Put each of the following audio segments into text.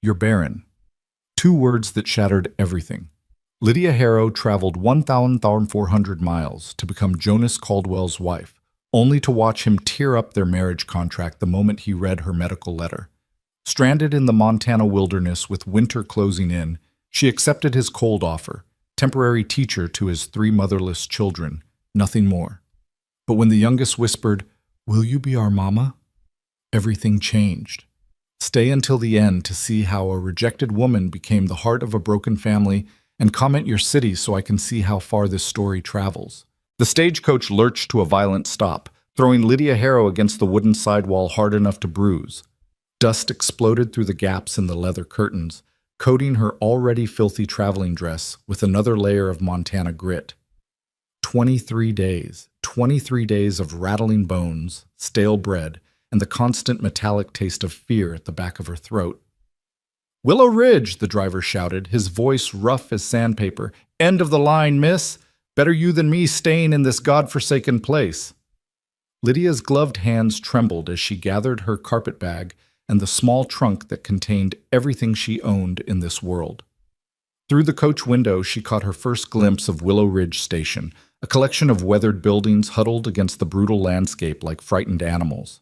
You're Barren. Two words that shattered everything. Lydia Harrow traveled 1,400 miles to become Jonas Caldwell's wife, only to watch him tear up their marriage contract the moment he read her medical letter. Stranded in the Montana wilderness with winter closing in, she accepted his cold offer, temporary teacher to his 3 motherless children, nothing more. But when the youngest whispered, "Will you be our mama?" everything changed. Stay until the end to see how a rejected woman became the heart of a broken family, and comment your city so I can see how far this story travels. The stagecoach lurched to a violent stop, throwing Lydia Harrow against the wooden sidewall hard enough to bruise. Dust exploded through the gaps in the leather curtains, coating her already filthy traveling dress with another layer of Montana grit. 23 days of rattling bones, stale bread, and the constant metallic taste of fear at the back of her throat. "Willow Ridge," the driver shouted, his voice rough as sandpaper. "End of the line, miss. Better you than me staying in this godforsaken place." Lydia's gloved hands trembled as she gathered her carpet bag and the small trunk that contained everything she owned in this world. Through the coach window, she caught her first glimpse of Willow Ridge Station, a collection of weathered buildings huddled against the brutal landscape like frightened animals.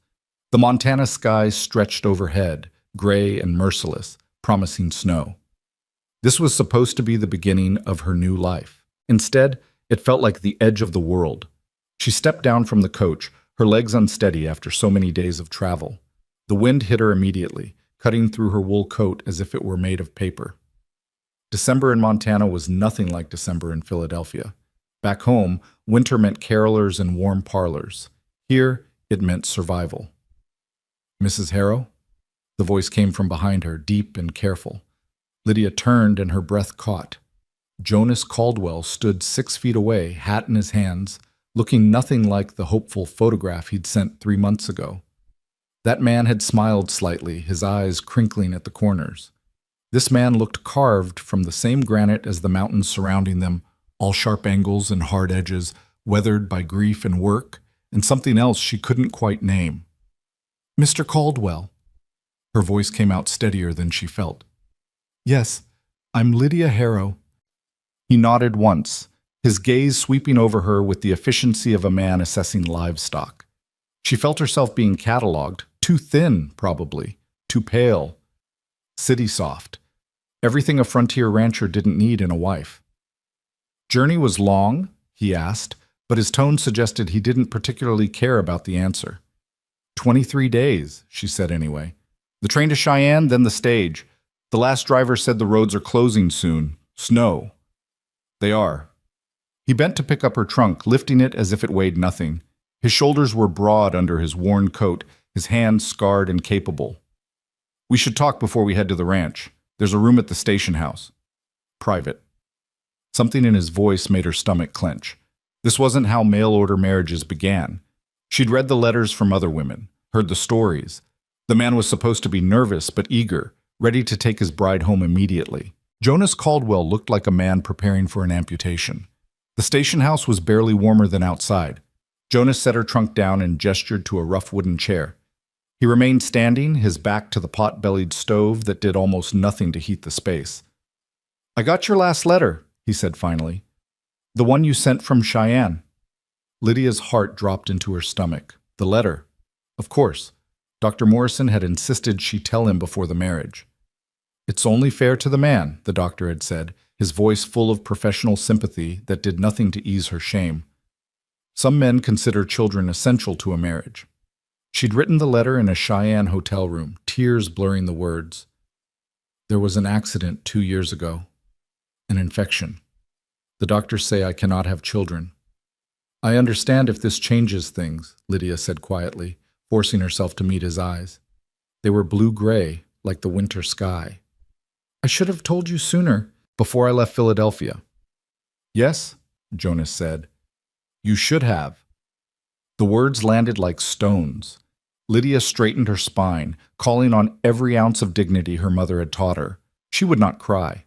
The Montana sky stretched overhead, gray and merciless, promising snow. This was supposed to be the beginning of her new life. Instead, it felt like the edge of the world. She stepped down from the coach, her legs unsteady after so many days of travel. The wind hit her immediately, cutting through her wool coat as if it were made of paper. December in Montana was nothing like December in Philadelphia. Back home, winter meant carolers and warm parlors. Here, it meant survival. "Mrs. Harrow?" The voice came from behind her, deep and careful. Lydia turned and her breath caught. Jonas Caldwell stood 6 feet away, hat in his hands, looking nothing like the hopeful photograph he'd sent 3 months ago. That man had smiled slightly, his eyes crinkling at the corners. This man looked carved from the same granite as the mountains surrounding them, all sharp angles and hard edges, weathered by grief and work, and something else she couldn't quite name. "Mr. Caldwell." Her voice came out steadier than she felt. "Yes, I'm Lydia Harrow." He nodded once, his gaze sweeping over her with the efficiency of a man assessing livestock. She felt herself being catalogued, too thin, probably, too pale. City soft. Everything a frontier rancher didn't need in a wife. "Journey was long?" he asked, but his tone suggested he didn't particularly care about the answer. 23 days, she said anyway. "The train to Cheyenne, then the stage. The last driver said the roads are closing soon. Snow." "They are." He bent to pick up her trunk, lifting it as if it weighed nothing. His shoulders were broad under his worn coat, his hands scarred and capable. "We should talk before we head to the ranch. There's a room at the station house. Private." Something in his voice made her stomach clench. This wasn't how mail-order marriages began. She'd read the letters from other women, heard the stories. The man was supposed to be nervous but eager, ready to take his bride home immediately. Jonas Caldwell looked like a man preparing for an amputation. The station house was barely warmer than outside. Jonas set her trunk down and gestured to a rough wooden chair. He remained standing, his back to the pot-bellied stove that did almost nothing to heat the space. "I got your last letter," he said finally. "The one you sent from Cheyenne." Lydia's heart dropped into her stomach. The letter. Of course. Dr. Morrison had insisted she tell him before the marriage. "It's only fair to the man," the doctor had said, his voice full of professional sympathy that did nothing to ease her shame. Some men consider children essential to a marriage. She'd written the letter in a Cheyenne hotel room, tears blurring the words. "There was an accident 2 years ago. An infection. The doctors say I cannot have children." "I understand if this changes things," Lydia said quietly, forcing herself to meet his eyes. They were blue-gray, like the winter sky. "I should have told you sooner, before I left Philadelphia." "Yes," Jonas said. "You should have." The words landed like stones. Lydia straightened her spine, calling on every ounce of dignity her mother had taught her. She would not cry.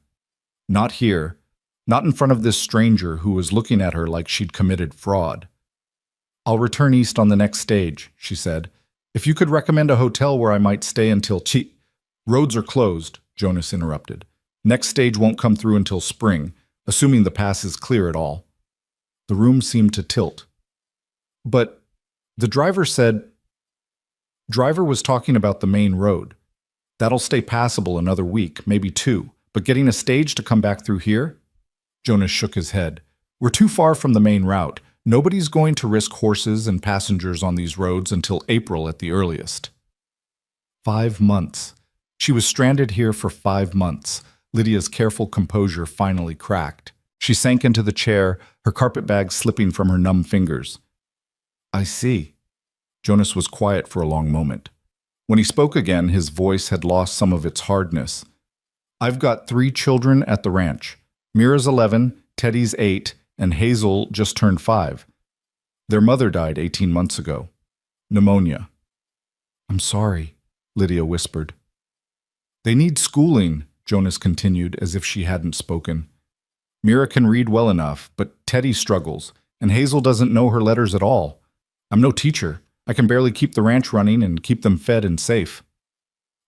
Not here. Not in front of this stranger who was looking at her like she'd committed fraud. "I'll return east on the next stage," she said. "If you could recommend a hotel where I might stay until roads are closed. Jonas interrupted. Next stage won't come through until spring, assuming the pass is clear at all. The room seemed to tilt. But the driver said... Driver was talking about the main road. That'll stay passable another week, maybe 2. But getting a stage to come back through here? Jonas shook his head. We're too far from the main route. Nobody's going to risk horses and passengers on these roads until April at the earliest. 5 months. She was stranded here for 5 months. Lydia's careful composure finally cracked. She sank into the chair, her carpet bag slipping from her numb fingers. I see. Jonas was quiet for a long moment. When he spoke again, his voice had lost some of its hardness. I've got 3 children at the ranch. Mira's 11, Teddy's 8, and Hazel just turned 5. Their mother died 18 months ago. Pneumonia. I'm sorry, Lydia whispered. They need schooling, Jonas continued as if she hadn't spoken. Mira can read well enough, but Teddy struggles, and Hazel doesn't know her letters at all. I'm no teacher. I can barely keep the ranch running and keep them fed and safe.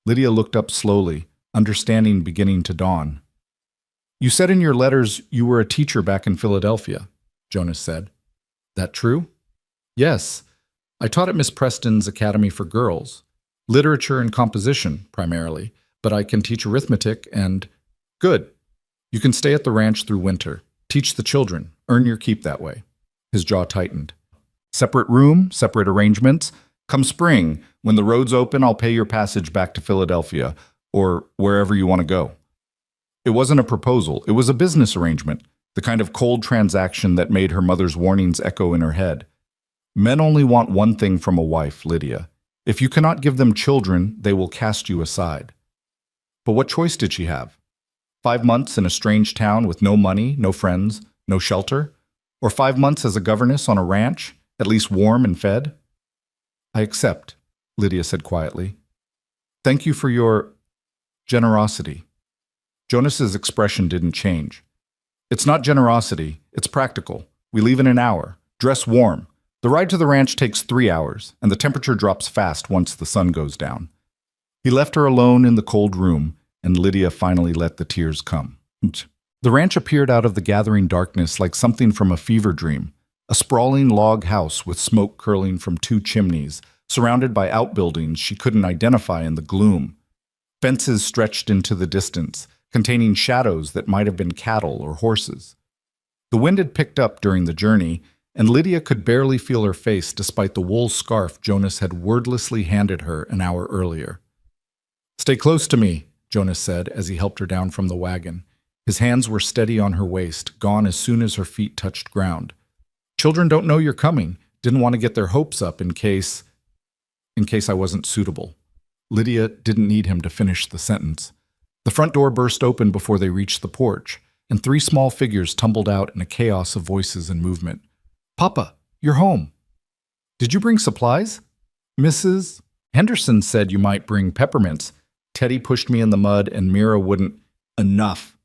Lydia looked up slowly, understanding beginning to dawn. You said in your letters you were a teacher back in Philadelphia, Jonas said. That true? Yes. I taught at Miss Preston's Academy for Girls. Literature and composition, primarily, but I can teach arithmetic and... Good. You can stay at the ranch through winter. Teach the children. Earn your keep that way. His jaw tightened. Separate room, separate arrangements. Come spring, when the roads open, I'll pay your passage back to Philadelphia, or wherever you want to go. It wasn't a proposal. It was a business arrangement, the kind of cold transaction that made her mother's warnings echo in her head. Men only want one thing from a wife, Lydia. If you cannot give them children, they will cast you aside. But what choice did she have? 5 months in a strange town with no money, no friends, no shelter? Or 5 months as a governess on a ranch, at least warm and fed? I accept, Lydia said quietly. Thank you for your generosity. Jonas's expression didn't change. It's not generosity, it's practical. We leave in an hour. Dress warm. The ride to the ranch takes 3 hours, and the temperature drops fast once the sun goes down. He left her alone in the cold room, and Lydia finally let the tears come. The ranch appeared out of the gathering darkness like something from a fever dream, a sprawling log house with smoke curling from 2 chimneys, surrounded by outbuildings she couldn't identify in the gloom. Fences stretched into the distance, containing shadows that might have been cattle or horses. The wind had picked up during the journey, and Lydia could barely feel her face despite the wool scarf Jonas had wordlessly handed her an hour earlier. Stay close to me, Jonas said as he helped her down from the wagon. His hands were steady on her waist, gone as soon as her feet touched ground. Children don't know you're coming. Didn't want to get their hopes up in case I wasn't suitable. Lydia didn't need him to finish the sentence. The front door burst open before they reached the porch, and 3 small figures tumbled out in a chaos of voices and movement. Papa, you're home. Did you bring supplies? Mrs. Henderson said you might bring peppermints. Teddy pushed me in the mud and Mira wouldn't. Enough.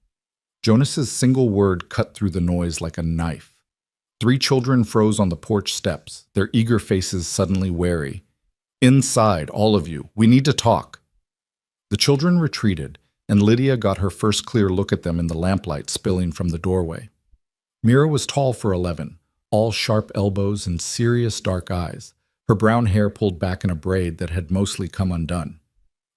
Jonas's single word cut through the noise like a knife. 3 children froze on the porch steps, their eager faces suddenly wary. Inside, all of you. We need to talk. The children retreated, and Lydia got her first clear look at them in the lamplight spilling from the doorway. Mira was tall for 11, all sharp elbows and serious dark eyes, her brown hair pulled back in a braid that had mostly come undone.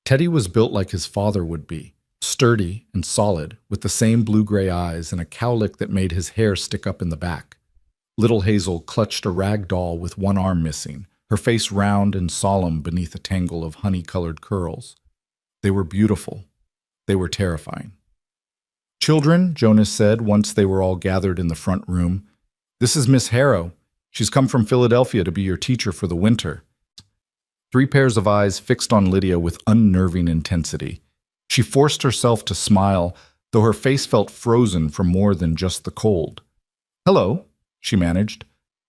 Teddy was built like his father would be, sturdy and solid, with the same blue-gray eyes and a cowlick that made his hair stick up in the back. Little Hazel clutched a rag doll with one arm missing, her face round and solemn beneath a tangle of honey-colored curls. They were beautiful. They were terrifying. Children, Jonas said once they were all gathered in the front room, this is Miss Harrow. She's come from Philadelphia to be your teacher for the winter. 3 pairs of eyes fixed on Lydia with unnerving intensity. She forced herself to smile, though her face felt frozen from more than just the cold. Hello, she managed.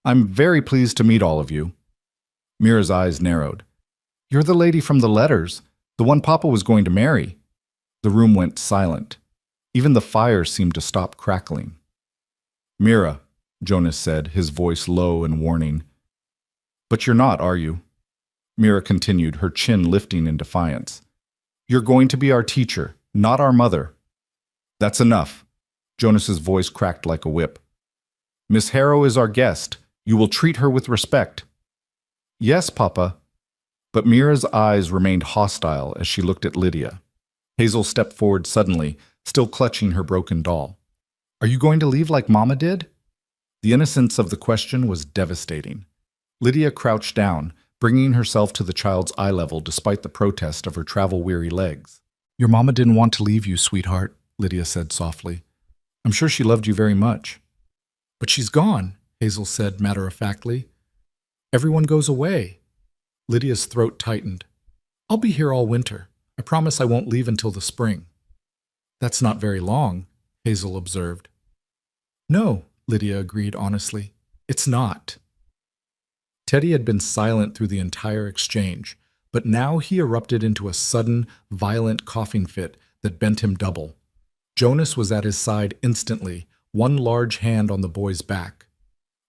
I'm very pleased to meet all of you. Mira's eyes narrowed. You're the lady from the letters, the one Papa was going to marry. The room went silent. Even the fire seemed to stop crackling. Mira, Jonas said, his voice low and warning. But you're not, are you? Mira continued, her chin lifting in defiance. You're going to be our teacher, Not our mother. That's enough. Jonas's voice cracked like a whip. Miss Harrow is our guest. You will treat her with respect. Yes, Papa. But Mira's eyes remained hostile as she looked at Lydia. Hazel stepped forward suddenly, still clutching her broken doll. Are you going to leave like Mama did? The innocence of the question was devastating. Lydia crouched down, bringing herself to the child's eye level despite the protest of her travel-weary legs. Your mama didn't want to leave you, sweetheart, Lydia said softly. I'm sure she loved you very much. But she's gone, Hazel said matter-of-factly. Everyone goes away. Lydia's throat tightened. I'll be here all winter. I promise I won't leave until the spring. That's not very long, Hazel observed. No, Lydia agreed honestly. It's not. Teddy had been silent through the entire exchange, but now he erupted into a sudden, violent coughing fit that bent him double. Jonas was at his side instantly, one large hand on the boy's back.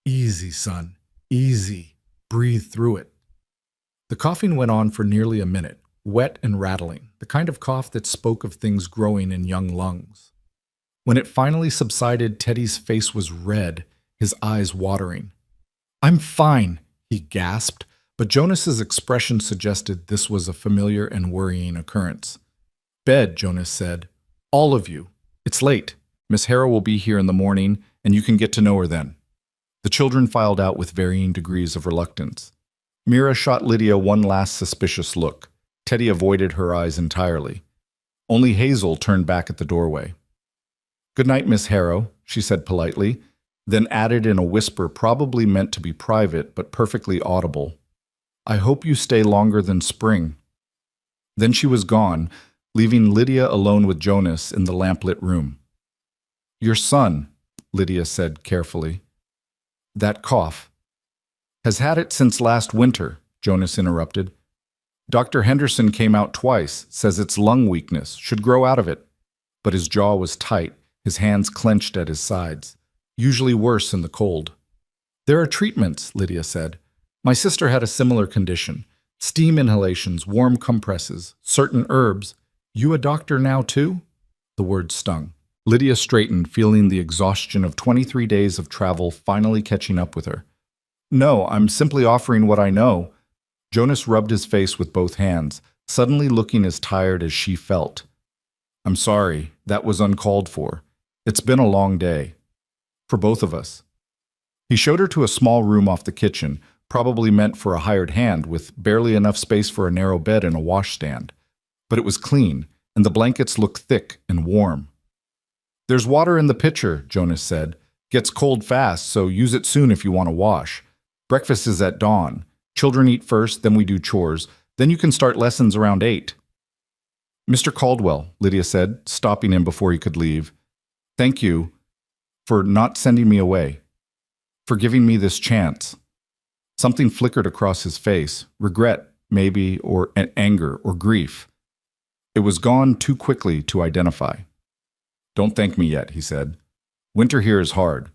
Easy, son. Easy. Breathe through it. The coughing went on for nearly a minute, wet and rattling, the kind of cough that spoke of things growing in young lungs. When it finally subsided, Teddy's face was red, his eyes watering. I'm fine, he gasped, but Jonas's expression suggested this was a familiar and worrying occurrence. Bed, Jonas said. All of you. It's late. Miss Harrow will be here in the morning, and you can get to know her then. The children filed out with varying degrees of reluctance. Mira shot Lydia one last suspicious look. Teddy avoided her eyes entirely. Only Hazel turned back at the doorway. Good night, Miss Harrow, she said politely, then added in a whisper probably meant to be private but perfectly audible. I hope you stay longer than spring. Then she was gone, leaving Lydia alone with Jonas in the lamplit room. Your son, Lydia said carefully. That cough. Has had it since last winter, Jonas interrupted. Dr. Henderson came out twice, says it's lung weakness, should grow out of it. But his jaw was tight, his hands clenched at his sides. Usually worse in the cold. There are treatments, Lydia said. My sister had a similar condition. Steam inhalations, warm compresses, certain herbs. You a doctor now too? The word stung. Lydia straightened, feeling the exhaustion of 23 days of travel finally catching up with her. No, I'm simply offering what I know. Jonas rubbed his face with both hands, suddenly looking as tired as she felt. I'm sorry, that was uncalled for. It's been a long day. For both of us. He showed her to a small room off the kitchen, probably meant for a hired hand, with barely enough space for a narrow bed and a washstand. But it was clean, and the blankets looked thick and warm. There's water in the pitcher, Jonas said. Gets cold fast, so use it soon if you want to wash. Breakfast is at dawn. Children eat first, then we do chores. Then you can start lessons around 8. Mr. Caldwell, Lydia said, stopping him before he could leave. Thank you for not sending me away. For giving me this chance. Something flickered across his face. Regret, maybe, or anger, or grief. It was gone too quickly to identify. Don't thank me yet, he said. Winter here is hard.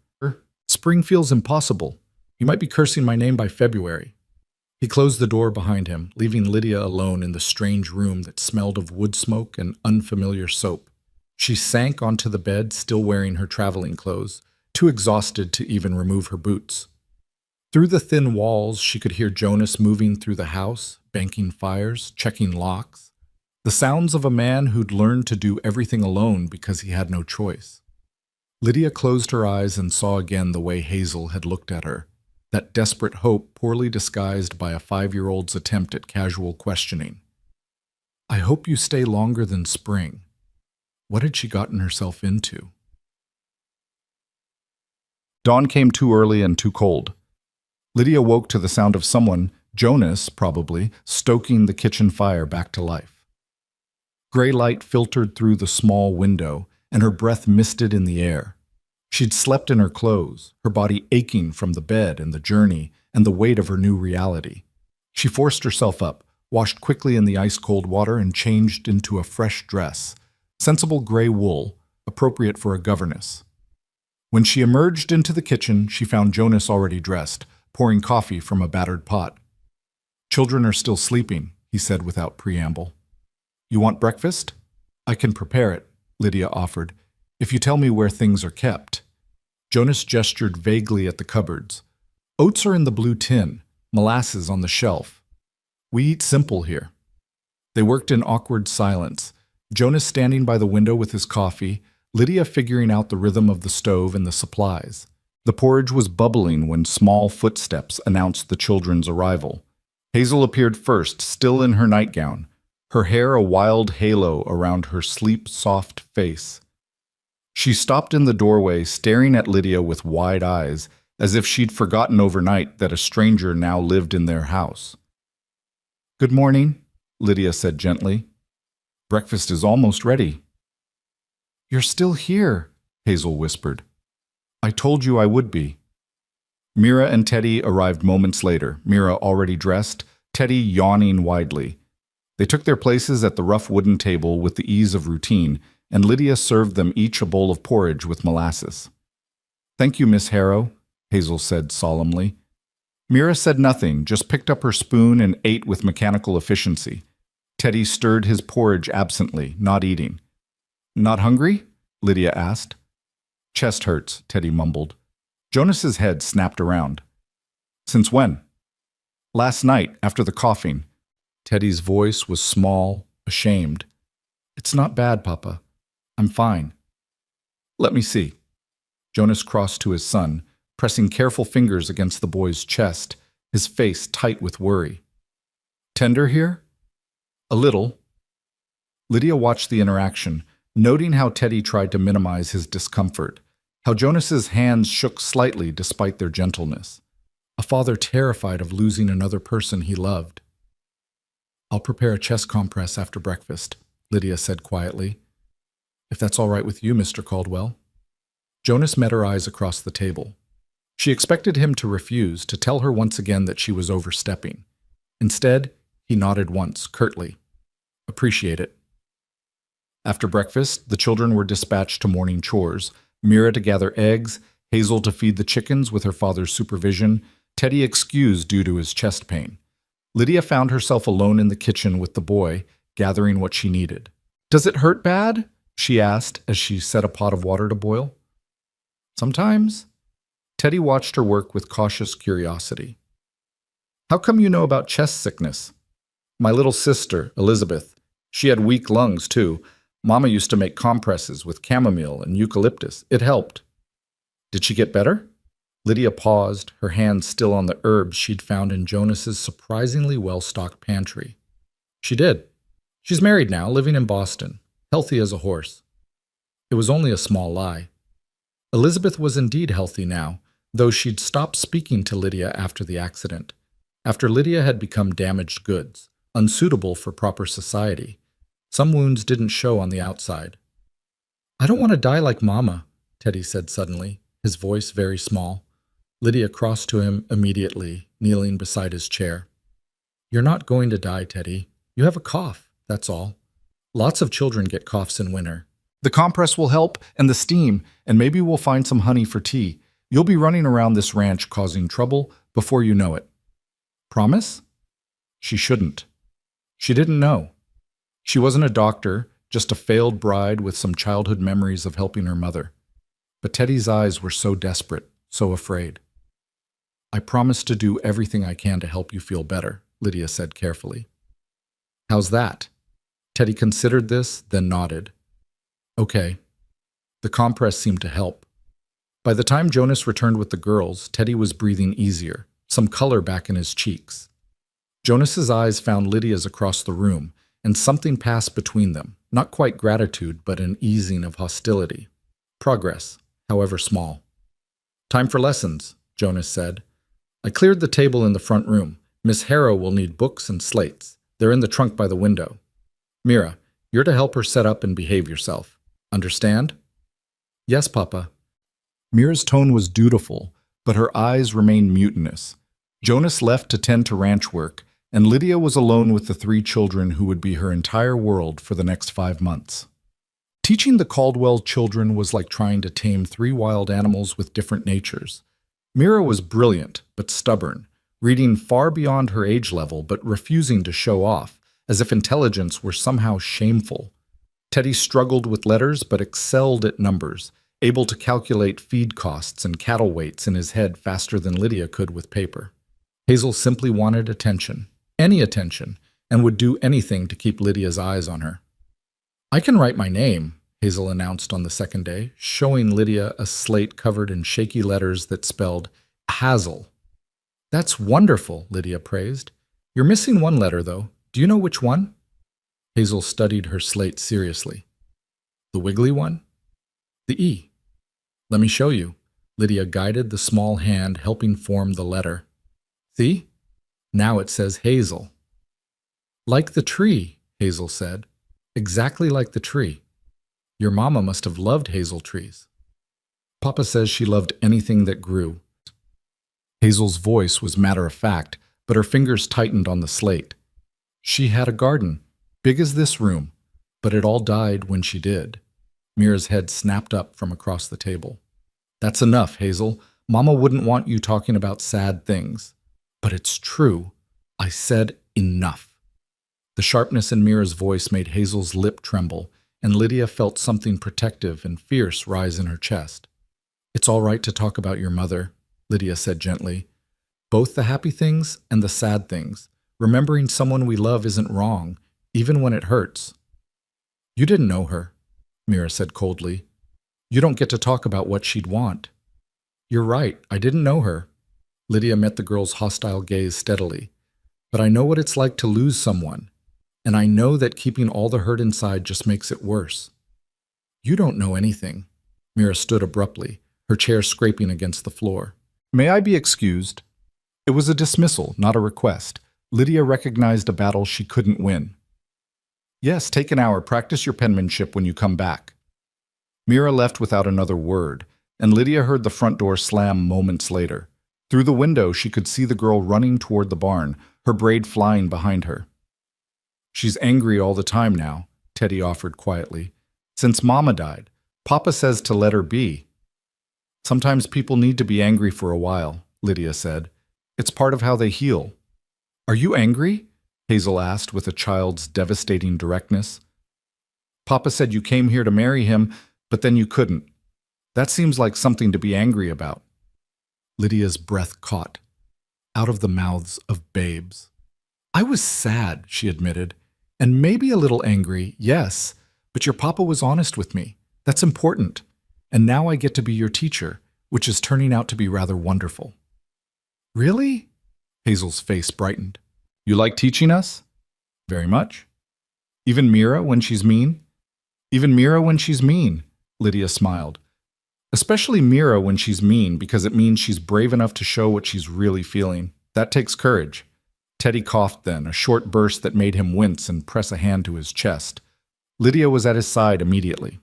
Spring feels impossible. You might be cursing my name by February. He closed the door behind him, leaving Lydia alone in the strange room that smelled of wood smoke and unfamiliar soap. She sank onto the bed, still wearing her traveling clothes, too exhausted to even remove her boots. Through the thin walls, she could hear Jonas moving through the house, banking fires, checking locks. The sounds of a man who'd learned to do everything alone because he had no choice. Lydia closed her eyes and saw again the way Hazel had looked at her, that desperate hope poorly disguised by a 5-year-old's attempt at casual questioning. I hope you stay longer than spring. What had she gotten herself into? Dawn came too early and too cold. Lydia woke to the sound of someone, Jonas probably, stoking the kitchen fire back to life. Gray light filtered through the small window, and her breath misted in the air. She'd slept in her clothes, her body aching from the bed and the journey and the weight of her new reality. She forced herself up, washed quickly in the ice-cold water, and changed into a fresh dress, sensible gray wool, appropriate for a governess. When she emerged into the kitchen, she found Jonas already dressed, pouring coffee from a battered pot. Children are still sleeping, he said without preamble. You want breakfast? I can prepare it, Lydia offered, if you tell me where things are kept. Jonas gestured vaguely at the cupboards. Oats are in the blue tin, molasses on the shelf. We eat simple here. They worked in awkward silence, Jonas standing by the window with his coffee, Lydia figuring out the rhythm of the stove and the supplies. The porridge was bubbling when small footsteps announced the children's arrival. Hazel appeared first, still in her nightgown, her hair a wild halo around her sleep-soft face. She stopped in the doorway, staring at Lydia with wide eyes, as if she'd forgotten overnight that a stranger now lived in their house. "Good morning," Lydia said gently. "Breakfast is almost ready." "You're still here," Hazel whispered. "I told you I would be." Mira and Teddy arrived moments later, Mira already dressed, Teddy yawning widely. They took their places at the rough wooden table with the ease of routine, and Lydia served them each a bowl of porridge with molasses. "Thank you, Miss Harrow," Hazel said solemnly. Mira said nothing, just picked up her spoon and ate with mechanical efficiency. Teddy stirred his porridge absently, not eating. "Not hungry?" Lydia asked. "Chest hurts," Teddy mumbled. Jonas's head snapped around. "Since when?" "Last night, after the coughing." Teddy's voice was small, ashamed. "It's not bad, Papa. I'm fine." "Let me see." Jonas crossed to his son, pressing careful fingers against the boy's chest, his face tight with worry. "Tender here?" "A little." Lydia watched the interaction, noting how Teddy tried to minimize his discomfort, how Jonas's hands shook slightly despite their gentleness. A father terrified of losing another person he loved. "I'll prepare a chest compress after breakfast," Lydia said quietly. "If that's all right with you, Mr. Caldwell." Jonas met her eyes across the table. She expected him to refuse, to tell her once again that she was overstepping. Instead, he nodded once, curtly. "Appreciate it." After breakfast, the children were dispatched to morning chores, Mira to gather eggs, Hazel to feed the chickens with her father's supervision, Teddy excused due to his chest pain. Lydia found herself alone in the kitchen with the boy, gathering what she needed. "Does it hurt bad?" she asked as she set a pot of water to boil. "Sometimes." Teddy watched her work with cautious curiosity. "How come you know about chest sickness?" "My little sister, Elizabeth. She had weak lungs, too. Mama used to make compresses with chamomile and eucalyptus. It helped." "Did she get better?" Lydia paused, her hands still on the herbs she'd found in Jonas's surprisingly well-stocked pantry. "She did. She's married now, living in Boston, healthy as a horse." It was only a small lie. Elizabeth was indeed healthy now, though she'd stopped speaking to Lydia after the accident, after Lydia had become damaged goods, unsuitable for proper society. Some wounds didn't show on the outside. "I don't want to die like Mama," Teddy said suddenly, his voice very small. Lydia crossed to him immediately, kneeling beside his chair. "You're not going to die, Teddy. You have a cough, that's all. Lots of children get coughs in winter. The compress will help, and the steam, and maybe we'll find some honey for tea. You'll be running around this ranch causing trouble before you know it." "Promise?" She shouldn't. She didn't know. She wasn't a doctor, just a failed bride with some childhood memories of helping her mother. But Teddy's eyes were so desperate, so afraid. "I promise to do everything I can to help you feel better," Lydia said carefully. "How's that?" Teddy considered this, then nodded. "Okay." The compress seemed to help. By the time Jonas returned with the girls, Teddy was breathing easier, some color back in his cheeks. Jonas's eyes found Lydia's across the room, and something passed between them, not quite gratitude, but an easing of hostility. Progress, however small. "Time for lessons," Jonas said. "I cleared the table in the front room. Miss Harrow will need books and slates. They're in the trunk by the window. Mira, you're to help her set up and behave yourself. Understand?" "Yes, Papa." Mira's tone was dutiful, but her eyes remained mutinous. Jonas left to tend to ranch work, and Lydia was alone with the 3 children who would be her entire world for the next 5 months. Teaching the Caldwell children was like trying to tame 3 wild animals with different natures. Mira was brilliant, but stubborn, reading far beyond her age level but refusing to show off, as if intelligence were somehow shameful. Teddy struggled with letters but excelled at numbers, able to calculate feed costs and cattle weights in his head faster than Lydia could with paper. Hazel simply wanted attention, any attention, and would do anything to keep Lydia's eyes on her. "I can write my name," Hazel announced on the second day, showing Lydia a slate covered in shaky letters that spelled Hazel. "That's wonderful," Lydia praised. "You're missing one letter, though. Do you know which one?" Hazel studied her slate seriously. "The wiggly one?" "The E." "Let me show you." Lydia guided the small hand, helping form the letter. "See? Now it says Hazel." "Like the tree," Hazel said. "Exactly like the tree. Your mama must have loved hazel trees." "Papa says she loved anything that grew." Hazel's voice was matter-of-fact, but her fingers tightened on the slate. "She had a garden, big as this room, but it all died when she did." Mira's head snapped up from across the table. "That's enough, Hazel. Mama wouldn't want you talking about sad things." "But it's true. I said enough." The sharpness in Mira's voice made Hazel's lip tremble, and Lydia felt something protective and fierce rise in her chest. "It's all right to talk about your mother," Lydia said gently. "Both the happy things and the sad things. Remembering someone we love isn't wrong, even when it hurts." "You didn't know her," Mira said coldly. "You don't get to talk about what she'd want." "You're right, I didn't know her." Lydia met the girl's hostile gaze steadily. "But I know what it's like to lose someone, and I know that keeping all the hurt inside just makes it worse." "You don't know anything." Mira stood abruptly, her chair scraping against the floor. "May I be excused?" It was a dismissal, not a request. Lydia recognized a battle she couldn't win. "Yes, take an hour. Practice your penmanship when you come back." Mira left without another word, and Lydia heard the front door slam moments later. Through the window, she could see the girl running toward the barn, her braid flying behind her. "She's angry all the time now," Teddy offered quietly. "Since Mama died, Papa says to let her be." "Sometimes people need to be angry for a while," Lydia said. "It's part of how they heal." "Are you angry?" Hazel asked with a child's devastating directness. "Papa said you came here to marry him, but then you couldn't. That seems like something to be angry about." Lydia's breath caught, out of the mouths of babes. "I was sad," she admitted, "and maybe a little angry, yes, but your papa was honest with me. That's important. And now I get to be your teacher, which is turning out to be rather wonderful." "Really?" Hazel's face brightened. "You like teaching us?" "Very much." "Even Mira when she's mean?" "Even Mira when she's mean," Lydia smiled. "Especially Mira when she's mean, because it means she's brave enough to show what she's really feeling. That takes courage." Teddy coughed then, a short burst that made him wince and press a hand to his chest. Lydia was at his side immediately.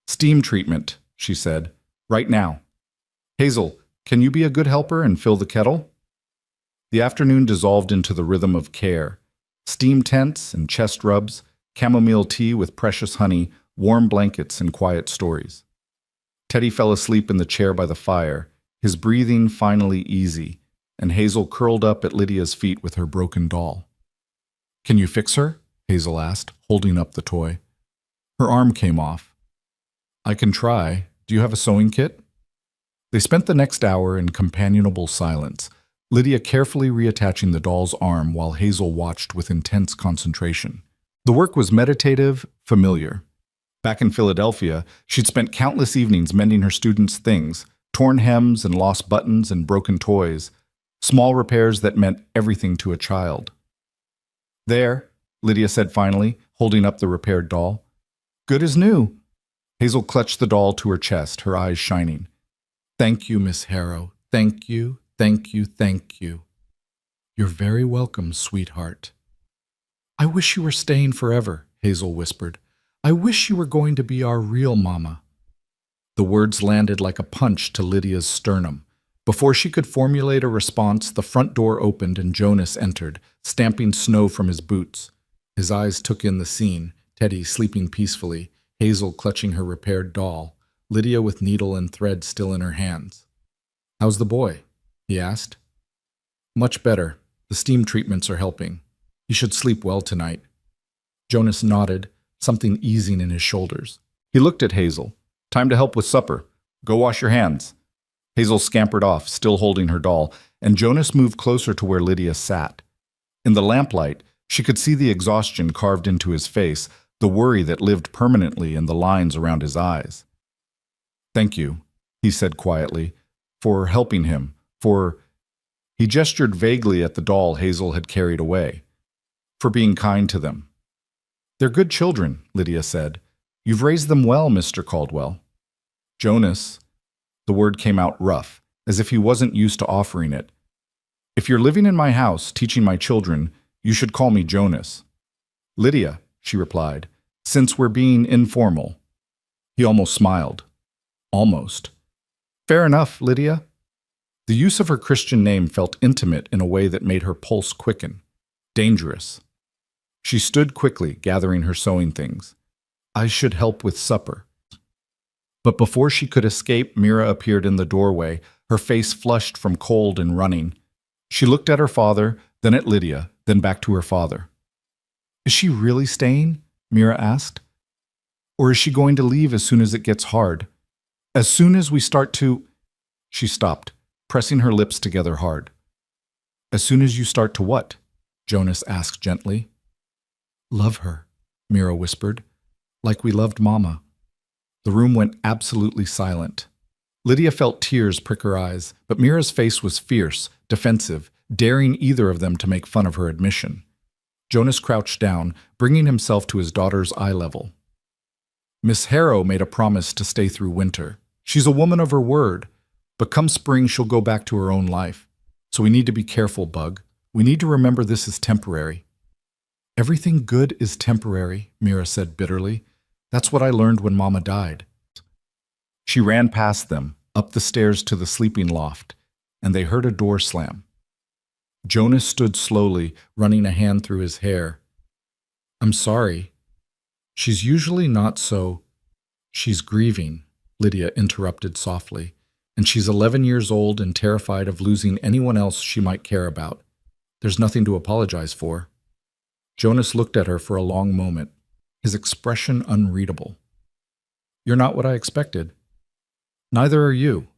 "Steam treatment," she said. "Right now. Hazel, can you be a good helper and fill the kettle?" The afternoon dissolved into the rhythm of care. Steam tents and chest rubs, chamomile tea with precious honey, warm blankets and quiet stories. Teddy fell asleep in the chair by the fire, his breathing finally easy, and Hazel curled up at Lydia's feet with her broken doll. "Can you fix her?" Hazel asked, holding up the toy. Her arm came off. "I can try. Do you have a sewing kit?" They spent the next hour in companionable silence, Lydia carefully reattaching the doll's arm while Hazel watched with intense concentration. The work was meditative, familiar. Back in Philadelphia, she'd spent countless evenings mending her students' things, torn hems and lost buttons and broken toys, small repairs that meant everything to a child. "There," Lydia said finally, holding up the repaired doll. "Good as new." Hazel clutched the doll to her chest, her eyes shining. "Thank you, Miss Harrow. Thank you, thank you, thank you." "You're very welcome, sweetheart." "I wish you were staying forever," Hazel whispered. "I wish you were going to be our real mama." The words landed like a punch to Lydia's sternum. Before she could formulate a response, the front door opened and Jonas entered, stamping snow from his boots. His eyes took in the scene, Teddy sleeping peacefully, Hazel clutching her repaired doll, Lydia with needle and thread still in her hands. "How's the boy?" he asked. "Much better. The steam treatments are helping. He should sleep well tonight." Jonas nodded, something easing in his shoulders. He looked at Hazel. Time to help with supper. Go wash your hands. Hazel scampered off, still holding her doll, and Jonas moved closer to where Lydia sat. In the lamplight, she could see the exhaustion carved into his face, the worry that lived permanently in the lines around his eyes. "Thank you," he said quietly, "for helping him, for—" He gestured vaguely at the doll Hazel had carried away. "For being kind to them." "They're good children," Lydia said. "You've raised them well, Mr. Caldwell." Jonas, the word came out rough, as if he wasn't used to offering it. "If you're living in my house, teaching my children, you should call me Jonas." "Lydia," she replied, "since we're being informal." He almost smiled. Almost. "Fair enough, Lydia." The use of her Christian name felt intimate in a way that made her pulse quicken. Dangerous. She stood quickly, gathering her sewing things. "I should help with supper." But before she could escape, Mira appeared in the doorway, her face flushed from cold and running. She looked at her father, then at Lydia, then back to her father. "Is she really staying?" Mira asked. "Or is she going to leave as soon as it gets hard? As soon as we start to—" She stopped, pressing her lips together hard. "As soon as you start to what?" Jonas asked gently. "Love her," Mira whispered, "like we loved Mama." The room went absolutely silent. Lydia felt tears prick her eyes, but Mira's face was fierce, defensive, daring either of them to make fun of her admission. Jonas crouched down, bringing himself to his daughter's eye level. "Miss Harrow made a promise to stay through winter. She's a woman of her word, but come spring she'll go back to her own life. So we need to be careful, Bug. We need to remember this is temporary." "Everything good is temporary," Mira said bitterly. "That's what I learned when Mama died." She ran past them, up the stairs to the sleeping loft, and they heard a door slam. Jonas stood slowly, running a hand through his hair. "I'm sorry. She's usually not so—" "She's grieving," Lydia interrupted softly, "and she's 11 years old and terrified of losing anyone else she might care about. There's nothing to apologize for." Jonas looked at her for a long moment, his expression unreadable. "You're not what I expected." "Neither are you."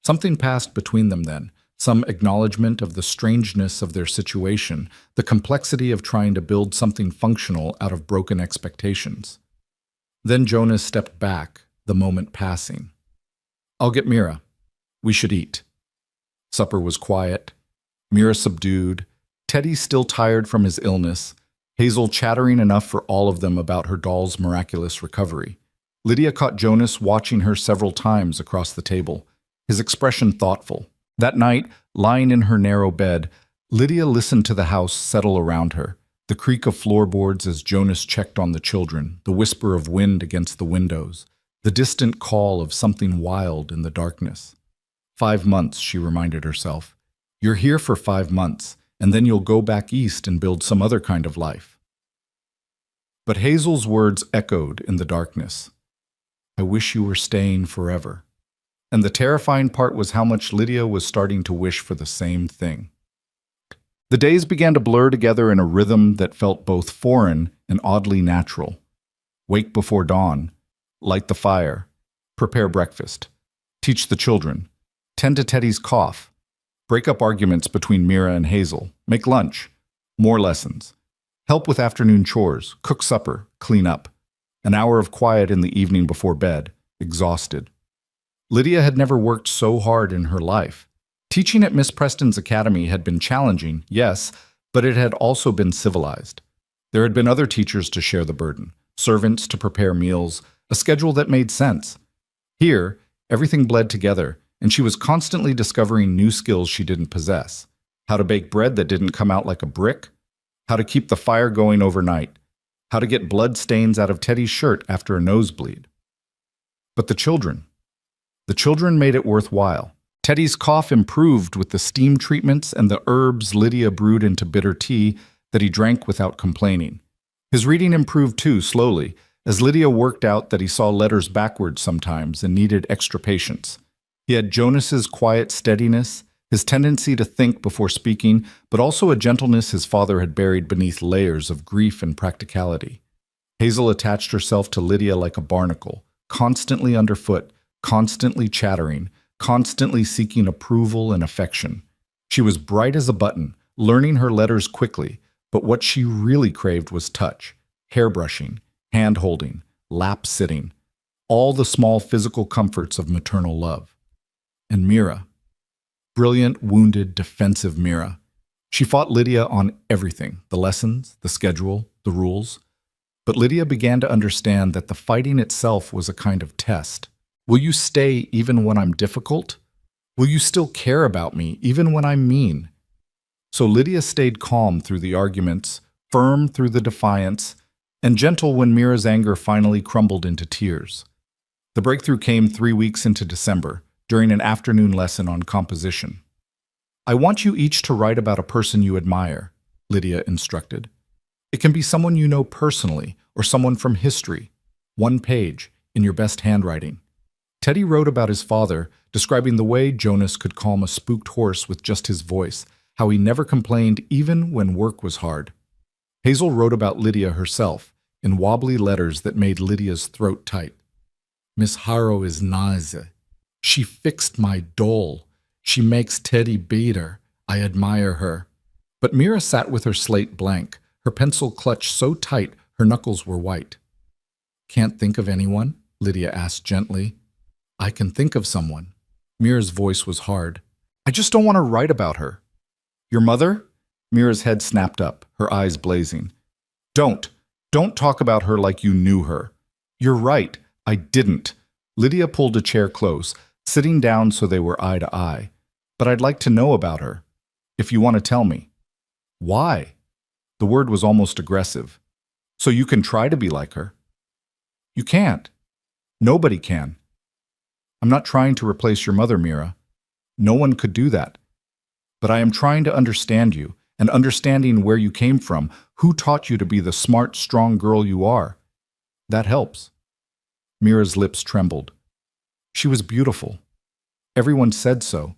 Something passed between them then, some acknowledgement of the strangeness of their situation, the complexity of trying to build something functional out of broken expectations. Then Jonas stepped back, the moment passing. "I'll get Mira. We should eat." Supper was quiet, Mira subdued, Teddy still tired from his illness, Hazel chattering enough for all of them about her doll's miraculous recovery. Lydia caught Jonas watching her several times across the table, his expression thoughtful. That night, lying in her narrow bed, Lydia listened to the house settle around her, the creak of floorboards as Jonas checked on the children, the whisper of wind against the windows, the distant call of something wild in the darkness. 5 months, she reminded herself. You're here for 5 months, and then you'll go back east and build some other kind of life. But Hazel's words echoed in the darkness. I wish you were staying forever. And the terrifying part was how much Lydia was starting to wish for the same thing. The days began to blur together in a rhythm that felt both foreign and oddly natural. Wake before dawn, light the fire, prepare breakfast, teach the children, tend to Teddy's cough, break up arguments between Mira and Hazel, make lunch, more lessons, help with afternoon chores, cook supper, clean up, an hour of quiet in the evening before bed, exhausted. Lydia had never worked so hard in her life. Teaching at Miss Preston's academy had been challenging, yes, but it had also been civilized. There had been other teachers to share the burden, servants to prepare meals, a schedule that made sense. Here, everything bled together, and she was constantly discovering new skills she didn't possess. How to bake bread that didn't come out like a brick, how to keep the fire going overnight, how to get blood stains out of Teddy's shirt after a nosebleed. But the children made it worthwhile. Teddy's cough improved with the steam treatments and the herbs Lydia brewed into bitter tea that he drank without complaining. His reading improved too, slowly, as Lydia worked out that he saw letters backwards sometimes and needed extra patience. He had Jonas's quiet steadiness, his tendency to think before speaking, but also a gentleness his father had buried beneath layers of grief and practicality. Hazel attached herself to Lydia like a barnacle, constantly underfoot, constantly chattering, constantly seeking approval and affection. She was bright as a button, learning her letters quickly, but what she really craved was touch, hairbrushing, hand-holding, lap-sitting, all the small physical comforts of maternal love. And Mira, brilliant, wounded, defensive Mira. She fought Lydia on everything, the lessons, the schedule, the rules. But Lydia began to understand that the fighting itself was a kind of test. Will you stay even when I'm difficult? Will you still care about me even when I'm mean? So Lydia stayed calm through the arguments, firm through the defiance, and gentle when Mira's anger finally crumbled into tears. The breakthrough came 3 weeks into December, during an afternoon lesson on composition. I want you each to write about a person you admire, Lydia instructed. It can be someone you know personally or someone from history. 1 page, in your best handwriting. Teddy wrote about his father, describing the way Jonas could calm a spooked horse with just his voice, how he never complained even when work was hard. Hazel wrote about Lydia herself, in wobbly letters that made Lydia's throat tight. Miss Harrow is nice. She fixed my doll. She makes Teddy better. I admire her. But Mira sat with her slate blank, her pencil clutched so tight her knuckles were white. Can't think of anyone? Lydia asked gently. I can think of someone. Mira's voice was hard. I just don't want to write about her. Your mother? Mira's head snapped up, her eyes blazing. Don't talk about her like you knew her. You're right, I didn't. Lydia pulled a chair close, sitting down so they were eye to eye. But I'd like to know about her, if you want to tell me. Why? The word was almost aggressive. So you can try to be like her. You can't. Nobody can. I'm not trying to replace your mother, Mira. No one could do that. But I am trying to understand you, and understanding where you came from, who taught you to be the smart, strong girl you are. That helps. Mira's lips trembled. She was beautiful. Everyone said so.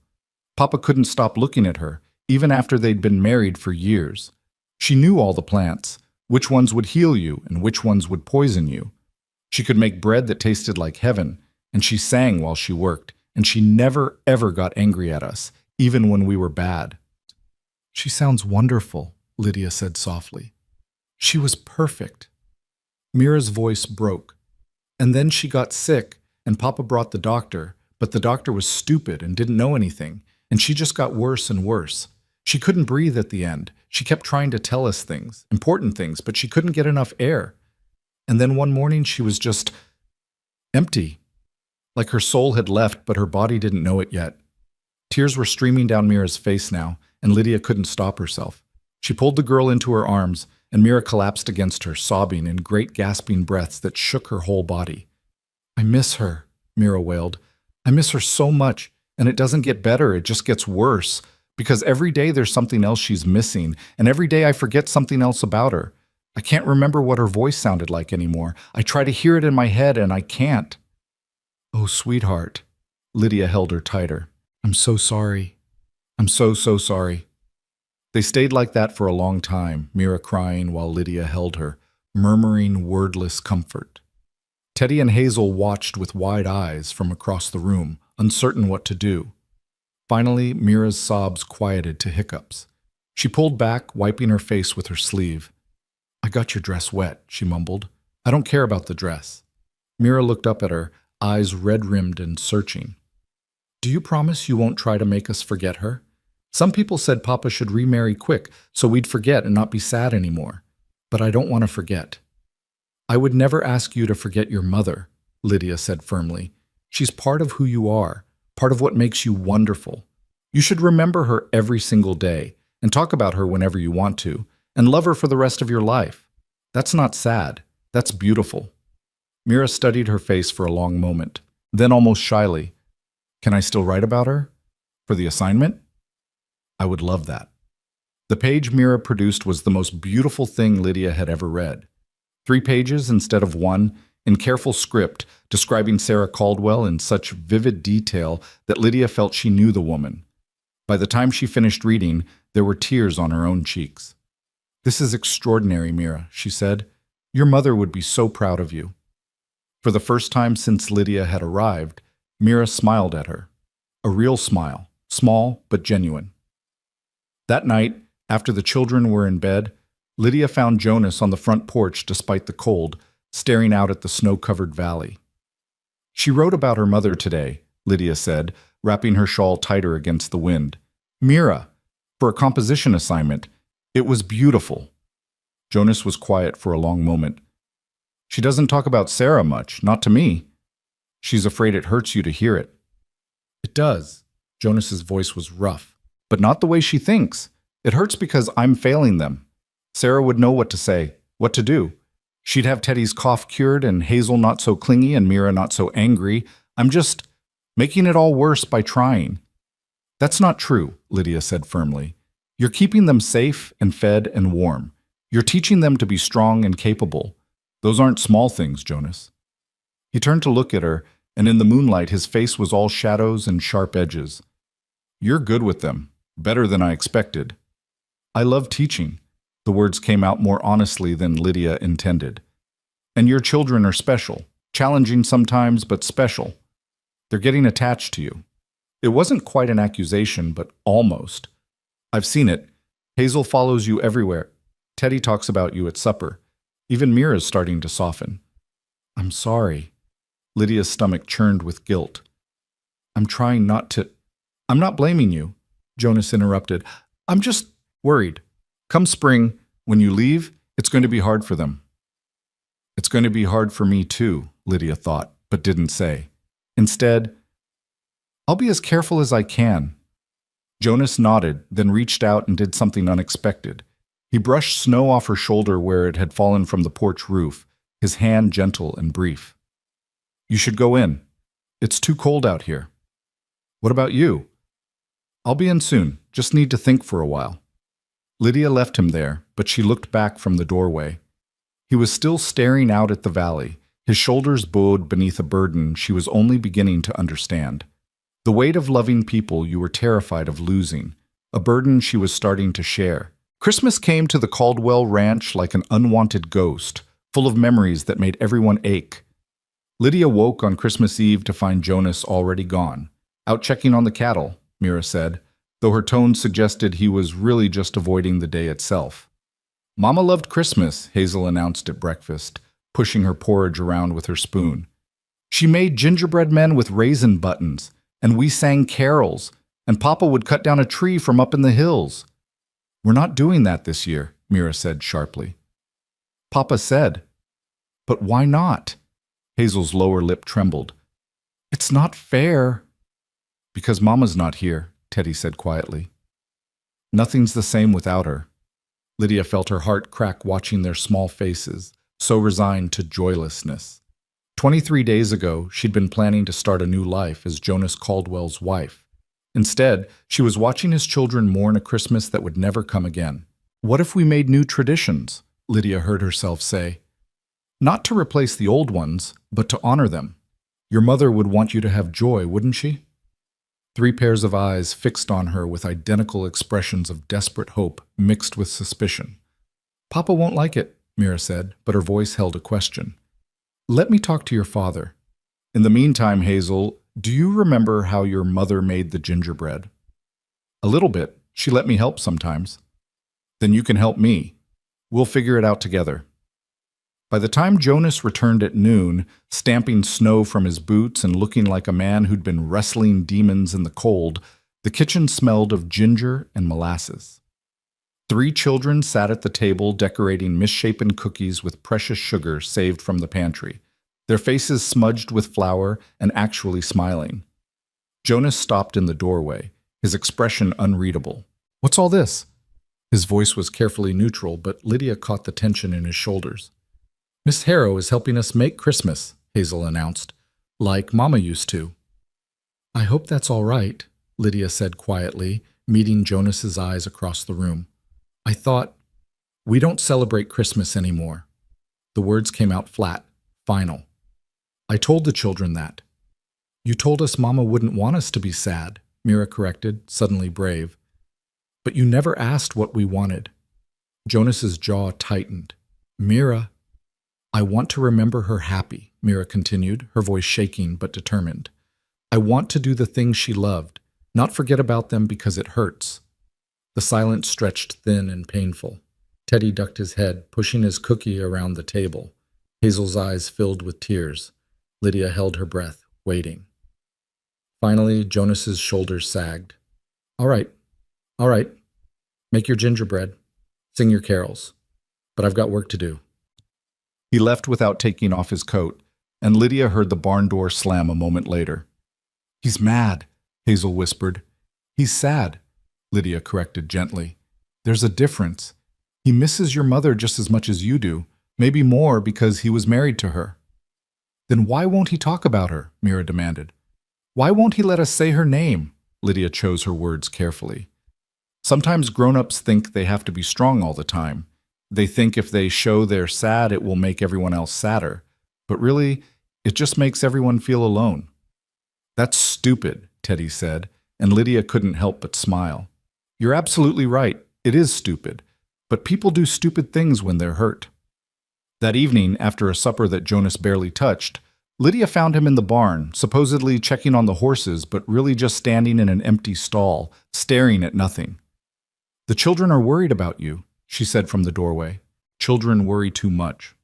Papa couldn't stop looking at her, even after they'd been married for years. She knew all the plants, which ones would heal you and which ones would poison you. She could make bread that tasted like heaven, and she sang while she worked, and she never, ever got angry at us, even when we were bad. She sounds wonderful, Lydia said softly. She was perfect. Mira's voice broke. And then she got sick, and Papa brought the doctor, but the doctor was stupid and didn't know anything, and she just got worse and worse. She couldn't breathe at the end. She kept trying to tell us things, important things, but she couldn't get enough air. And then one morning she was just empty, like her soul had left, but her body didn't know it yet. Tears were streaming down Mira's face now, and Lydia couldn't stop herself. She pulled the girl into her arms, and Mira collapsed against her, sobbing in great gasping breaths that shook her whole body. I miss her, Mira wailed. I miss her so much, and it doesn't get better, it just gets worse, because every day there's something else she's missing, and every day I forget something else about her. I can't remember what her voice sounded like anymore. I try to hear it in my head, and I can't. Oh, sweetheart. Lydia held her tighter. I'm so sorry. I'm so sorry. They stayed like that for a long time, Mira crying while Lydia held her, murmuring wordless comfort. Teddy and Hazel watched with wide eyes from across the room, uncertain what to do. Finally, Mira's sobs quieted to hiccups. She pulled back, wiping her face with her sleeve. I got your dress wet, she mumbled. I don't care about the dress. Mira looked up at her, eyes red-rimmed and searching. Do you promise you won't try to make us forget her? Some people said Papa should remarry quick so we'd forget and not be sad anymore. But I don't want to forget. I would never ask you to forget your mother, Lydia said firmly. She's part of who you are, part of what makes you wonderful. You should remember her every single day and talk about her whenever you want to, and love her for the rest of your life. That's not sad. That's beautiful. Mira studied her face for a long moment, then almost shyly. Can I still write about her? For the assignment? I would love that. The page Mira produced was the most beautiful thing Lydia had ever read. 3 pages instead of 1, in careful script, describing Sarah Caldwell in such vivid detail that Lydia felt she knew the woman. By the time she finished reading, there were tears on her own cheeks. This is extraordinary, Mira, she said. Your mother would be so proud of you." For the first time since Lydia had arrived, Mira smiled at her. A real smile, small but genuine. That night, after the children were in bed, Lydia found Jonas on the front porch despite the cold, staring out at the snow-covered valley. "She wrote about her mother today," Lydia said, wrapping her shawl tighter against the wind. "Mira, for a composition assignment. It was beautiful." Jonas was quiet for a long moment. "She doesn't talk about Sarah much, not to me. She's afraid it hurts you to hear it." "It does." Jonas's voice was rough. "But not the way she thinks. It hurts because I'm failing them. Sarah would know what to say, what to do. She'd have Teddy's cough cured and Hazel not so clingy and Mira not so angry. I'm just making it all worse by trying." "That's not true," Lydia said firmly. "You're keeping them safe and fed and warm. You're teaching them to be strong and capable. Those aren't small things, Jonas." He turned to look at her, and in the moonlight his face was all shadows and sharp edges. "You're good with them, better than I expected." "I love teaching." The words came out more honestly than Lydia intended. "And your children are special, challenging sometimes, but special. They're getting attached to you." It wasn't quite an accusation, but almost. "I've seen it. Hazel follows you everywhere. Teddy talks about you at supper. Even Mira's starting to soften." "I'm sorry." Lydia's stomach churned with guilt. "I'm trying not to—" "I'm not blaming you," Jonas interrupted. "I'm just worried. Come spring, when you leave, it's going to be hard for them." "It's going to be hard for me too," Lydia thought, but didn't say. Instead, "I'll be as careful as I can." Jonas nodded, then reached out and did something unexpected. He brushed snow off her shoulder where it had fallen from the porch roof, his hand gentle and brief. "You should go in. It's too cold out here." "What about you?" "I'll be in soon. Just need to think for a while." Lydia left him there, but she looked back from the doorway. He was still staring out at the valley, his shoulders bowed beneath a burden she was only beginning to understand. The weight of loving people you were terrified of losing, a burden she was starting to share. Christmas came to the Caldwell Ranch like an unwanted ghost, full of memories that made everyone ache. Lydia woke on Christmas Eve to find Jonas already gone. "Out checking on the cattle," Mira said, though her tone suggested he was really just avoiding the day itself. "Mama loved Christmas," Hazel announced at breakfast, pushing her porridge around with her spoon. "She made gingerbread men with raisin buttons, and we sang carols, and Papa would cut down a tree from up in the hills." "We're not doing that this year," Mira said sharply. "Papa said." "But why not?" Hazel's lower lip trembled. "It's not fair." "Because Mama's not here," Teddy said quietly. "Nothing's the same without her." Lydia felt her heart crack watching their small faces, so resigned to joylessness. 23 days ago, she'd been planning to start a new life as Jonas Caldwell's wife. Instead, she was watching his children mourn a Christmas that would never come again. "What if we made new traditions?" Lydia heard herself say. "Not to replace the old ones, but to honor them. Your mother would want you to have joy, wouldn't she?" 3 pairs of eyes fixed on her with identical expressions of desperate hope mixed with suspicion. "Papa won't like it," Mira said, but her voice held a question. "Let me talk to your father. In the meantime, Hazel, do you remember how your mother made the gingerbread?" "A little bit. She let me help sometimes." "Then you can help me. We'll figure it out together." By the time Jonas returned at noon, stamping snow from his boots and looking like a man who'd been wrestling demons in the cold, the kitchen smelled of ginger and molasses. 3 children sat at the table decorating misshapen cookies with precious sugar saved from the pantry, their faces smudged with flour and actually smiling. Jonas stopped in the doorway, his expression unreadable. "What's all this?" His voice was carefully neutral, but Lydia caught the tension in his shoulders. "Miss Harrow is helping us make Christmas," Hazel announced, "like Mama used to." "I hope that's all right," Lydia said quietly, meeting Jonas's eyes across the room. "I thought, we don't celebrate Christmas anymore." The words came out flat, final. "I told the children that." "You told us Mama wouldn't want us to be sad," Mira corrected, suddenly brave. "But you never asked what we wanted." Jonas's jaw tightened. "Mira." I want to remember her happy, Mira continued, her voice shaking but determined. I want to do the things she loved, not forget about them because it hurts. The silence stretched thin and painful. Teddy ducked his head, pushing his cookie around the table. Hazel's eyes filled with tears. Lydia held her breath, waiting. Finally, Jonas's shoulders sagged. All right. Make your gingerbread. Sing your carols. But I've got work to do. He left without taking off his coat, and Lydia heard the barn door slam a moment later. He's mad, Hazel whispered. He's sad, Lydia corrected gently. There's a difference. He misses your mother just as much as you do, maybe more because he was married to her. Then why won't he talk about her? Mira demanded. Why won't he let us say her name? Lydia chose her words carefully. Sometimes grown-ups think they have to be strong all the time. They think if they show they're sad, it will make everyone else sadder. But really, it just makes everyone feel alone. That's stupid, Teddy said, and Lydia couldn't help but smile. You're absolutely right. It is stupid. But people do stupid things when they're hurt. That evening, after a supper that Jonas barely touched, Lydia found him in the barn, supposedly checking on the horses, but really just standing in an empty stall, staring at nothing. The children are worried about you, she said from the doorway. Children worry too much.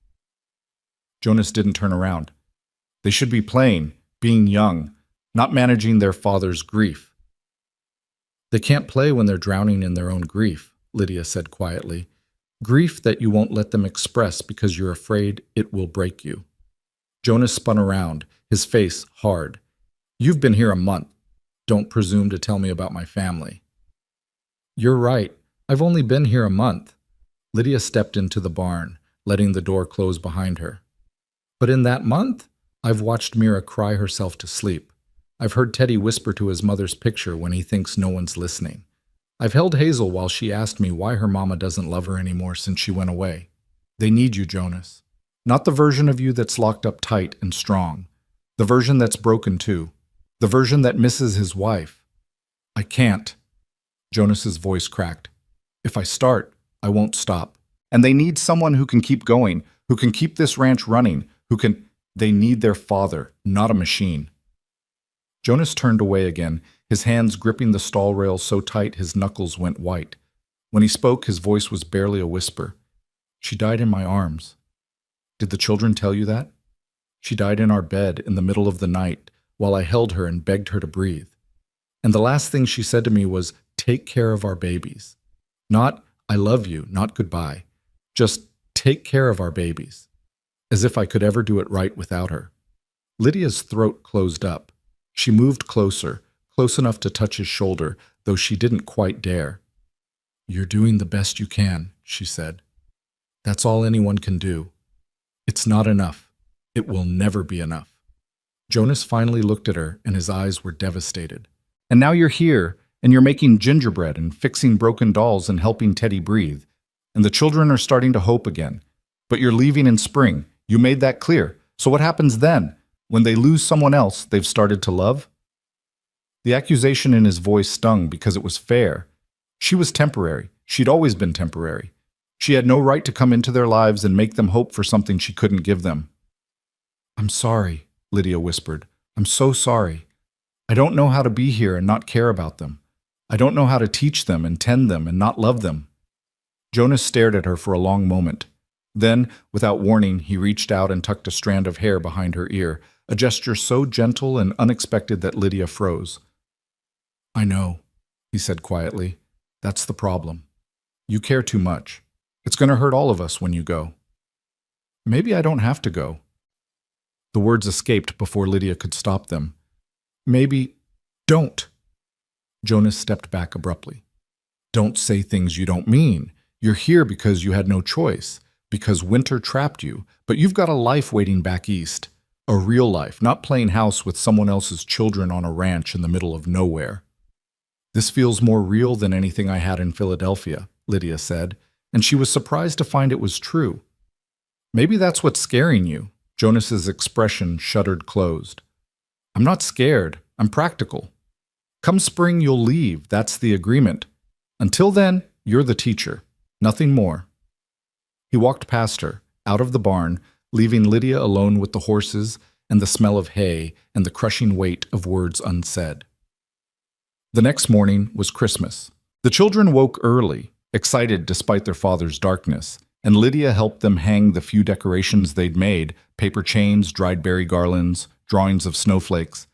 Jonas didn't turn around. They should be playing, being young, not managing their father's grief. They can't play when they're drowning in their own grief, Lydia said quietly. Grief that you won't let them express because you're afraid it will break you. Jonas spun around, his face hard. You've been here a month. Don't presume to tell me about my family. You're right. I've only been here a month. Lydia stepped into the barn, letting the door close behind her. But in that month, I've watched Mira cry herself to sleep. I've heard Teddy whisper to his mother's picture when he thinks no one's listening. I've held Hazel while she asked me why her mama doesn't love her anymore since she went away. They need you, Jonas. Not the version of you that's locked up tight and strong. The version that's broken too. The version that misses his wife. I can't. Jonas's voice cracked. If I start, I won't stop. And they need someone who can keep going, who can keep this ranch running, They need their father, not a machine. Jonas turned away again, his hands gripping the stall rail so tight his knuckles went white. When he spoke, his voice was barely a whisper. She died in my arms. Did the children tell you that? She died in our bed in the middle of the night while I held her and begged her to breathe. And the last thing she said to me was, take care of our babies. Not, I love you, not goodbye. Just take care of our babies. As if I could ever do it right without her. Lydia's throat closed up. She moved closer, close enough to touch his shoulder, though she didn't quite dare. You're doing the best you can, she said. That's all anyone can do. It's not enough. It will never be enough. Jonas finally looked at her, and his eyes were devastated. And now you're here, and you're making gingerbread and fixing broken dolls and helping Teddy breathe. And the children are starting to hope again. But you're leaving in spring. You made that clear. So what happens then? When they lose someone else they've started to love? The accusation in his voice stung because it was fair. She was temporary. She'd always been temporary. She had no right to come into their lives and make them hope for something she couldn't give them. I'm sorry, Lydia whispered. I'm so sorry. I don't know how to be here and not care about them. I don't know how to teach them and tend them and not love them. Jonas stared at her for a long moment. Then, without warning, he reached out and tucked a strand of hair behind her ear, a gesture so gentle and unexpected that Lydia froze. I know, he said quietly. That's the problem. You care too much. It's going to hurt all of us when you go. Maybe I don't have to go. The words escaped before Lydia could stop them. Maybe, don't. Jonas stepped back abruptly. Don't say things you don't mean. You're here because you had no choice, because winter trapped you, but you've got a life waiting back east. A real life, not playing house with someone else's children on a ranch in the middle of nowhere. This feels more real than anything I had in Philadelphia, Lydia said, and she was surprised to find it was true. Maybe that's what's scaring you. Jonas's expression shuddered closed. I'm not scared. I'm practical. Come spring, you'll leave. That's the agreement. Until then, you're the teacher. Nothing more. He walked past her, out of the barn, leaving Lydia alone with the horses and the smell of hay and the crushing weight of words unsaid. The next morning was Christmas. The children woke early, excited despite their father's darkness, and Lydia helped them hang the few decorations they'd made: paper chains, dried berry garlands, drawings of snowflakes.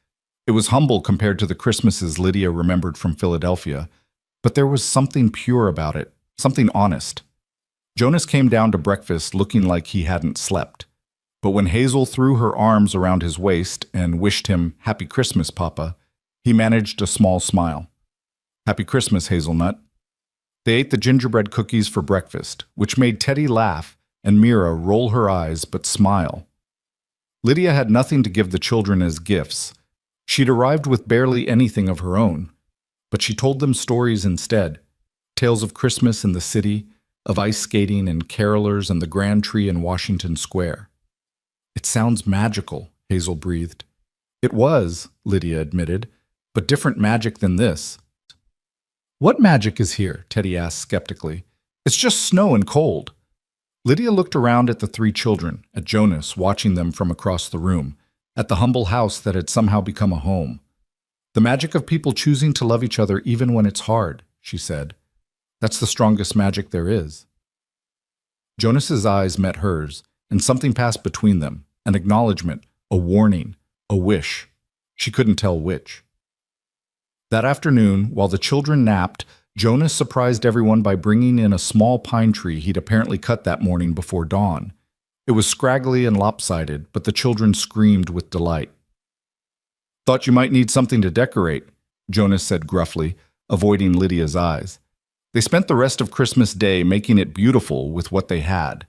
It was humble compared to the Christmases Lydia remembered from Philadelphia, but there was something pure about it, something honest. Jonas came down to breakfast looking like he hadn't slept. But when Hazel threw her arms around his waist and wished him, "Happy Christmas, Papa," he managed a small smile. "Happy Christmas, Hazelnut." They ate the gingerbread cookies for breakfast, which made Teddy laugh and Mira roll her eyes but smile. Lydia had nothing to give the children as gifts. She'd arrived with barely anything of her own, but she told them stories instead, tales of Christmas in the city, of ice skating and carolers and the grand tree in Washington Square. "It sounds magical," Hazel breathed. "It was," Lydia admitted, "but different magic than this." "What magic is here?" Teddy asked skeptically. "It's just snow and cold." Lydia looked around at the three children, at Jonas watching them from across the room, at the humble house that had somehow become a home. "The magic of people choosing to love each other even when it's hard," she said. "That's the strongest magic there is." Jonas's eyes met hers, and something passed between them, an acknowledgement, a warning, a wish. She couldn't tell which. That afternoon, while the children napped, Jonas surprised everyone by bringing in a small pine tree he'd apparently cut that morning before dawn. It was scraggly and lopsided, but the children screamed with delight. "Thought you might need something to decorate," Jonas said gruffly, avoiding Lydia's eyes. They spent the rest of Christmas Day making it beautiful with what they had.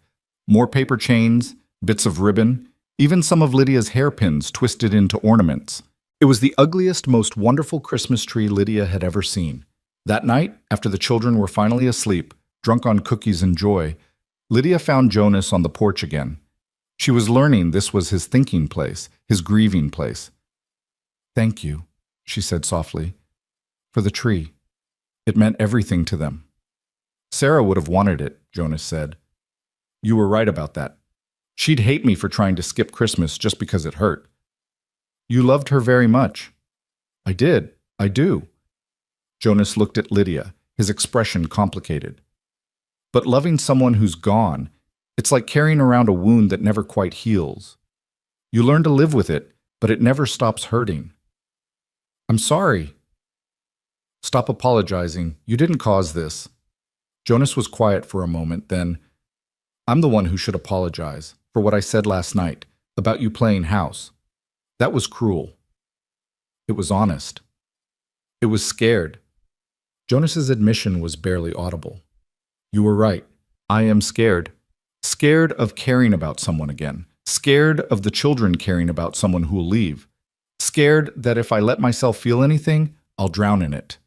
More paper chains, bits of ribbon, even some of Lydia's hairpins twisted into ornaments. It was the ugliest, most wonderful Christmas tree Lydia had ever seen. That night, after the children were finally asleep, drunk on cookies and joy, Lydia found Jonas on the porch again. She was learning this was his thinking place, his grieving place. "Thank you," she said softly, "for the tree. It meant everything to them." "Sarah would have wanted it," Jonas said. "You were right about that. She'd hate me for trying to skip Christmas just because it hurt." "You loved her very much." "I did. I do." Jonas looked at Lydia, his expression complicated. "But loving someone who's gone, it's like carrying around a wound that never quite heals. You learn to live with it, but it never stops hurting." "I'm sorry." "Stop apologizing. You didn't cause this." Jonas was quiet for a moment, then, "I'm the one who should apologize for what I said last night about you playing house. That was cruel. It was honest. It was scared." Jonas's admission was barely audible. "You were right. I am scared. Scared of caring about someone again. Scared of the children caring about someone who will leave. Scared that if I let myself feel anything, I'll drown in it."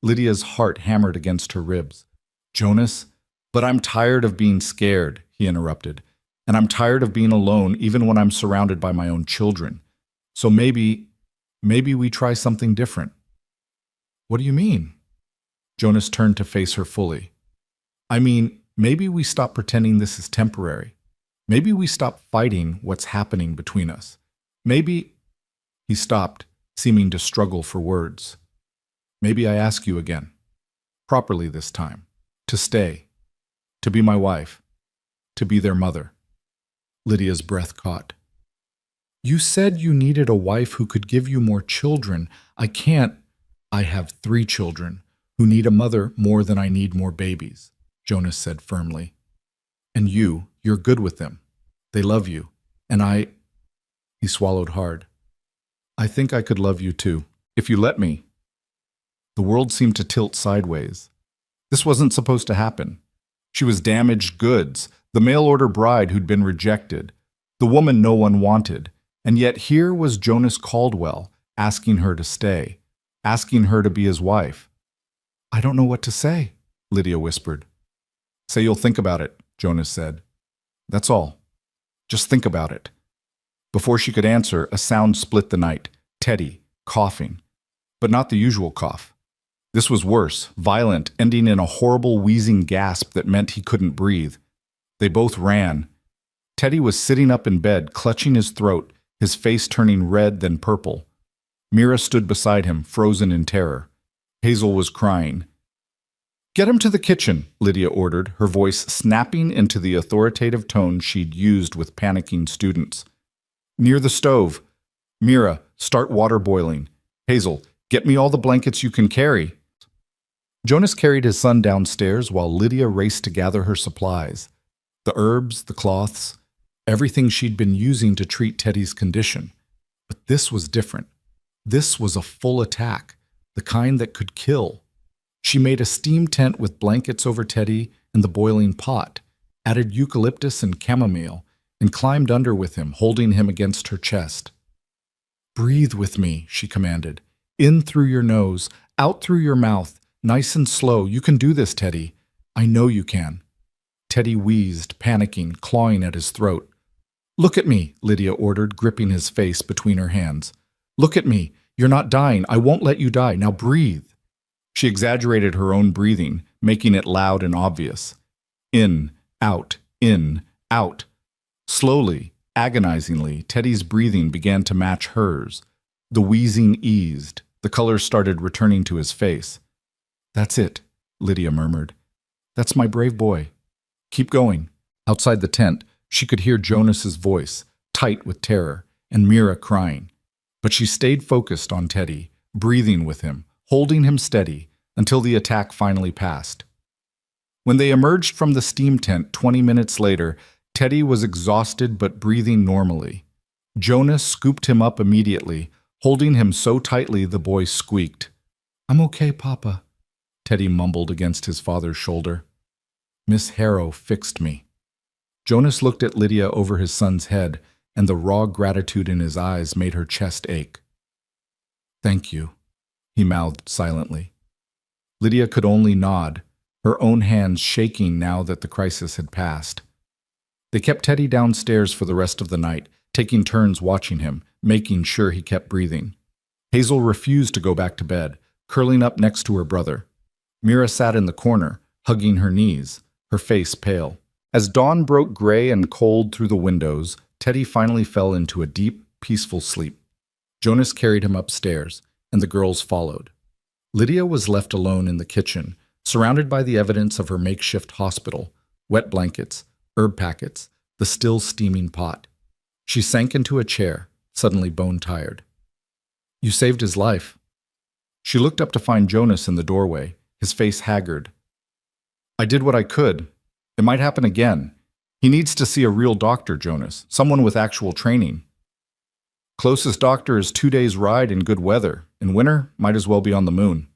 Lydia's heart hammered against her ribs. "Jonas, but I'm tired of being scared," he interrupted. "And I'm tired of being alone even when I'm surrounded by my own children. So maybe we try something different." "What do you mean?" Jonas turned to face her fully. "I mean, maybe we stop pretending this is temporary. Maybe we stop fighting what's happening between us. Maybe—" He stopped, seeming to struggle for words. "Maybe I ask you again, properly this time, to stay, to be my wife, to be their mother." Lydia's breath caught. "You said you needed a wife who could give you more children. I can't. I have 3 children who need a mother more than I need more babies," Jonas said firmly. "And you're good with them. They love you. And He swallowed hard. "I think I could love you too, if you let me." The world seemed to tilt sideways. This wasn't supposed to happen. She was damaged goods, the mail-order bride who'd been rejected, the woman no one wanted, and yet here was Jonas Caldwell asking her to stay, asking her to be his wife. "I don't know what to say," Lydia whispered. "Say you'll think about it," Jonas said. "That's all. Just think about it." Before she could answer, a sound split the night. Teddy, coughing. But not the usual cough. This was worse, violent, ending in a horrible wheezing gasp that meant he couldn't breathe. They both ran. Teddy was sitting up in bed, clutching his throat, his face turning red then purple. Mira stood beside him, frozen in terror. Hazel was crying. "Get him to the kitchen," Lydia ordered, her voice snapping into the authoritative tone she'd used with panicking students. "Near the stove. Mira, start water boiling. Hazel, get me all the blankets you can carry." Jonas carried his son downstairs while Lydia raced to gather her supplies. The herbs, the cloths, everything she'd been using to treat Teddy's condition. But this was different. This was a full attack, the kind that could kill. She made a steam tent with blankets over Teddy and the boiling pot, added eucalyptus and chamomile, and climbed under with him, holding him against her chest. "Breathe with me," she commanded. "In through your nose, out through your mouth, nice and slow. You can do this, Teddy. I know you can." Teddy wheezed, panicking, clawing at his throat. "Look at me," Lydia ordered, gripping his face between her hands. "Look at me. You're not dying. I won't let you die. Now breathe." She exaggerated her own breathing, making it loud and obvious. In, out, in, out. Slowly, agonizingly, Teddy's breathing began to match hers. The wheezing eased. The color started returning to his face. "That's it," Lydia murmured. "That's my brave boy. Keep going." Outside the tent, she could hear Jonas's voice, tight with terror, and Mira crying. But she stayed focused on Teddy, breathing with him, holding him steady, until the attack finally passed. When they emerged from the steam tent 20 minutes later, Teddy was exhausted but breathing normally. Jonas scooped him up immediately, holding him so tightly the boy squeaked. "I'm okay, Papa," Teddy mumbled against his father's shoulder. "Miss Harrow fixed me." Jonas looked at Lydia over his son's head, and the raw gratitude in his eyes made her chest ache. "Thank you," he mouthed silently. Lydia could only nod, her own hands shaking now that the crisis had passed. They kept Teddy downstairs for the rest of the night, taking turns watching him, making sure he kept breathing. Hazel refused to go back to bed, curling up next to her brother. Mira sat in the corner, hugging her knees, her face pale. As dawn broke gray and cold through the windows, Teddy finally fell into a deep, peaceful sleep. Jonas carried him upstairs, and the girls followed. Lydia was left alone in the kitchen, surrounded by the evidence of her makeshift hospital, wet blankets, herb packets, the still steaming pot. She sank into a chair, suddenly bone-tired. "You saved his life." She looked up to find Jonas in the doorway, his face haggard. "I did what I could. It might happen again. He needs to see a real doctor, Jonas, someone with actual training." "Closest doctor is 2 days' ride in good weather. In winter, might as well be on the moon."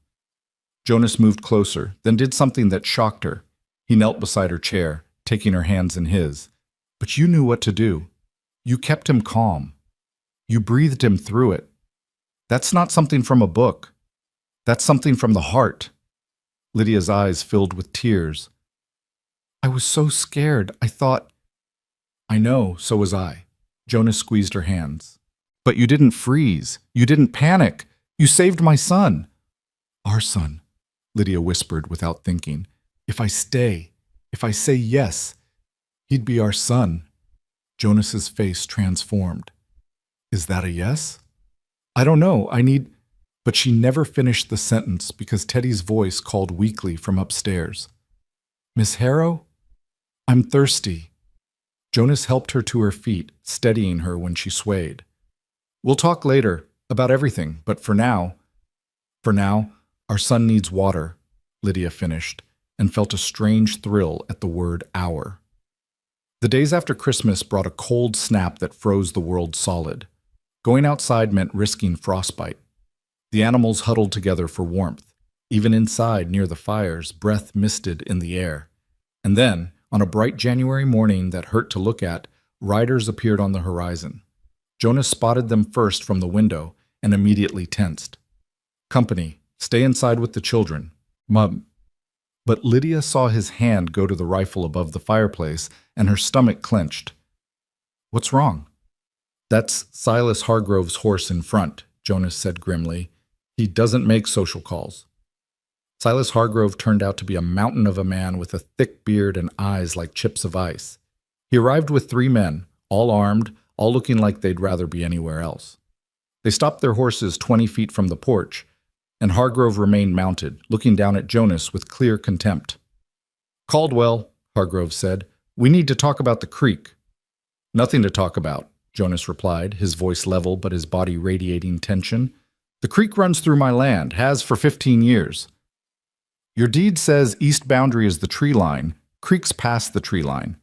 Jonas moved closer, then did something that shocked her. He knelt beside her chair, taking her hands in his. "But you knew what to do. You kept him calm. You breathed him through it. That's not something from a book. That's something from the heart." Lydia's eyes filled with tears. "I was so scared. I thought—" "I know, so was I." Jonas squeezed her hands. "But you didn't freeze. You didn't panic. You saved my son." "Our son," Lydia whispered without thinking. If I say yes, he'd be our son." Jonas's face transformed. "Is that a yes?" "I don't know. But she never finished the sentence because Teddy's voice called weakly from upstairs. "Miss Harrow? I'm thirsty." Jonas helped her to her feet, steadying her when she swayed. "We'll talk later, about everything, but for now, our son needs water," Lydia finished, and felt a strange thrill at the word "our." The days after Christmas brought a cold snap that froze the world solid. Going outside meant risking frostbite. The animals huddled together for warmth. Even inside, near the fires, breath misted in the air. And then, on a bright January morning that hurt to look at, riders appeared on the horizon. Jonas spotted them first from the window and immediately tensed. "Company, stay inside with the children. Mum." But Lydia saw his hand go to the rifle above the fireplace, and her stomach clenched. "What's wrong?" "That's Silas Hargrove's horse in front," Jonas said grimly. "He doesn't make social calls." Silas Hargrove turned out to be a mountain of a man with a thick beard and eyes like chips of ice. He arrived with 3 men, all armed, all looking like they'd rather be anywhere else. They stopped their horses 20 feet from the porch, and Hargrove remained mounted, looking down at Jonas with clear contempt. "Caldwell," Hargrove said, "we need to talk about the creek." "Nothing to talk about," Jonas replied, his voice level but his body radiating tension. "The creek runs through my land, has for 15 years. Your deed says east boundary is the tree line, creek's past the tree line.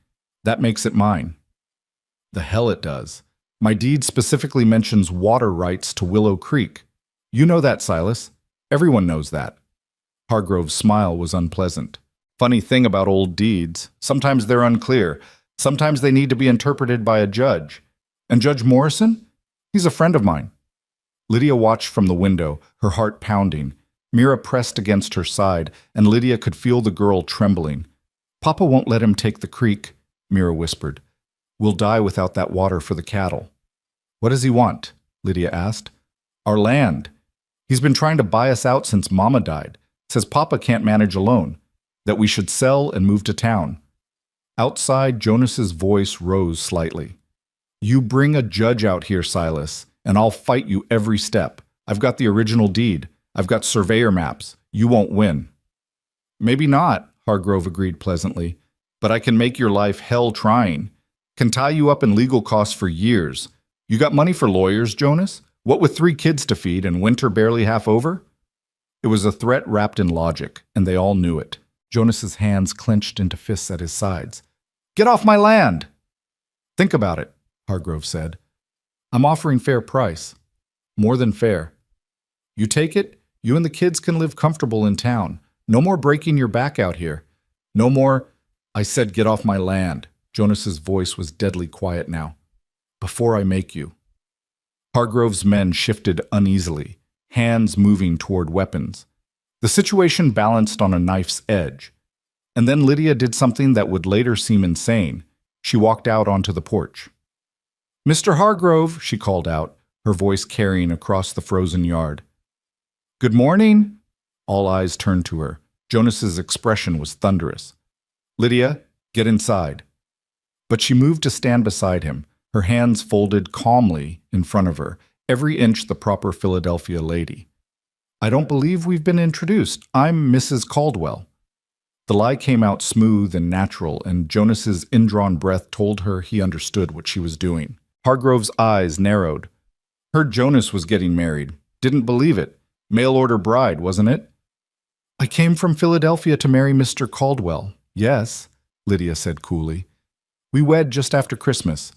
That makes it mine." "The hell it does. My deed specifically mentions water rights to Willow Creek. You know that, Silas. Everyone knows that." Hargrove's smile was unpleasant. "Funny thing about old deeds. Sometimes they're unclear. Sometimes they need to be interpreted by a judge. And Judge Morrison? He's a friend of mine." Lydia watched from the window, her heart pounding. Mira pressed against her side, and Lydia could feel the girl trembling. "Papa won't let him take the creek," Mira whispered. "We'll die without that water for the cattle." "What does he want?" Lydia asked. "Our land. He's been trying to buy us out since Mama died. Says Papa can't manage alone. That we should sell and move to town." Outside, Jonas's voice rose slightly. "You bring a judge out here, Silas, and I'll fight you every step. I've got the original deed. I've got surveyor maps. You won't win." "Maybe not," Hargrove agreed pleasantly, "but I can make your life hell trying. Can tie you up in legal costs for years. You got money for lawyers, Jonas? What with 3 kids to feed and winter barely half over?" It was a threat wrapped in logic, and they all knew it. Jonas's hands clenched into fists at his sides. "Get off my land!" "Think about it," Hargrove said. "I'm offering fair price. More than fair. You take it, you and the kids can live comfortable in town. No more breaking your back out here. No more—" "I said get off my land." Jonas's voice was deadly quiet now. "Before I make you." Hargrove's men shifted uneasily, hands moving toward weapons. The situation balanced on a knife's edge. And then Lydia did something that would later seem insane. She walked out onto the porch. "Mr. Hargrove," she called out, her voice carrying across the frozen yard. "Good morning." All eyes turned to her. Jonas's expression was thunderous. "Lydia, get inside." But she moved to stand beside him, her hands folded calmly in front of her, every inch the proper Philadelphia lady. "I don't believe we've been introduced. I'm Mrs. Caldwell." The lie came out smooth and natural, and Jonas's indrawn breath told her he understood what she was doing. Hargrove's eyes narrowed. "Heard Jonas was getting married. Didn't believe it. Mail-order bride, wasn't it?" "I came from Philadelphia to marry Mr. Caldwell. Yes," Lydia said coolly. "We wed just after Christmas.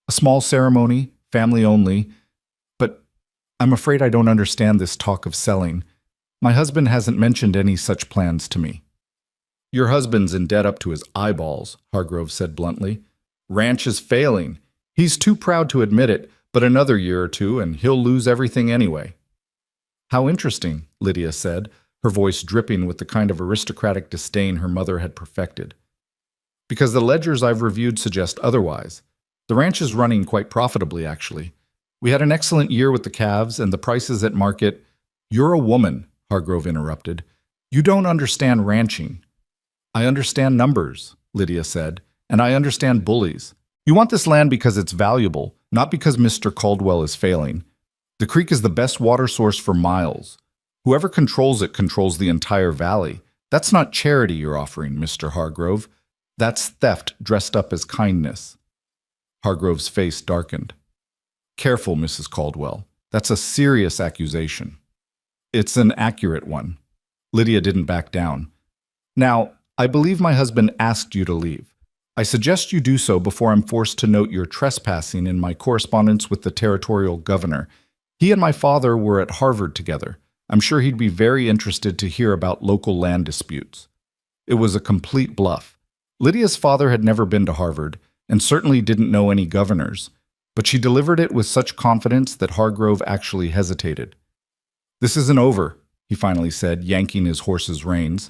A small ceremony, family only. But I'm afraid I don't understand this talk of selling. My husband hasn't mentioned any such plans to me." "Your husband's in debt up to his eyeballs," Hargrove said bluntly. "Ranch is failing. He's too proud to admit it, but another year or two and he'll lose everything anyway." "How interesting," Lydia said, her voice dripping with the kind of aristocratic disdain her mother had perfected. "Because the ledgers I've reviewed suggest otherwise. The ranch is running quite profitably, actually. We had an excellent year with the calves and the prices at market—" "You're a woman," Hargrove interrupted. "You don't understand ranching." "I understand numbers," Lydia said, "and I understand bullies. You want this land because it's valuable, not because Mr. Caldwell is failing. The creek is the best water source for miles. Whoever controls it controls the entire valley. That's not charity you're offering, Mr. Hargrove. That's theft dressed up as kindness." Hargrove's face darkened. "Careful, Mrs. Caldwell. That's a serious accusation." "It's an accurate one." Lydia didn't back down. "Now, I believe my husband asked you to leave. I suggest you do so before I'm forced to note your trespassing in my correspondence with the territorial governor. He and my father were at Harvard together. I'm sure he'd be very interested to hear about local land disputes." It was a complete bluff. Lydia's father had never been to Harvard, and certainly didn't know any governors, but she delivered it with such confidence that Hargrove actually hesitated. "This isn't over," he finally said, yanking his horse's reins.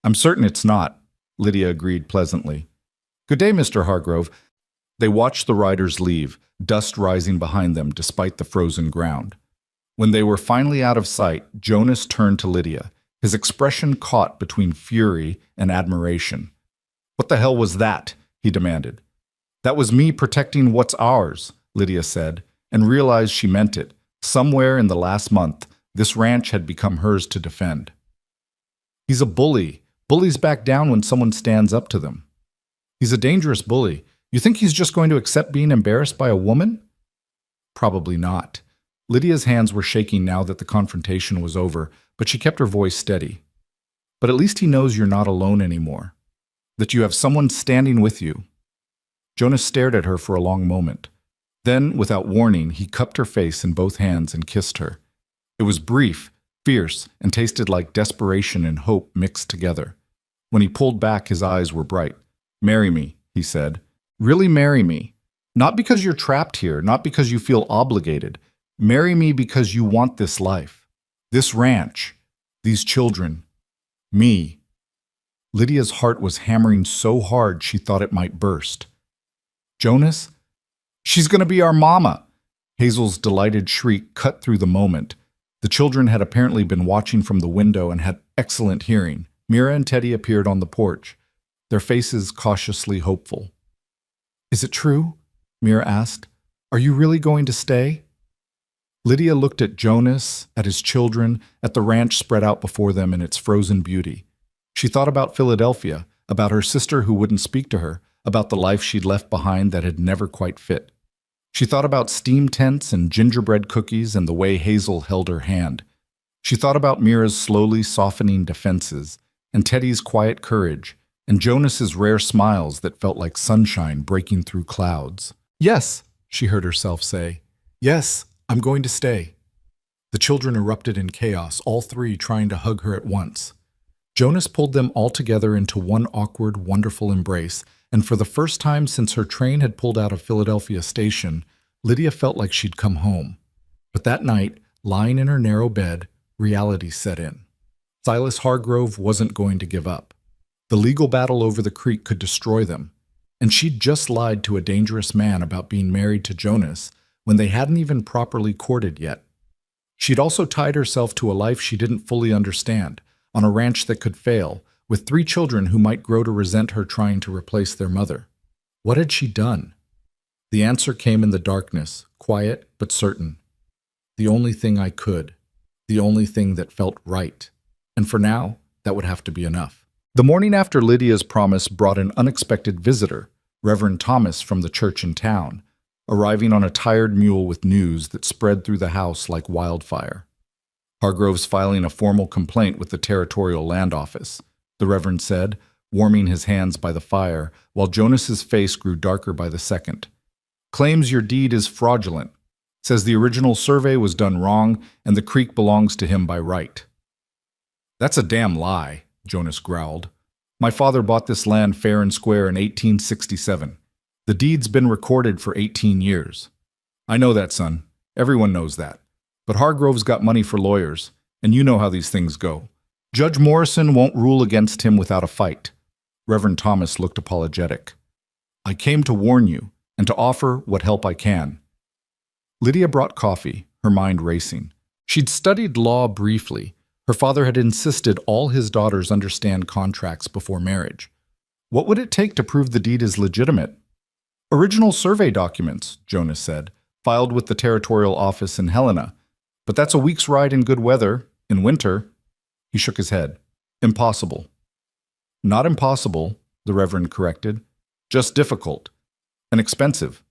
"I'm certain it's not," Lydia agreed pleasantly. "Good day, Mr. Hargrove." They watched the riders leave, dust rising behind them despite the frozen ground. When they were finally out of sight, Jonas turned to Lydia, his expression caught between fury and admiration. "What the hell was that?" he demanded. That was me protecting what's ours, Lydia said, and realized she meant it. Somewhere in the last month, this ranch had become hers to defend. He's a bully. Bullies back down when someone stands up to them. He's a dangerous bully. You think he's just going to accept being embarrassed by a woman? Probably not. Lydia's hands were shaking now that the confrontation was over, but she kept her voice steady. But at least he knows you're not alone anymore. That you have someone standing with you. Jonas stared at her for a long moment. Then, without warning, he cupped her face in both hands and kissed her. It was brief, fierce, and tasted like desperation and hope mixed together. When he pulled back, his eyes were bright. "Marry me," he said. "Really marry me. Not because you're trapped here, not because you feel obligated. Marry me because you want this life. This ranch. These children. Me." Lydia's heart was hammering so hard she thought it might burst. "Jonas? She's going to be our mama!" Hazel's delighted shriek cut through the moment. The children had apparently been watching from the window and had excellent hearing. Mira and Teddy appeared on the porch, their faces cautiously hopeful. "Is it true?" Mira asked. "Are you really going to stay?" Lydia looked at Jonas, at his children, at the ranch spread out before them in its frozen beauty. She thought about Philadelphia, about her sister who wouldn't speak to her, about the life she'd left behind that had never quite fit. She thought about steam tents and gingerbread cookies and the way Hazel held her hand. She thought about Mira's slowly softening defenses, and Teddy's quiet courage, and Jonas's rare smiles that felt like sunshine breaking through clouds. "Yes," she heard herself say. "Yes, I'm going to stay." The children erupted in chaos, all three trying to hug her at once. Jonas pulled them all together into one awkward, wonderful embrace, and for the first time since her train had pulled out of Philadelphia station, Lydia felt like she'd come home. But that night, lying in her narrow bed, reality set in. Silas Hargrove wasn't going to give up. The legal battle over the creek could destroy them, and she'd just lied to a dangerous man about being married to Jonas when they hadn't even properly courted yet. She'd also tied herself to a life she didn't fully understand, on a ranch that could fail, with 3 children who might grow to resent her trying to replace their mother. What had she done? The answer came in the darkness, quiet but certain. The only thing I could. The only thing that felt right. And for now, that would have to be enough. The morning after Lydia's promise brought an unexpected visitor, Reverend Thomas from the church in town, arriving on a tired mule with news that spread through the house like wildfire. Hargrove's filing a formal complaint with the Territorial Land Office, the Reverend said, warming his hands by the fire, while Jonas's face grew darker by the second. "Claims your deed is fraudulent. Says the original survey was done wrong and the creek belongs to him by right." "That's a damn lie," Jonas growled. "My father bought this land fair and square in 1867. The deed's been recorded for 18 years. I know that, son. Everyone knows that. But Hargrove's got money for lawyers, and you know how these things go. Judge Morrison won't rule against him without a fight." Reverend Thomas looked apologetic. "I came to warn you, and to offer what help I can." Lydia brought coffee, her mind racing. She'd studied law briefly. Her father had insisted all his daughters understand contracts before marriage. What would it take to prove the deed is legitimate? "Original survey documents," Jonas said, "filed with the Territorial Office in Helena. But that's a week's ride in good weather. In winter—" He shook his head. "Impossible." "Not impossible," the Reverend corrected. "Just difficult. And expensive.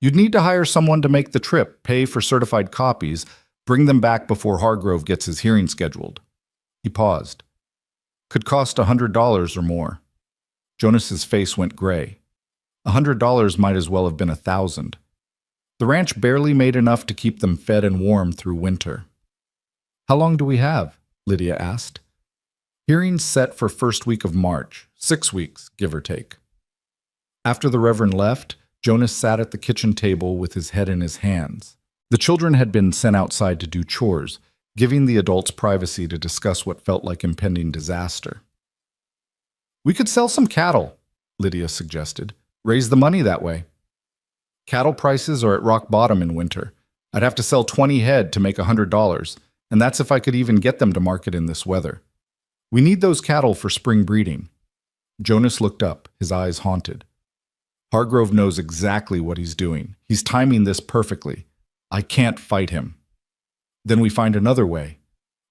You'd need to hire someone to make the trip, pay for certified copies, bring them back before Hargrove gets his hearing scheduled." He paused. "Could cost $100 or more." Jonas's face went gray. $100 might as well have been 1,000. The ranch barely made enough to keep them fed and warm through winter. "How long do we have?" Lydia asked. "Hearings set for first week of March, 6 weeks, give or take." After the Reverend left, Jonas sat at the kitchen table with his head in his hands. The children had been sent outside to do chores, giving the adults privacy to discuss what felt like impending disaster. "We could sell some cattle," Lydia suggested. "Raise the money that way." "Cattle prices are at rock bottom in winter. I'd have to sell 20 head to make $100, and that's if I could even get them to market in this weather. We need those cattle for spring breeding." Jonas looked up, his eyes haunted. Hargrove knows exactly what he's doing. He's timing this perfectly. I can't fight him. Then we find another way.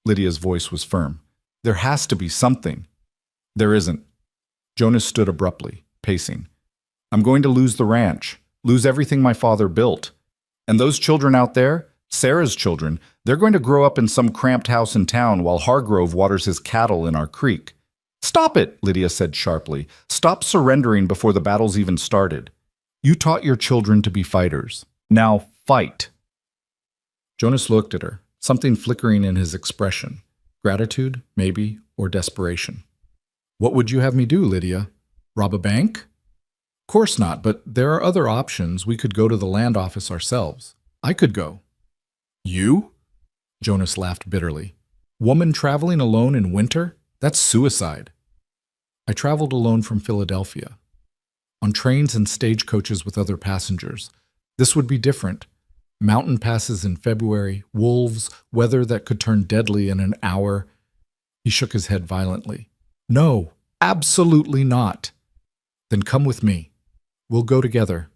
Lydia's voice was firm. There has to be something. There isn't. Jonas stood abruptly, pacing. I'm going to lose the ranch, lose everything my father built. And those children out there, Sarah's children, they're going to grow up in some cramped house in town while Hargrove waters his cattle in our creek. Stop it, Lydia said sharply. Stop surrendering before the battle's even started. You taught your children to be fighters. Now fight. Jonas looked at her, something flickering in his expression. Gratitude, maybe, or desperation. What would you have me do, Lydia? Rob a bank? Of course not, but there are other options. We could go to the land office ourselves. I could go. You? Jonas laughed bitterly. Woman traveling alone in winter? That's suicide. I traveled alone from Philadelphia, on trains and stagecoaches with other passengers. This would be different. Mountain passes in February, wolves, weather that could turn deadly in an hour. He shook his head violently. No, absolutely not. Then come with me. We'll go together.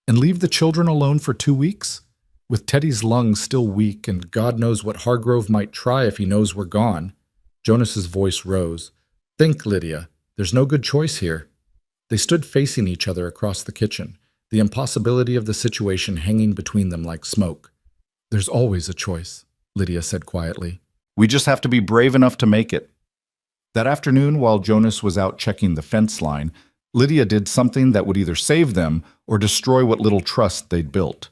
And leave the children alone for 2 weeks? With Teddy's lungs still weak, and God knows what Hargrove might try if he knows we're gone. Jonas's voice rose. Think, Lydia. There's no good choice here. They stood facing each other across the kitchen, the impossibility of the situation hanging between them like smoke. There's always a choice, Lydia said quietly. We just have to be brave enough to make it. That afternoon, while Jonas was out checking the fence line, Lydia did something that would either save them or destroy what little trust they'd built.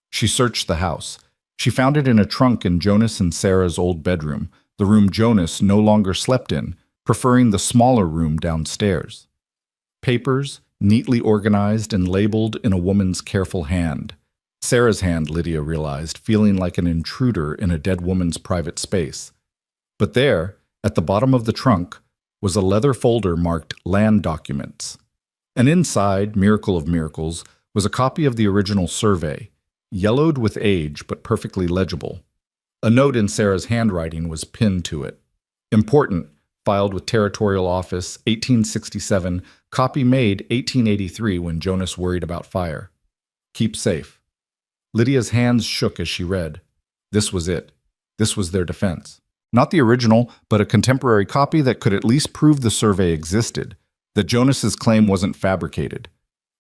She searched the house. She found it in a trunk in Jonas and Sarah's old bedroom, the room Jonas no longer slept in, preferring the smaller room downstairs. Papers, neatly organized and labeled in a woman's careful hand. Sarah's hand, Lydia realized, feeling like an intruder in a dead woman's private space. But there, at the bottom of the trunk, was a leather folder marked Land Documents. And inside, miracle of miracles, was a copy of the original survey, yellowed with age but perfectly legible. A note in Sarah's handwriting was pinned to it. Important, filed with Territorial Office, 1867, copy made 1883 when Jonas worried about fire. Keep safe. Lydia's hands shook as she read. This was it. This was their defense. Not the original, but a contemporary copy that could at least prove the survey existed, that Jonas's claim wasn't fabricated.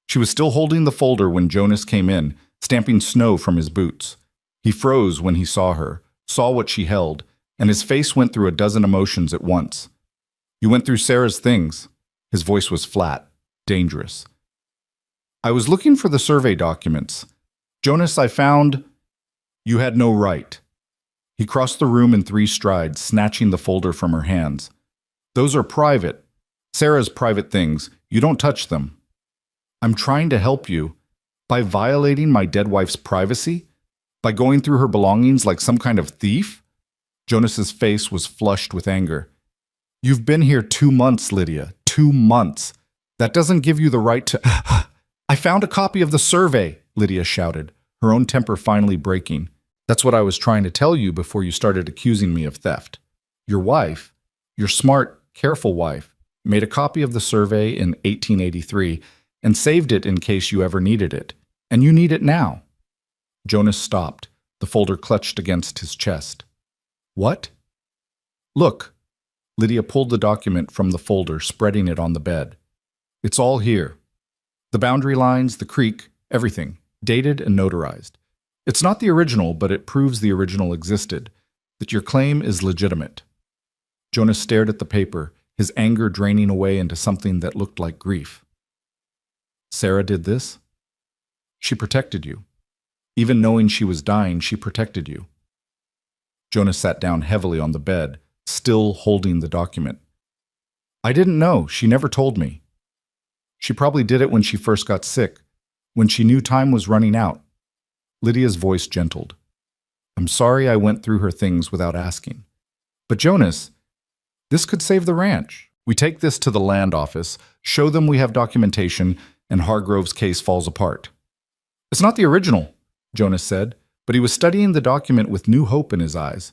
She was still holding the folder when Jonas came in, stamping snow from his boots. He froze when he saw her, saw what she held, and his face went through a dozen emotions at once. You went through Sarah's things. His voice was flat, dangerous. I was looking for the survey documents. Jonas, I found... You had no right. He crossed the room in 3 strides, snatching the folder from her hands. Those are private. Sarah's private things. You don't touch them. I'm trying to help you. By violating my dead wife's privacy? By going through her belongings like some kind of thief? Jonas's face was flushed with anger. You've been here 2 months, Lydia. 2 months. That doesn't give you the right to... I found a copy of the survey, Lydia shouted, her own temper finally breaking. That's what I was trying to tell you before you started accusing me of theft. Your wife, your smart, careful wife, made a copy of the survey in 1883 and saved it in case you ever needed it. And you need it now. Jonas stopped, the folder clutched against his chest. What? Look. Lydia pulled the document from the folder, spreading it on the bed. It's all here. The boundary lines, the creek, everything, dated and notarized. It's not the original, but it proves the original existed, that your claim is legitimate. Jonas stared at the paper, his anger draining away into something that looked like grief. Sarah did this? She protected you. Even knowing she was dying, she protected you. Jonas sat down heavily on the bed, still holding the document. I didn't know. She never told me. She probably did it when she first got sick, when she knew time was running out. Lydia's voice gentled. I'm sorry I went through her things without asking. But Jonas, this could save the ranch. We take this to the land office, show them we have documentation, and Hargrove's case falls apart. It's not the original, Jonas said, but he was studying the document with new hope in his eyes.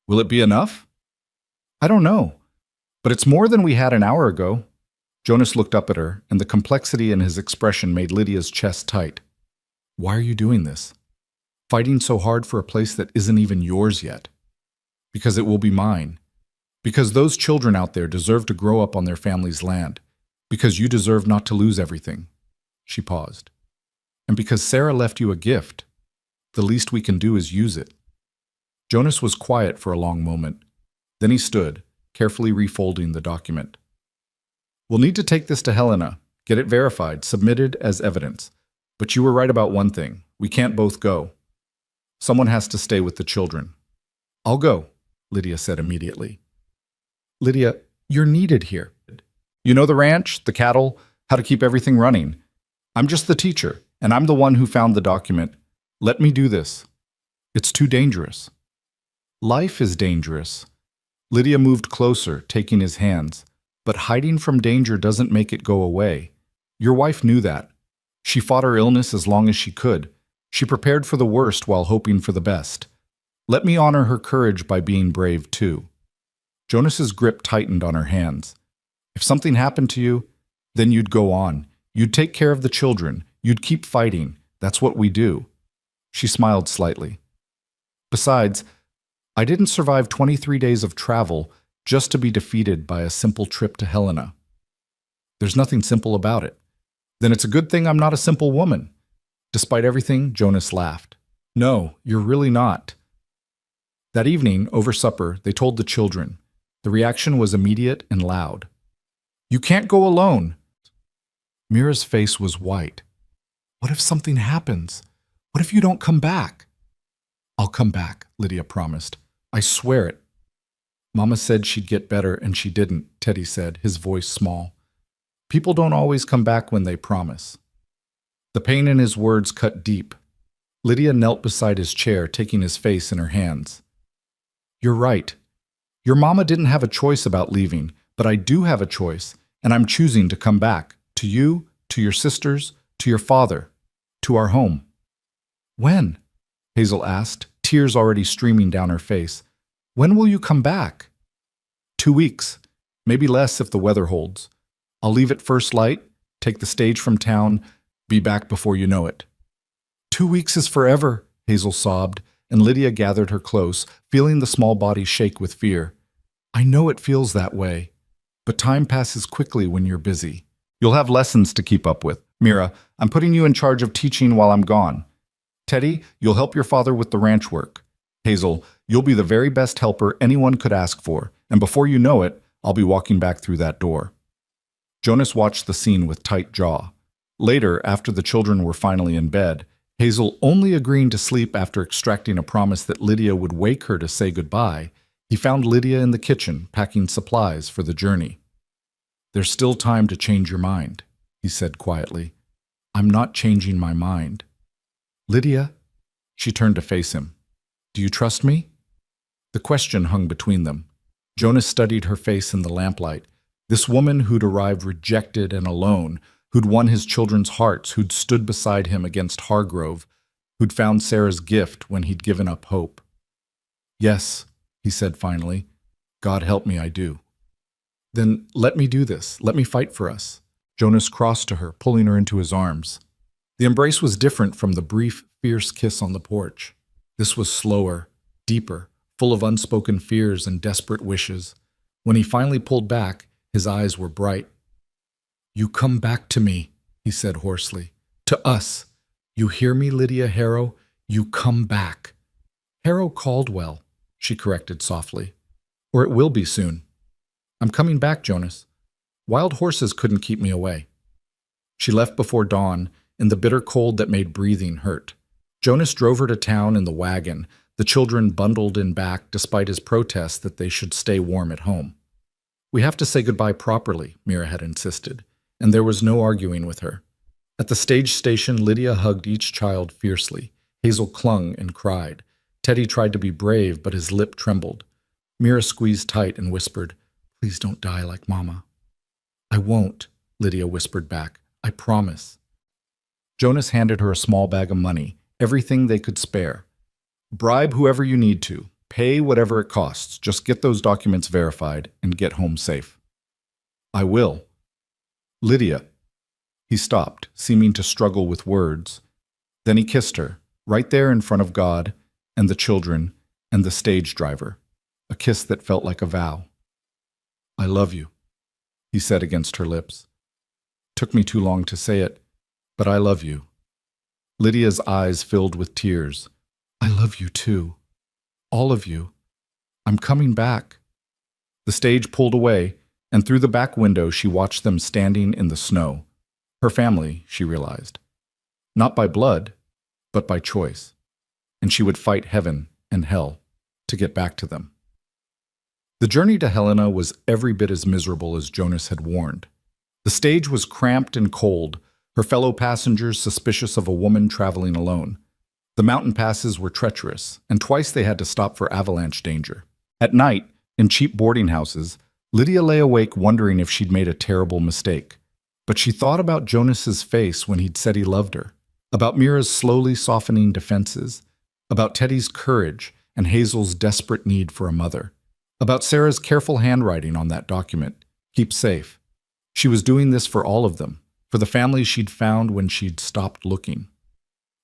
Will it be enough? I don't know, but it's more than we had an hour ago. Jonas looked up at her, and the complexity in his expression made Lydia's chest tight. Why are you doing this? Fighting so hard for a place that isn't even yours yet? Because it will be mine. Because those children out there deserve to grow up on their family's land. Because you deserve not to lose everything. She paused. And because Sarah left you a gift, the least we can do is use it. Jonas was quiet for a long moment. Then he stood, carefully refolding the document. We'll need to take this to Helena, get it verified, submitted as evidence. But you were right about one thing. We can't both go. Someone has to stay with the children. I'll go, Lydia said immediately. Lydia, you're needed here. You know the ranch, the cattle, how to keep everything running. I'm just the teacher, and I'm the one who found the document. Let me do this. It's too dangerous. Life is dangerous. Lydia moved closer, taking his hands. But hiding from danger doesn't make it go away. Your wife knew that. She fought her illness as long as she could. She prepared for the worst while hoping for the best. Let me honor her courage by being brave too. Jonas's grip tightened on her hands. If something happened to you, then you'd go on. You'd take care of the children. You'd keep fighting. That's what we do. She smiled slightly. Besides, I didn't survive 23 days of travel just to be defeated by a simple trip to Helena. There's nothing simple about it. Then it's a good thing I'm not a simple woman. Despite everything, Jonas laughed. No, you're really not. That evening, over supper, they told the children. The reaction was immediate and loud. You can't go alone. Mira's face was white. What if something happens? What if you don't come back? I'll come back, Lydia promised. I swear it. Mama said she'd get better, and she didn't, Teddy said, his voice small. People don't always come back when they promise. The pain in his words cut deep. Lydia knelt beside his chair, taking his face in her hands. You're right. Your mama didn't have a choice about leaving, but I do have a choice, and I'm choosing to come back. To you, to your sisters, to your father, to our home. When? Hazel asked, tears already streaming down her face. When will you come back? 2 weeks, maybe less if the weather holds. I'll leave at first light, take the stage from town, be back before you know it. 2 weeks is forever, Hazel sobbed, and Lydia gathered her close, feeling the small body shake with fear. I know it feels that way, but time passes quickly when you're busy. You'll have lessons to keep up with. Mira, I'm putting you in charge of teaching while I'm gone. Teddy, you'll help your father with the ranch work. Hazel, you'll be the very best helper anyone could ask for, and before you know it, I'll be walking back through that door. Jonas watched the scene with tight jaw. Later, after the children were finally in bed, Hazel only agreeing to sleep after extracting a promise that Lydia would wake her to say goodbye, he found Lydia in the kitchen packing supplies for the journey. There's still time to change your mind, he said quietly. I'm not changing my mind. Lydia? She turned to face him. Do you trust me? The question hung between them. Jonas studied her face in the lamplight. This woman who'd arrived rejected and alone, who'd won his children's hearts, who'd stood beside him against Hargrove, who'd found Sarah's gift when he'd given up hope. Yes, he said finally. God help me, I do. Then let me do this. Let me fight for us. Jonas crossed to her, pulling her into his arms. The embrace was different from the brief, fierce kiss on the porch. This was slower, deeper, full of unspoken fears and desperate wishes. When he finally pulled back, his eyes were bright. You come back to me, he said hoarsely. To us. You hear me, Lydia Harrow? You come back. Harrow Caldwell, she corrected softly. Or it will be soon. I'm coming back, Jonas. Wild horses couldn't keep me away. She left before dawn, in the bitter cold that made breathing hurt. Jonas drove her to town in the wagon, the children bundled in back despite his protest that they should stay warm at home. We have to say goodbye properly, Mira had insisted, and there was no arguing with her. At the stage station, Lydia hugged each child fiercely. Hazel clung and cried. Teddy tried to be brave, but his lip trembled. Mira squeezed tight and whispered, Please don't die like Mama. I won't, Lydia whispered back. I promise. Jonas handed her a small bag of money, everything they could spare. Bribe whoever you need to. Pay whatever it costs. Just get those documents verified and get home safe. I will. Lydia. He stopped, seeming to struggle with words. Then he kissed her, right there in front of God and the children and the stage driver, a kiss that felt like a vow. I love you, he said against her lips. Took me too long to say it, but I love you. Lydia's eyes filled with tears. I love you too. All of you. I'm coming back. The stage pulled away, and through the back window she watched them standing in the snow. Her family, she realized. Not by blood, but by choice. And she would fight heaven and hell to get back to them. The journey to Helena was every bit as miserable as Jonas had warned. The stage was cramped and cold, her fellow passengers suspicious of a woman traveling alone. The mountain passes were treacherous, and twice they had to stop for avalanche danger. At night, in cheap boarding houses, Lydia lay awake wondering if she'd made a terrible mistake. But she thought about Jonas's face when he'd said he loved her, about Mira's slowly softening defenses, about Teddy's courage and Hazel's desperate need for a mother, about Sarah's careful handwriting on that document, keep safe. She was doing this for all of them, for the family she'd found when she'd stopped looking.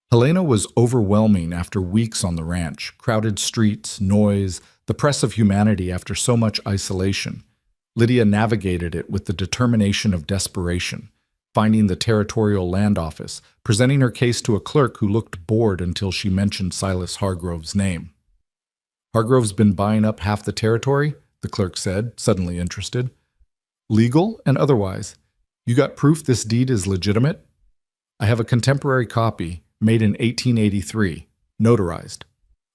Helena was overwhelming after weeks on the ranch, crowded streets, noise, the press of humanity after so much isolation. Lydia navigated it with the determination of desperation, finding the territorial land office, presenting her case to a clerk who looked bored until she mentioned Silas Hargrove's name. Hargrove's been buying up half the territory, the clerk said, suddenly interested. Legal and otherwise. You got proof this deed is legitimate? I have a contemporary copy, made in 1883, notarized.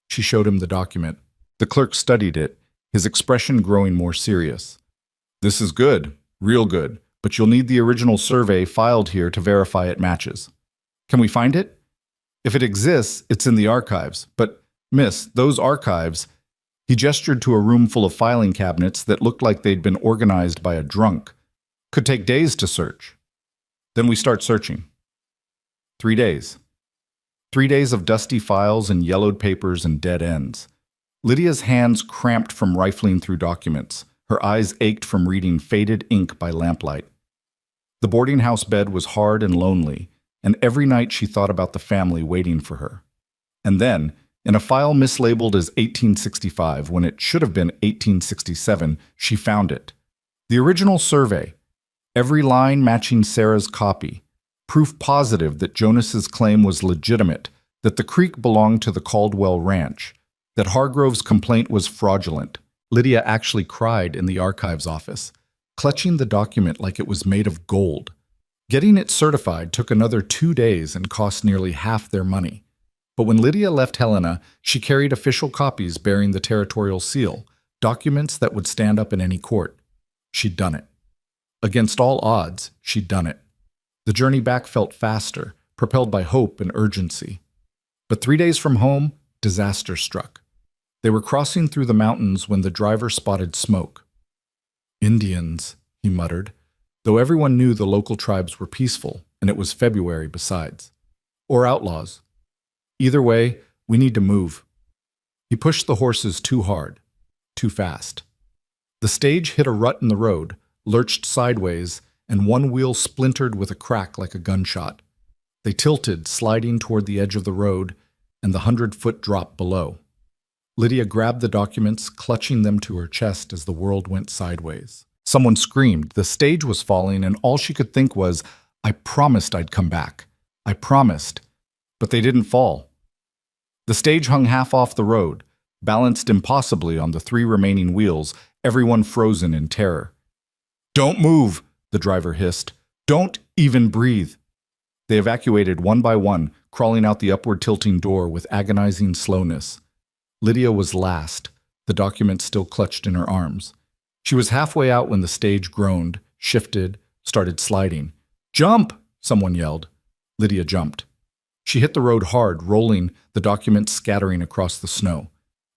She showed him the document. The clerk studied it, his expression growing more serious. This is good, real good, but you'll need the original survey filed here to verify it matches. Can we find it? If it exists, it's in the archives, but, miss, those archives— He gestured to a room full of filing cabinets that looked like they'd been organized by a drunk. Could take days to search. Then we start searching. 3 days. 3 days of dusty files and yellowed papers and dead ends. Lydia's hands cramped from rifling through documents. Her eyes ached from reading faded ink by lamplight. The boarding house bed was hard and lonely, and every night she thought about the family waiting for her. And then, in a file mislabeled as 1865 when it should have been 1867, she found it. The original survey. Every line matching Sarah's copy. Proof positive that Jonas's claim was legitimate, that the creek belonged to the Caldwell Ranch, that Hargrove's complaint was fraudulent. Lydia actually cried in the archives office, clutching the document like it was made of gold. Getting it certified took another 2 days and cost nearly half their money. But when Lydia left Helena, she carried official copies bearing the territorial seal, documents that would stand up in any court. She'd done it. Against all odds, she'd done it. The journey back felt faster, propelled by hope and urgency. But 3 days from home, disaster struck. They were crossing through the mountains when the driver spotted smoke. Indians, he muttered, though everyone knew the local tribes were peaceful, and it was February besides. Or outlaws. Either way, we need to move. He pushed the horses too hard, too fast. The stage hit a rut in the road, lurched sideways, and one wheel splintered with a crack like a gunshot. They tilted, sliding toward the edge of the road and the 100-foot drop below. Lydia grabbed the documents, clutching them to her chest as the world went sideways. Someone screamed. The stage was falling, and all she could think was, I promised I'd come back. I promised. But they didn't fall. The stage hung half off the road, balanced impossibly on the 3 remaining wheels, everyone frozen in terror. Don't move, the driver hissed. Don't even breathe. They evacuated one by one, crawling out the upward tilting door with agonizing slowness. Lydia was last, the document still clutched in her arms. She was halfway out when the stage groaned, shifted, started sliding. Jump! Someone yelled. Lydia jumped. She hit the road hard, rolling, the document scattering across the snow.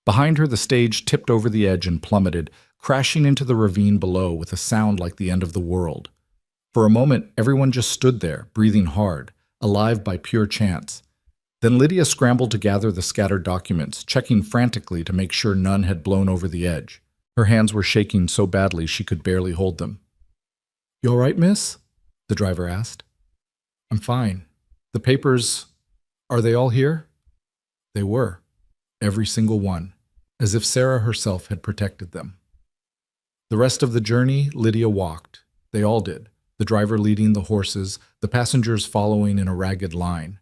Behind her, the stage tipped over the edge and plummeted, crashing into the ravine below with a sound like the end of the world. For a moment, everyone just stood there, breathing hard, alive by pure chance. Then Lydia scrambled to gather the scattered documents, checking frantically to make sure none had blown over the edge. Her hands were shaking so badly she could barely hold them. You all right, miss? the driver asked. I'm fine. The papers, are they all here? They were. Every single one, as if Sarah herself had protected them. The rest of the journey, Lydia walked. They all did, the driver leading the horses, the passengers following in a ragged line.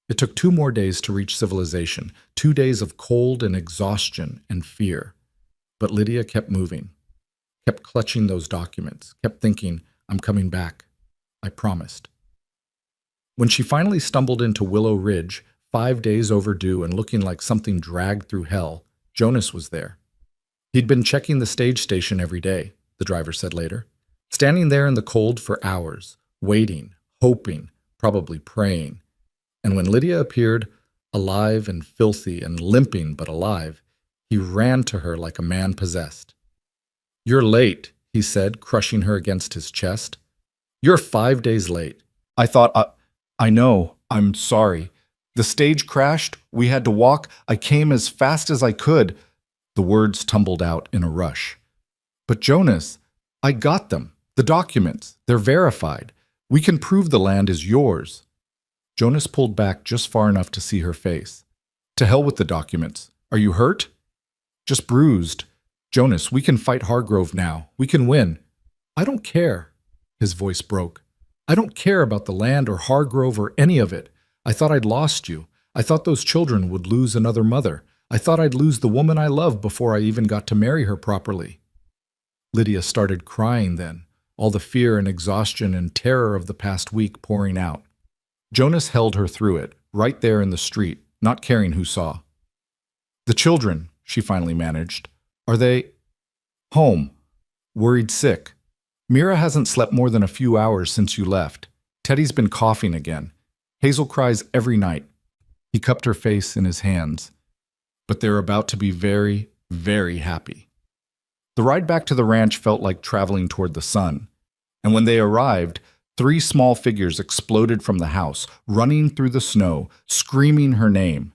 It took 2 more days to reach civilization, 2 days of cold and exhaustion and fear. But Lydia kept moving, kept clutching those documents, kept thinking, I'm coming back. I promised. When she finally stumbled into Willow Ridge, 5 days overdue and looking like something dragged through hell, Jonas was there. He'd been checking the stage station every day, the driver said later, standing there in the cold for hours, waiting, hoping, probably praying. And when Lydia appeared, alive and filthy and limping but alive, he ran to her like a man possessed. You're late, he said, crushing her against his chest. You're 5 days late. I know, I'm sorry. The stage crashed, we had to walk, I came as fast as I could. The words tumbled out in a rush. But Jonas, I got them, the documents, they're verified. We can prove the land is yours. Jonas pulled back just far enough to see her face. To hell with the documents. Are you hurt? Just bruised. Jonas, we can fight Hargrove now. We can win. I don't care. His voice broke. I don't care about the land or Hargrove or any of it. I thought I'd lost you. I thought those children would lose another mother. I thought I'd lose the woman I love before I even got to marry her properly. Lydia started crying then, all the fear and exhaustion and terror of the past week pouring out. Jonas held her through it, right there in the street, not caring who saw. The children, she finally managed, are they home? Worried sick. Mira hasn't slept more than a few hours since you left. Teddy's been coughing again. Hazel cries every night. He cupped her face in his hands. But they're about to be very, very happy. The ride back to the ranch felt like traveling toward the sun. And when they arrived, 3 small figures exploded from the house, running through the snow, screaming her name.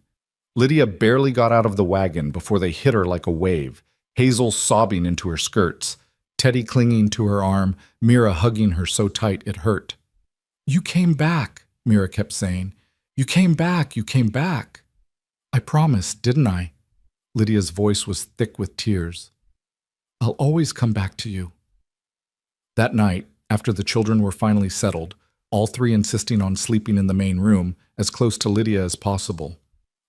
Lydia barely got out of the wagon before they hit her like a wave, Hazel sobbing into her skirts, Teddy clinging to her arm, Mira hugging her so tight it hurt. You came back, Mira kept saying. You came back, you came back. I promised, didn't I? Lydia's voice was thick with tears. I'll always come back to you. That night, after the children were finally settled, all 3 insisting on sleeping in the main room, as close to Lydia as possible,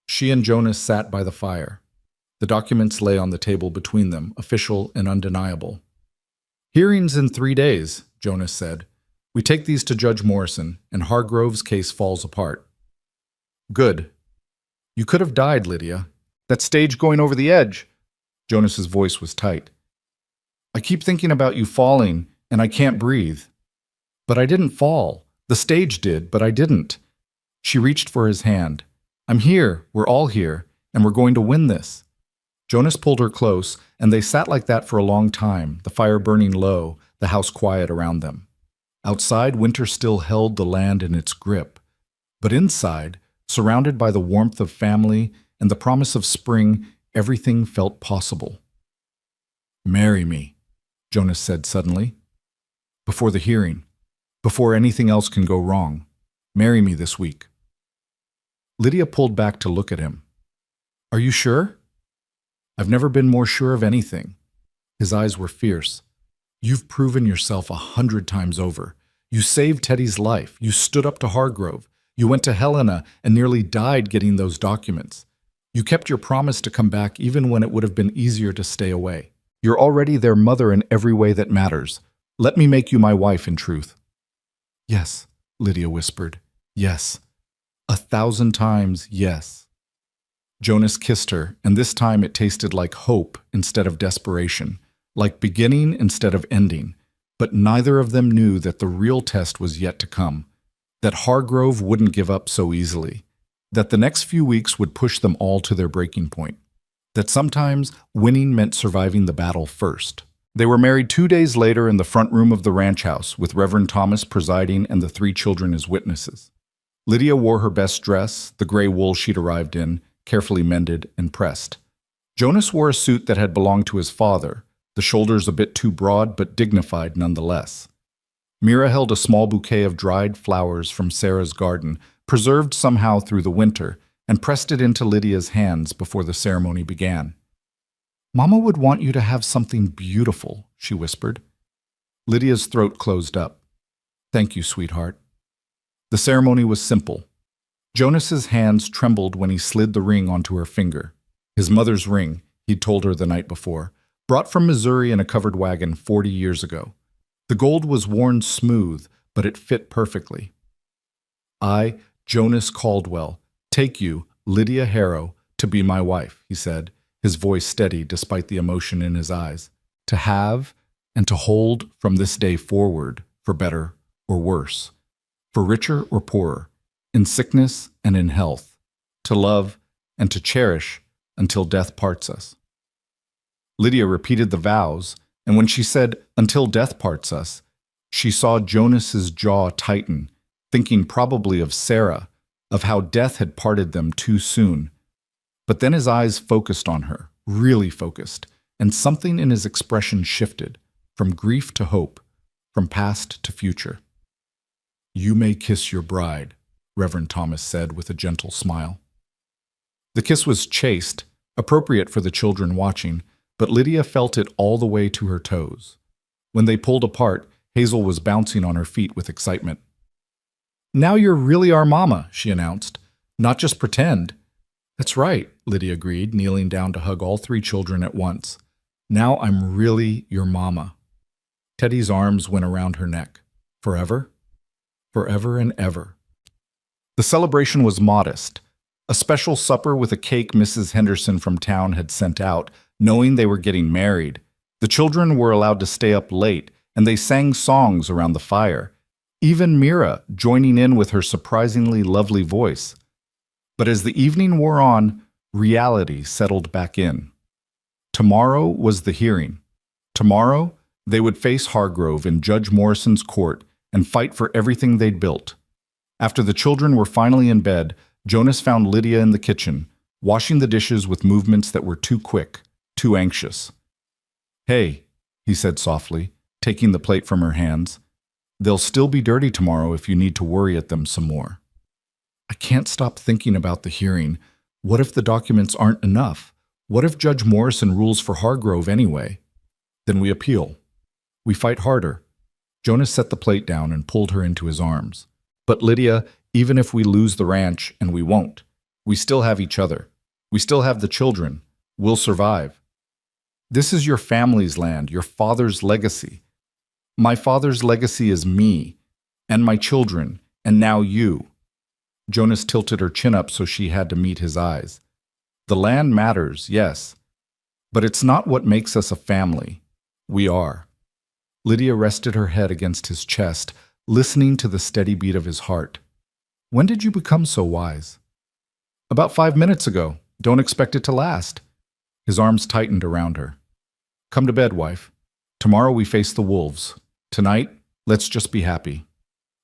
she and Jonas sat by the fire. The documents lay on the table between them, official and undeniable. Hearings in 3 days, Jonas said. We take these to Judge Morrison, and Hargrove's case falls apart. Good. You could have died, Lydia. That stage going over the edge. Jonas's voice was tight. I keep thinking about you falling, and I can't breathe. But I didn't fall. The stage did, but I didn't. She reached for his hand. I'm here, we're all here, and we're going to win this. Jonas pulled her close, and they sat like that for a long time, the fire burning low, the house quiet around them. Outside, winter still held the land in its grip. But inside, surrounded by the warmth of family and the promise of spring, everything felt possible. Marry me, Jonas said suddenly. Before the hearing, before anything else can go wrong, marry me this week. Lydia pulled back to look at him. Are you sure? I've never been more sure of anything. His eyes were fierce. You've proven yourself 100 times over. You saved Teddy's life. You stood up to Hargrove. You went to Helena and nearly died getting those documents. You kept your promise to come back even when it would have been easier to stay away. You're already their mother in every way that matters. Let me make you my wife in truth. Yes, Lydia whispered. Yes. 1,000 times yes. Jonas kissed her, and this time it tasted like hope instead of desperation, like beginning instead of ending. But neither of them knew that the real test was yet to come, that Hargrove wouldn't give up so easily, that the next few weeks would push them all to their breaking point, that sometimes winning meant surviving the battle first. They were married 2 days later in the front room of the ranch house, with Reverend Thomas presiding and the 3 children as witnesses. Lydia wore her best dress, the gray wool she'd arrived in, carefully mended and pressed. Jonas wore a suit that had belonged to his father, the shoulders a bit too broad but dignified nonetheless. Mira held a small bouquet of dried flowers from Sarah's garden, preserved somehow through the winter, and pressed it into Lydia's hands before the ceremony began. "Mama would want you to have something beautiful," she whispered. Lydia's throat closed up. "Thank you, sweetheart." The ceremony was simple. Jonas's hands trembled when he slid the ring onto her finger. His mother's ring, he'd told her the night before, brought from Missouri in a covered wagon 40 years ago. The gold was worn smooth, but it fit perfectly. "I, Jonas Caldwell, take you, Lydia Harrow, to be my wife," he said, his voice steady despite the emotion in his eyes. "To have and to hold from this day forward, for better or worse, for richer or poorer, in sickness and in health, to love and to cherish until death parts us." Lydia repeated the vows, and when she said, "until death parts us," she saw Jonas's jaw tighten, thinking probably of Sarah, of how death had parted them too soon. But then his eyes focused on her, really focused, and something in his expression shifted, from grief to hope, from past to future. "You may kiss your bride," Reverend Thomas said with a gentle smile. The kiss was chaste, appropriate for the children watching, but Lydia felt it all the way to her toes. When they pulled apart, Hazel was bouncing on her feet with excitement. "Now you're really our mama," she announced. "Not just pretend." "That's right," Lydia agreed, kneeling down to hug all three children at once. "Now I'm really your mama." Teddy's arms went around her neck. "Forever?" "Forever and ever." The celebration was modest. A special supper with a cake Mrs. Henderson from town had sent out, knowing they were getting married. The children were allowed to stay up late, and they sang songs around the fire, even Mira joining in with her surprisingly lovely voice. But as the evening wore on, reality settled back in. Tomorrow was the hearing. Tomorrow, they would face Hargrove in Judge Morrison's court and fight for everything they'd built. After the children were finally in bed, Jonas found Lydia in the kitchen, washing the dishes with movements that were too quick, too anxious. "Hey," he said softly, taking the plate from her hands. "They'll still be dirty tomorrow if you need to worry at them some more." "I can't stop thinking about the hearing. What if the documents aren't enough? What if Judge Morrison rules for Hargrove anyway? Then we appeal. We fight harder." Jonas set the plate down and pulled her into his arms. "But Lydia, even if we lose the ranch, and we won't, we still have each other. We still have the children. We'll survive. This is your family's land, your father's legacy. My father's legacy is me, and my children, and now you." Jonas tilted her chin up so she had to meet his eyes. "The land matters, yes, but it's not what makes us a family. We are." Lydia rested her head against his chest, listening to the steady beat of his heart. "When did you become so wise?" "About 5 minutes ago. Don't expect it to last." His arms tightened around her. "Come to bed, wife. Tomorrow we face the wolves. Tonight, let's just be happy."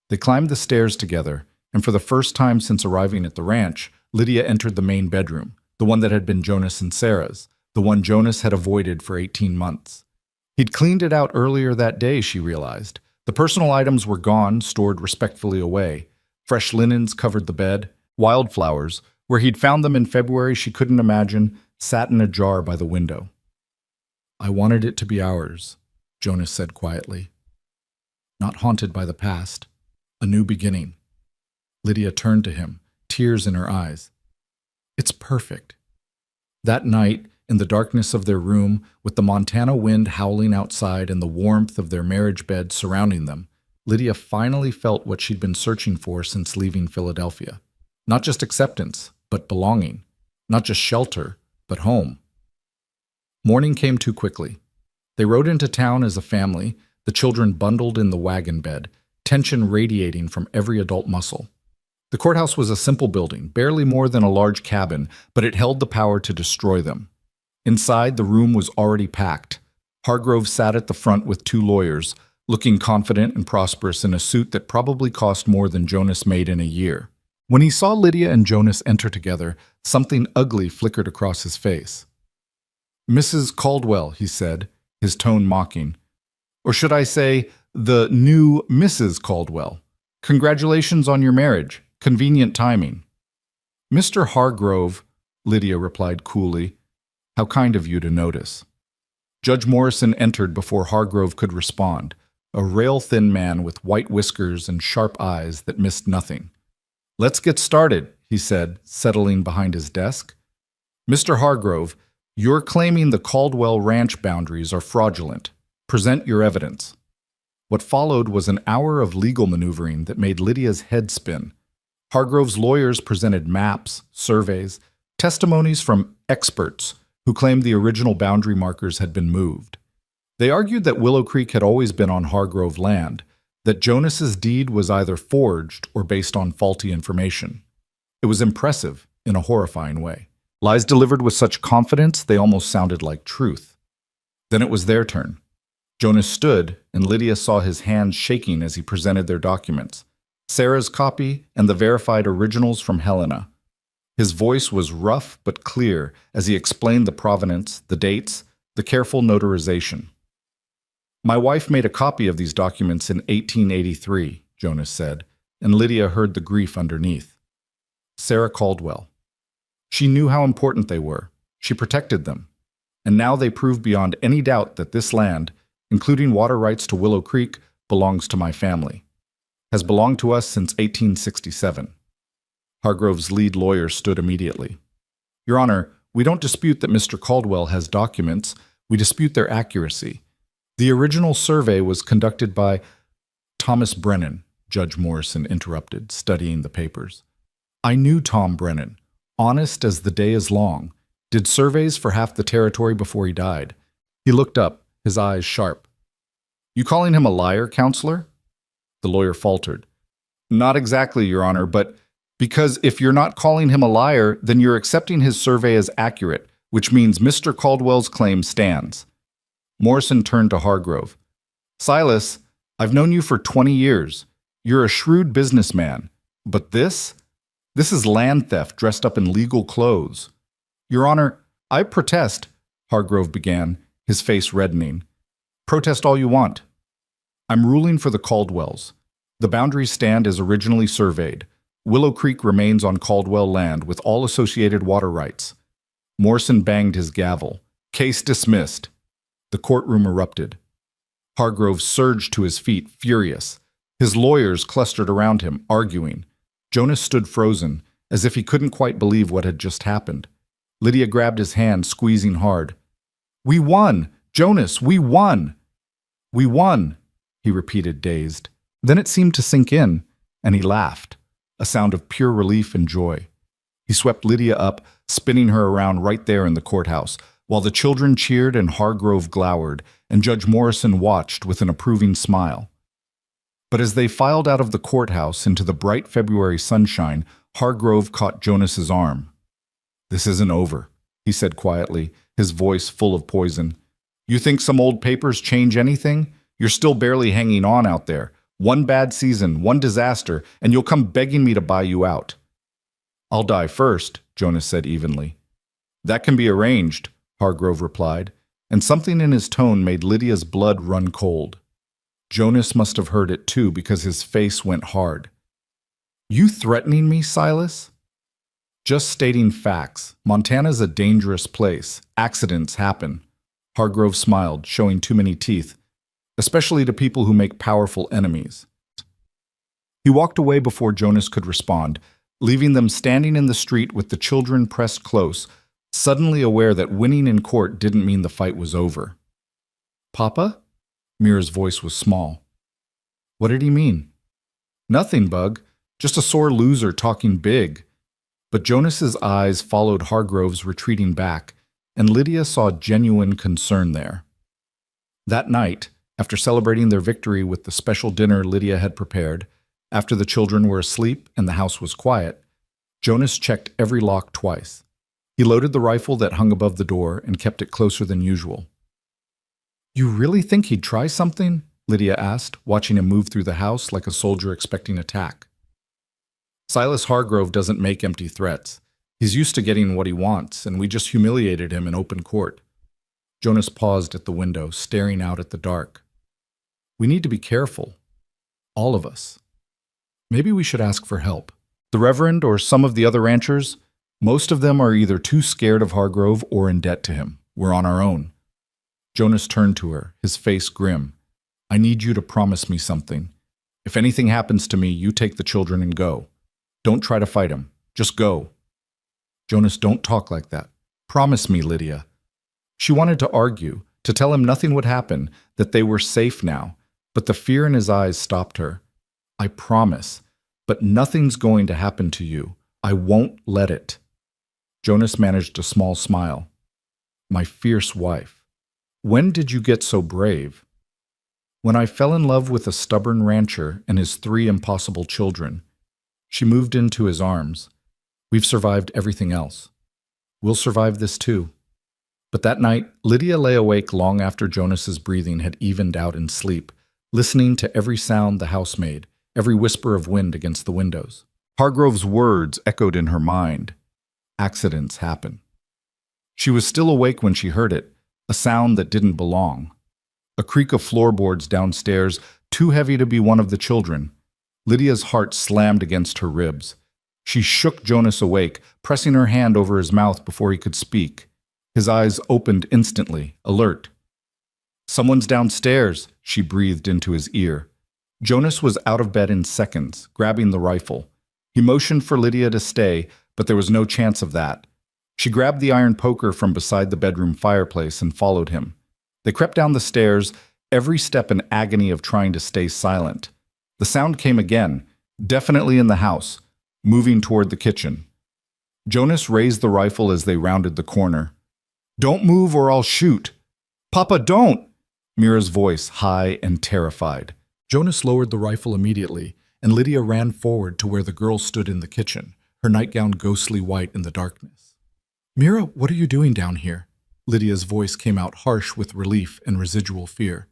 They climbed the stairs together, and for the first time since arriving at the ranch, Lydia entered the main bedroom, the one that had been Jonas and Sarah's, the one Jonas had avoided for 18 months. He'd cleaned it out earlier that day, she realized. The personal items were gone, stored respectfully away. Fresh linens covered the bed. Wildflowers, where he'd found them in February she couldn't imagine, sat in a jar by the window. "I wanted it to be ours," Jonas said quietly. "Not haunted by the past. A new beginning." Lydia turned to him, tears in her eyes. "It's perfect." That night, in the darkness of their room, with the Montana wind howling outside and the warmth of their marriage bed surrounding them, Lydia finally felt what she'd been searching for since leaving Philadelphia. Not just acceptance, but belonging. Not just shelter, but home. Morning came too quickly. They rode into town as a family, the children bundled in the wagon bed, tension radiating from every adult muscle. The courthouse was a simple building, barely more than a large cabin, but it held the power to destroy them. Inside, the room was already packed. Hargrove sat at the front with 2 lawyers, looking confident and prosperous in a suit that probably cost more than Jonas made in a year. When he saw Lydia and Jonas enter together, something ugly flickered across his face. "Mrs. Caldwell," he said, his tone mocking. "Or should I say, the new Mrs. Caldwell. Congratulations on your marriage. Convenient timing. Mr. Hargrove, Lydia replied coolly. How kind of you to notice. Judge Morrison entered before Hargrove could respond, a rail-thin man with white whiskers and sharp eyes that missed nothing. Let's get started, he said, settling behind his desk. Mr. Hargrove, you're claiming the Caldwell Ranch boundaries are fraudulent. Present your evidence. What followed was an hour of legal maneuvering that made Lydia's head spin. Hargrove's lawyers presented maps, surveys, testimonies from experts who claimed the original boundary markers had been moved. They argued that Willow Creek had always been on Hargrove land, that Jonas's deed was either forged or based on faulty information. It was impressive in a horrifying way. Lies delivered with such confidence they almost sounded like truth. Then it was their turn. Jonas stood, and Lydia saw his hands shaking as he presented their documents, Sarah's copy and the verified originals from Helena. His voice was rough but clear as he explained the provenance, the dates, the careful notarization. My wife made a copy of these documents in 1883, Jonas said, and Lydia heard the grief underneath. Sarah Caldwell. She knew how important they were. She protected them. And now they prove beyond any doubt that this land, including water rights to Willow Creek, belongs to my family. Has belonged to us since 1867. Hargrove's lead lawyer stood immediately. Your Honor, we don't dispute that Mr. Caldwell has documents. We dispute their accuracy. The original survey was conducted by Thomas Brennan, Judge Morrison interrupted, studying the papers. I knew Tom Brennan, honest as the day is long, did surveys for half the territory before he died. He looked up, his eyes sharp. You calling him a liar, counselor? The lawyer faltered. Not exactly, Your Honor, but because if you're not calling him a liar, then you're accepting his survey as accurate, which means Mr. Caldwell's claim stands. Morrison turned to Hargrove. Silas, I've known you for 20 years. You're a shrewd businessman. But this is land theft dressed up in legal clothes. Your Honor, I protest, Hargrove began, his face reddening. Protest all you want. I'm ruling for the Caldwells. The boundaries stand as originally surveyed. Willow Creek remains on Caldwell land with all associated water rights. Morrison banged his gavel. Case dismissed. The courtroom erupted. Hargrove surged to his feet, furious. His lawyers clustered around him, arguing. Jonas stood frozen, as if he couldn't quite believe what had just happened. Lydia grabbed his hand, squeezing hard. We won! Jonas, we won! We won, he repeated, dazed. Then it seemed to sink in, and he laughed, a sound of pure relief and joy. He swept Lydia up, spinning her around right there in the courthouse, while the children cheered and Hargrove glowered, and Judge Morrison watched with an approving smile. But as they filed out of the courthouse into the bright February sunshine, Hargrove caught Jonas's arm. This isn't over, he said quietly, his voice full of poison. You think some old papers change anything? You're still barely hanging on out there. One bad season, one disaster, and you'll come begging me to buy you out. I'll die first, Jonas said evenly. That can be arranged, Hargrove replied, and something in his tone made Lydia's blood run cold. Jonas must have heard it too because his face went hard. You threatening me, Silas? Just stating facts. Montana's a dangerous place. Accidents happen. Hargrove smiled, showing too many teeth, especially to people who make powerful enemies. He walked away before Jonas could respond, leaving them standing in the street with the children pressed close, suddenly aware that winning in court didn't mean the fight was over. Papa? Mira's voice was small. What did he mean? Nothing, Bug. Just a sore loser talking big. But Jonas's eyes followed Hargrove's retreating back, and Lydia saw genuine concern there. That night, after celebrating their victory with the special dinner Lydia had prepared, after the children were asleep and the house was quiet, Jonas checked every lock twice. He loaded the rifle that hung above the door and kept it closer than usual. You really think he'd try something? Lydia asked, watching him move through the house like a soldier expecting attack. Silas Hargrove doesn't make empty threats. He's used to getting what he wants, and we just humiliated him in open court. Jonas paused at the window, staring out at the dark. We need to be careful. All of us. Maybe we should ask for help. The Reverend or some of the other ranchers, most of them are either too scared of Hargrove or in debt to him. We're on our own. Jonas turned to her, his face grim. I need you to promise me something. If anything happens to me, you take the children and go. Don't try to fight him. Just go. Jonas, don't talk like that. Promise me, Lydia. She wanted to argue, to tell him nothing would happen, that they were safe now, but the fear in his eyes stopped her. I promise, but nothing's going to happen to you. I won't let it. Jonas managed a small smile. My fierce wife. When did you get so brave? When I fell in love with a stubborn rancher and his 3 impossible children. She moved into his arms. We've survived everything else. We'll survive this too. But that night, Lydia lay awake long after Jonas's breathing had evened out in sleep, listening to every sound the house made, every whisper of wind against the windows. Hargrove's words echoed in her mind. Accidents happen. She was still awake when she heard it, a sound that didn't belong. A creak of floorboards downstairs, too heavy to be one of the children. Lydia's heart slammed against her ribs. She shook Jonas awake, pressing her hand over his mouth before he could speak. His eyes opened instantly, alert. Someone's downstairs, she breathed into his ear. Jonas was out of bed in seconds, grabbing the rifle. He motioned for Lydia to stay, but there was no chance of that. She grabbed the iron poker from beside the bedroom fireplace and followed him. They crept down the stairs, every step an agony of trying to stay silent. The sound came again, definitely in the house, moving toward the kitchen. Jonas raised the rifle as they rounded the corner. Don't move or I'll shoot. Papa, don't! Mira's voice, high and terrified. Jonas lowered the rifle immediately, and Lydia ran forward to where the girl stood in the kitchen, her nightgown ghostly white in the darkness. Mira, what are you doing down here? Lydia's voice came out harsh with relief and residual fear.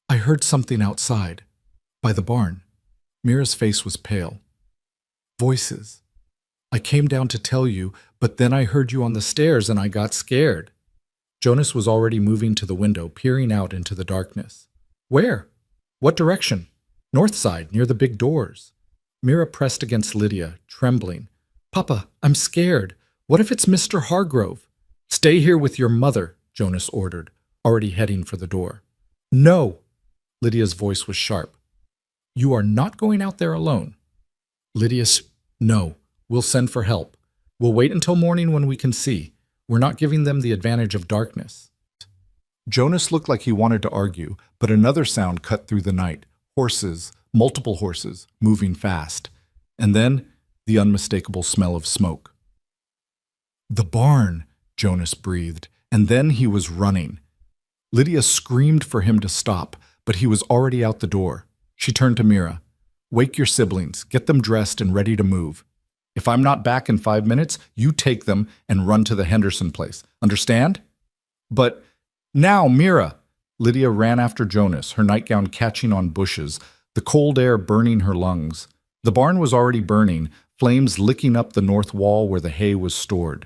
I heard something outside, by the barn. Mira's face was pale. Voices. I came down to tell you, but then I heard you on the stairs and I got scared. Jonas was already moving to the window, peering out into the darkness. Where? What direction? North side, near the big doors. Mira pressed against Lydia, trembling. Papa, I'm scared. What if it's Mr. Hargrove? Stay here with your mother, Jonas ordered, already heading for the door. No! Lydia's voice was sharp. You are not going out there alone. No. We'll send for help. We'll wait until morning when we can see. We're not giving them the advantage of darkness. Jonas looked like he wanted to argue, but another sound cut through the night. Horses, multiple horses, moving fast. And then, the unmistakable smell of smoke. The barn, Jonas breathed, and then he was running. Lydia screamed for him to stop, but he was already out the door. She turned to Mira. Wake your siblings, get them dressed and ready to move. If I'm not back in 5 minutes, you take them and run to the Henderson place. Understand? But now, Mira! Lydia ran after Jonas, her nightgown catching on bushes, the cold air burning her lungs. The barn was already burning, flames licking up the north wall where the hay was stored.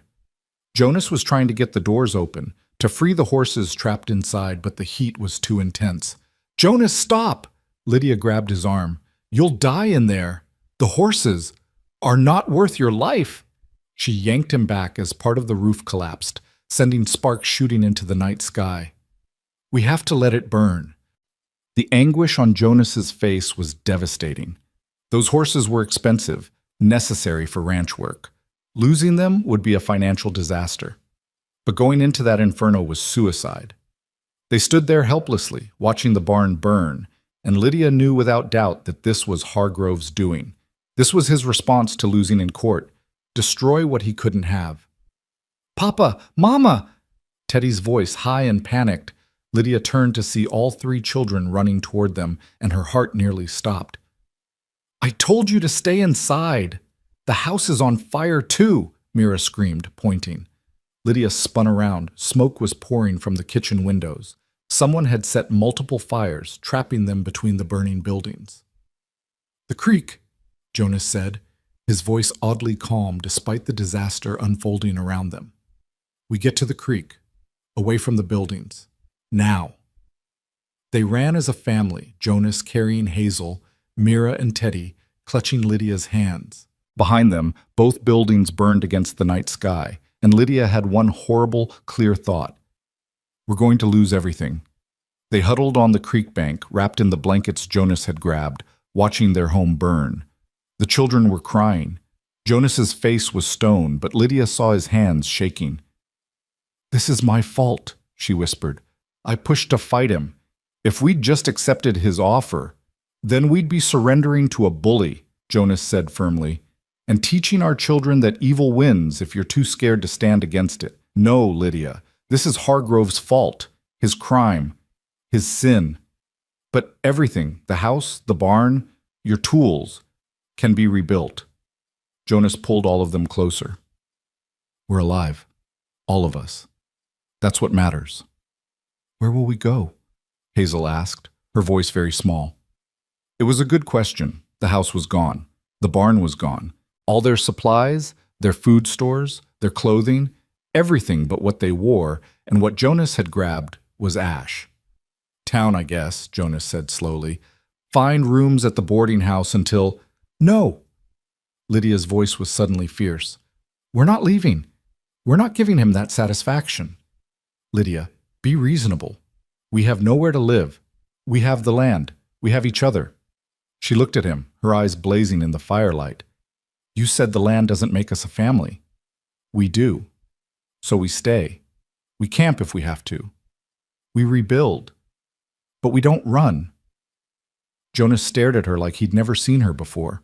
Jonas was trying to get the doors open, to free the horses trapped inside, but the heat was too intense. Jonas, stop! Lydia grabbed his arm. You'll die in there. The horses are not worth your life. She yanked him back as part of the roof collapsed, sending sparks shooting into the night sky. We have to let it burn. The anguish on Jonas's face was devastating. Those horses were expensive, necessary for ranch work. Losing them would be a financial disaster. But going into that inferno was suicide. They stood there helplessly, watching the barn burn, and Lydia knew without doubt that this was Hargrove's doing. This was his response to losing in court. Destroy what he couldn't have. Papa! Mama! Teddy's voice, high and panicked. Lydia turned to see all 3 children running toward them, and her heart nearly stopped. I told you to stay inside. The house is on fire too, Mira screamed, pointing. Lydia spun around. Smoke was pouring from the kitchen windows. Someone had set multiple fires, trapping them between the burning buildings. The creek, Jonas said, his voice oddly calm despite the disaster unfolding around them. We get to the creek, away from the buildings. Now. They ran as a family, Jonas carrying Hazel, Mira and Teddy clutching Lydia's hands. Behind them, both buildings burned against the night sky, and Lydia had one horrible, clear thought. We're going to lose everything. They huddled on the creek bank, wrapped in the blankets Jonas had grabbed, watching their home burn. The children were crying. Jonas's face was stone, but Lydia saw his hands shaking. "This is my fault," she whispered. "I pushed to fight him. If we'd just accepted his offer, then we'd be surrendering to a bully," Jonas said firmly, "and teaching our children that evil wins if you're too scared to stand against it. No, Lydia, this is Hargrove's fault, his crime, his sin. But everything, the house, the barn, your tools, can be rebuilt." Jonas pulled all of them closer. "We're alive, all of us. That's what matters." "Where will we go?" Hazel asked, her voice very small. It was a good question. The house was gone. The barn was gone. All their supplies, their food stores, their clothing, everything but what they wore and what Jonas had grabbed was ash. "Town, I guess," Jonas said slowly. "Find rooms at the boarding house until—" "No!" Lydia's voice was suddenly fierce. "We're not leaving. We're not giving him that satisfaction." "Lydia, be reasonable. We have nowhere to live. We have the land. We have each other." She looked at him, her eyes blazing in the firelight. "You said the land doesn't make us a family." "We do. So we stay. We camp if we have to. We rebuild. But we don't run." Jonas stared at her like he'd never seen her before.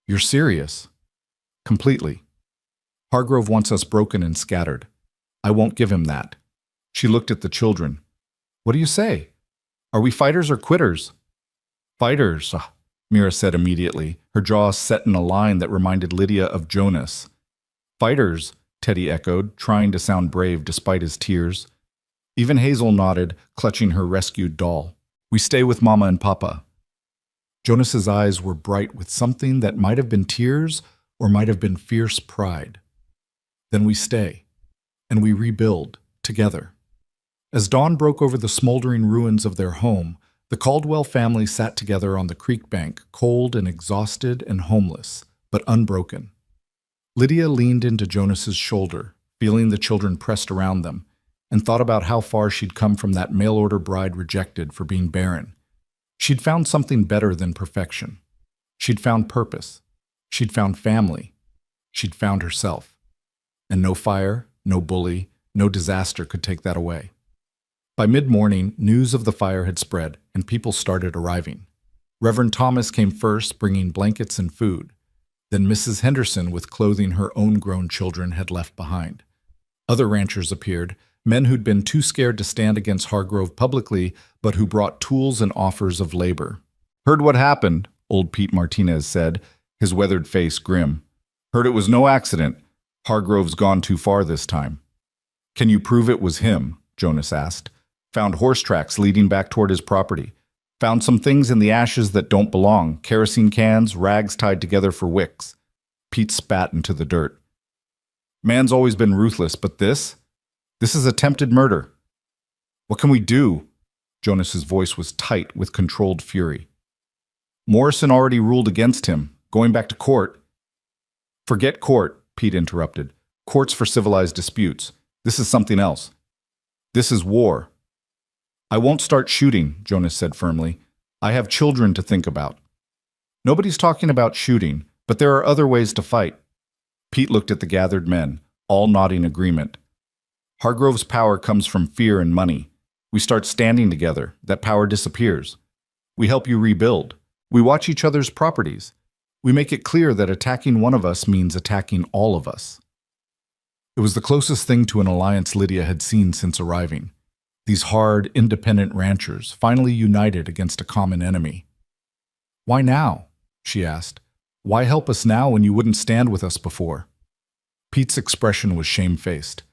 "You're serious?" "Completely. Hargrove wants us broken and scattered. I won't give him that." She looked at the children. "What do you say? Are we fighters or quitters?" "Fighters," Mira said immediately, her jaw set in a line that reminded Lydia of Jonas. "Fighters," Teddy echoed, trying to sound brave despite his tears. Even Hazel nodded, clutching her rescued doll. "We stay with Mama and Papa." Jonas's eyes were bright with something that might have been tears or might have been fierce pride. "Then we stay, and we rebuild, together." As dawn broke over the smoldering ruins of their home, the Caldwell family sat together on the creek bank, cold and exhausted and homeless, but unbroken. Lydia leaned into Jonas's shoulder, feeling the children pressed around them, and thought about how far she'd come from that mail-order bride rejected for being barren. She'd found something better than perfection. She'd found purpose. She'd found family. She'd found herself. And no fire, no bully, no disaster could take that away. By mid-morning, news of the fire had spread, and people started arriving. Reverend Thomas came first, bringing blankets and food. Then Mrs. Henderson, with clothing her own grown children had left behind. Other ranchers appeared, men who'd been too scared to stand against Hargrove publicly, but who brought tools and offers of labor. "Heard what happened," old Pete Martinez said, his weathered face grim. "Heard it was no accident. Hargrove's gone too far this time." "Can you prove it was him?" Jonas asked. "Found horse tracks leading back toward his property. Found some things in the ashes that don't belong, kerosene cans, rags tied together for wicks." Pete spat into the dirt. "Man's always been ruthless, but this is attempted murder." "What can we do?" Jonas's voice was tight with controlled fury. "Morrison already ruled against him, going back to court." "Forget court," Pete interrupted. "Court's for civilized disputes. This is something else. This is war." "I won't start shooting," Jonas said firmly. "I have children to think about." "Nobody's talking about shooting, but there are other ways to fight." Pete looked at the gathered men, all nodding agreement. "Hargrove's power comes from fear and money. We start standing together, that power disappears. We help you rebuild. We watch each other's properties. We make it clear that attacking one of us means attacking all of us." It was the closest thing to an alliance Lydia had seen since arriving. These hard, independent ranchers, finally united against a common enemy. "Why now?" she asked. "Why help us now when you wouldn't stand with us before?" Pete's expression was shamefaced.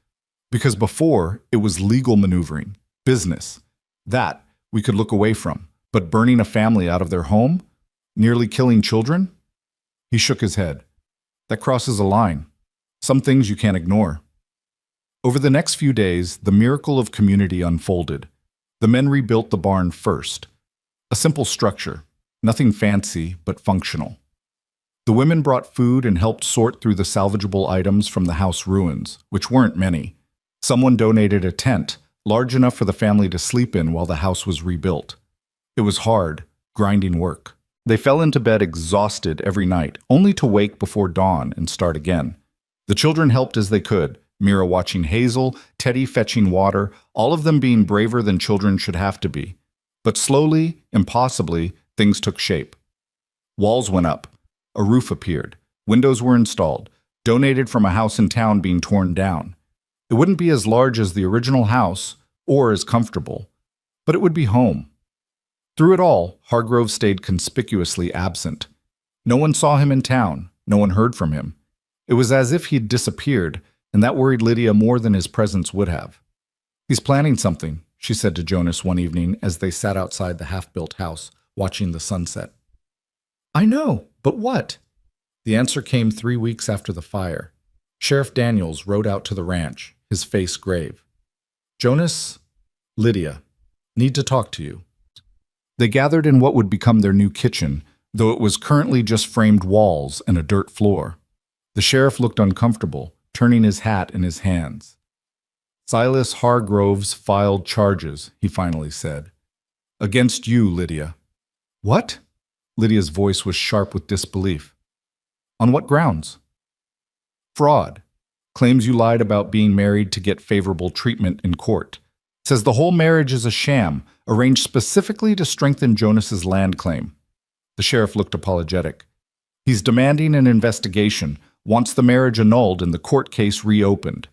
"Because before, it was legal maneuvering, business. That we could look away from. But burning a family out of their home? Nearly killing children?" He shook his head. "That crosses a line. Some things you can't ignore." Over the next few days, the miracle of community unfolded. The men rebuilt the barn first. A simple structure, nothing fancy, but functional. The women brought food and helped sort through the salvageable items from the house ruins, which weren't many. Someone donated a tent, large enough for the family to sleep in while the house was rebuilt. It was hard, grinding work. They fell into bed exhausted every night, only to wake before dawn and start again. The children helped as they could, Mira watching Hazel, Teddy fetching water, all of them being braver than children should have to be. But slowly, impossibly, things took shape. Walls went up. A roof appeared. Windows were installed, donated from a house in town being torn down. It wouldn't be as large as the original house, or as comfortable, but it would be home. Through it all, Hargrove stayed conspicuously absent. No one saw him in town, no one heard from him. It was as if he'd disappeared, and that worried Lydia more than his presence would have. "He's planning something," she said to Jonas one evening as they sat outside the half-built house, watching the sunset. "I know, but what?" The answer came 3 weeks after the fire. Sheriff Daniels rode out to the ranch, his face grave. "Jonas, Lydia, need to talk to you." They gathered in what would become their new kitchen, though it was currently just framed walls and a dirt floor. The sheriff looked uncomfortable, turning his hat in his hands. "Silas Hargrove's filed charges," he finally said. "Against you, Lydia." "What?" Lydia's voice was sharp with disbelief. "On what grounds?" "Fraud. Claims you lied about being married to get favorable treatment in court. Says the whole marriage is a sham, arranged specifically to strengthen Jonas's land claim." The sheriff looked apologetic. "He's demanding an investigation, wants the marriage annulled and the court case reopened."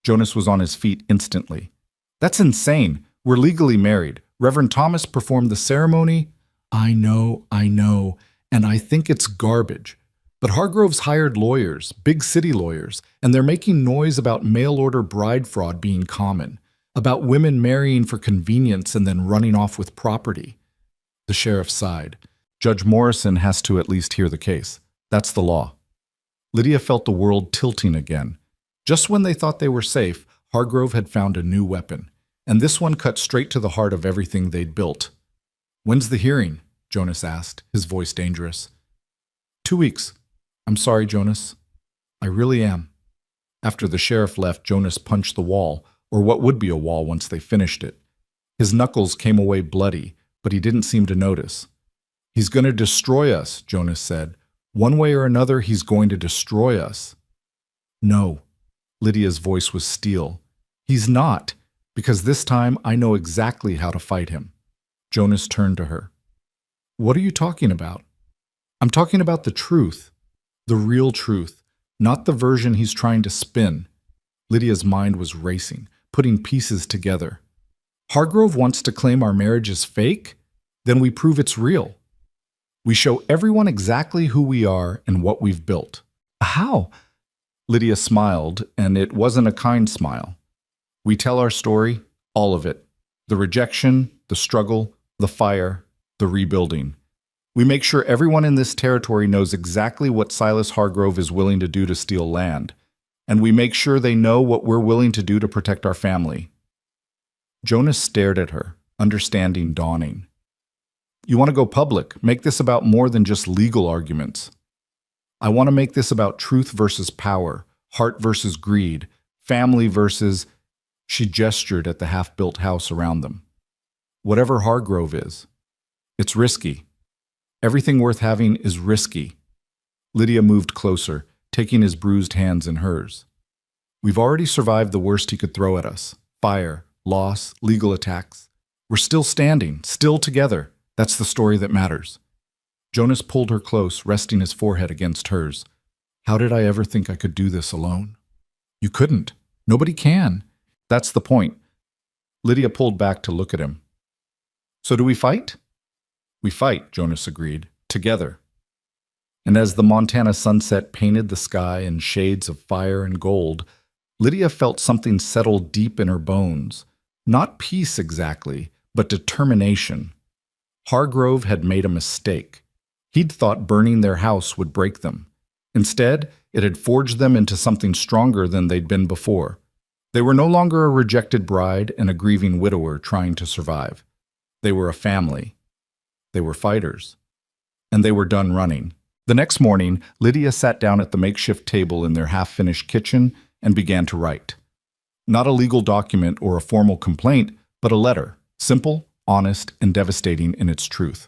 Jonas was on his feet instantly. "That's insane. We're legally married. Reverend Thomas performed the ceremony." I know, and I think it's garbage. But Hargrove's hired lawyers, big city lawyers, and they're making noise about mail-order bride fraud being common, about women marrying for convenience and then running off with property." The sheriff sighed. "Judge Morrison has to at least hear the case. That's the law." Lydia felt the world tilting again. Just when they thought they were safe, Hargrove had found a new weapon, and this one cut straight to the heart of everything they'd built. "When's the hearing?" Jonas asked, his voice dangerous. 2 weeks. I'm sorry, Jonas. I really am." After the sheriff left, Jonas punched the wall, or what would be a wall once they finished it. His knuckles came away bloody, but he didn't seem to notice. "He's going to destroy us," Jonas said. "One way or another, he's going to destroy us." "No." Lydia's voice was steel. "He's not, because this time I know exactly how to fight him." Jonas turned to her. "What are you talking about?" "I'm talking about the truth. The real truth, not the version he's trying to spin." Lydia's mind was racing, putting pieces together. "Hargrove wants to claim our marriage is fake? Then we prove it's real. We show everyone exactly who we are and what we've built." "How?" Lydia smiled, and it wasn't a kind smile. "We tell our story, all of it. The rejection, the struggle, the fire, the rebuilding. We make sure everyone in this territory knows exactly what Silas Hargrove is willing to do to steal land, and we make sure they know what we're willing to do to protect our family." Jonas stared at her, understanding dawning. "You want to go public, make this about more than just legal arguments." "I want to make this about truth versus power, heart versus greed, family versus—" She gestured at the half-built house around them. "Whatever Hargrove is. It's risky. Everything worth having is risky." Lydia moved closer, taking his bruised hands in hers. "We've already survived the worst he could throw at us. Fire, loss, legal attacks. We're still standing, still together. That's the story that matters." Jonas pulled her close, resting his forehead against hers. "How did I ever think I could do this alone?" "You couldn't. Nobody can. That's the point." Lydia pulled back to look at him. "So do we fight?" "We fight," Jonas agreed, "together." And as the Montana sunset painted the sky in shades of fire and gold, Lydia felt something settle deep in her bones. Not peace exactly, but determination. Hargrove had made a mistake. He'd thought burning their house would break them. Instead, it had forged them into something stronger than they'd been before. They were no longer a rejected bride and a grieving widower trying to survive. They were a family. They were fighters. And they were done running. The next morning, Lydia sat down at the makeshift table in their half-finished kitchen and began to write. Not a legal document or a formal complaint, but a letter, simple, honest, and devastating in its truth.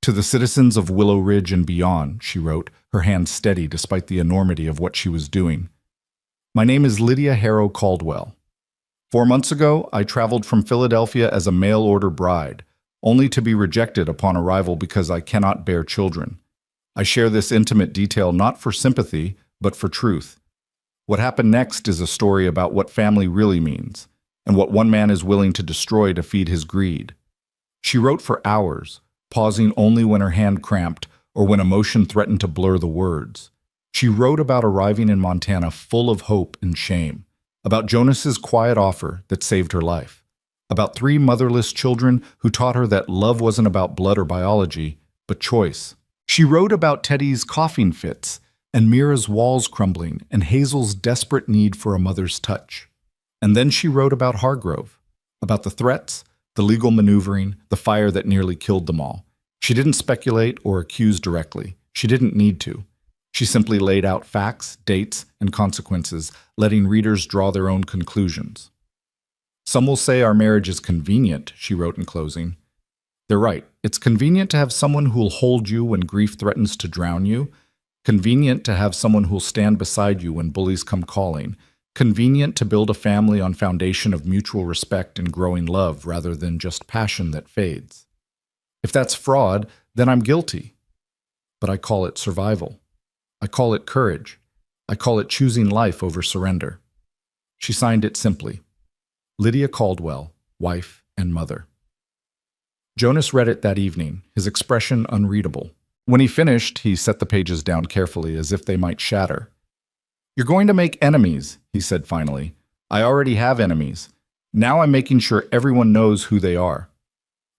To the citizens of Willow Ridge and beyond, she wrote, her hands steady despite the enormity of what she was doing. My name is Lydia Harrow Caldwell. 4 months ago, I traveled from Philadelphia as a mail-order bride, only to be rejected upon arrival because I cannot bear children. I share this intimate detail not for sympathy, but for truth. What happened next is a story about what family really means, and what one man is willing to destroy to feed his greed. She wrote for hours, pausing only when her hand cramped or when emotion threatened to blur the words. She wrote about arriving in Montana full of hope and shame, about Jonas's quiet offer that saved her life, about 3 motherless children who taught her that love wasn't about blood or biology, but choice. She wrote about Teddy's coughing fits, and Mira's walls crumbling, and Hazel's desperate need for a mother's touch. And then she wrote about Hargrove, about the threats, the legal maneuvering, the fire that nearly killed them all. She didn't speculate or accuse directly. She didn't need to. She simply laid out facts, dates, and consequences, letting readers draw their own conclusions. Some will say our marriage is convenient, she wrote in closing. They're right. It's convenient to have someone who'll hold you when grief threatens to drown you. Convenient to have someone who'll stand beside you when bullies come calling. Convenient to build a family on foundation of mutual respect and growing love rather than just passion that fades. If that's fraud, then I'm guilty. But I call it survival. I call it courage. I call it choosing life over surrender. She signed it simply. Lydia Caldwell, wife and mother. Jonas read it that evening, his expression unreadable. When he finished, he set the pages down carefully as if they might shatter. You're going to make enemies, he said finally. I already have enemies. Now I'm making sure everyone knows who they are.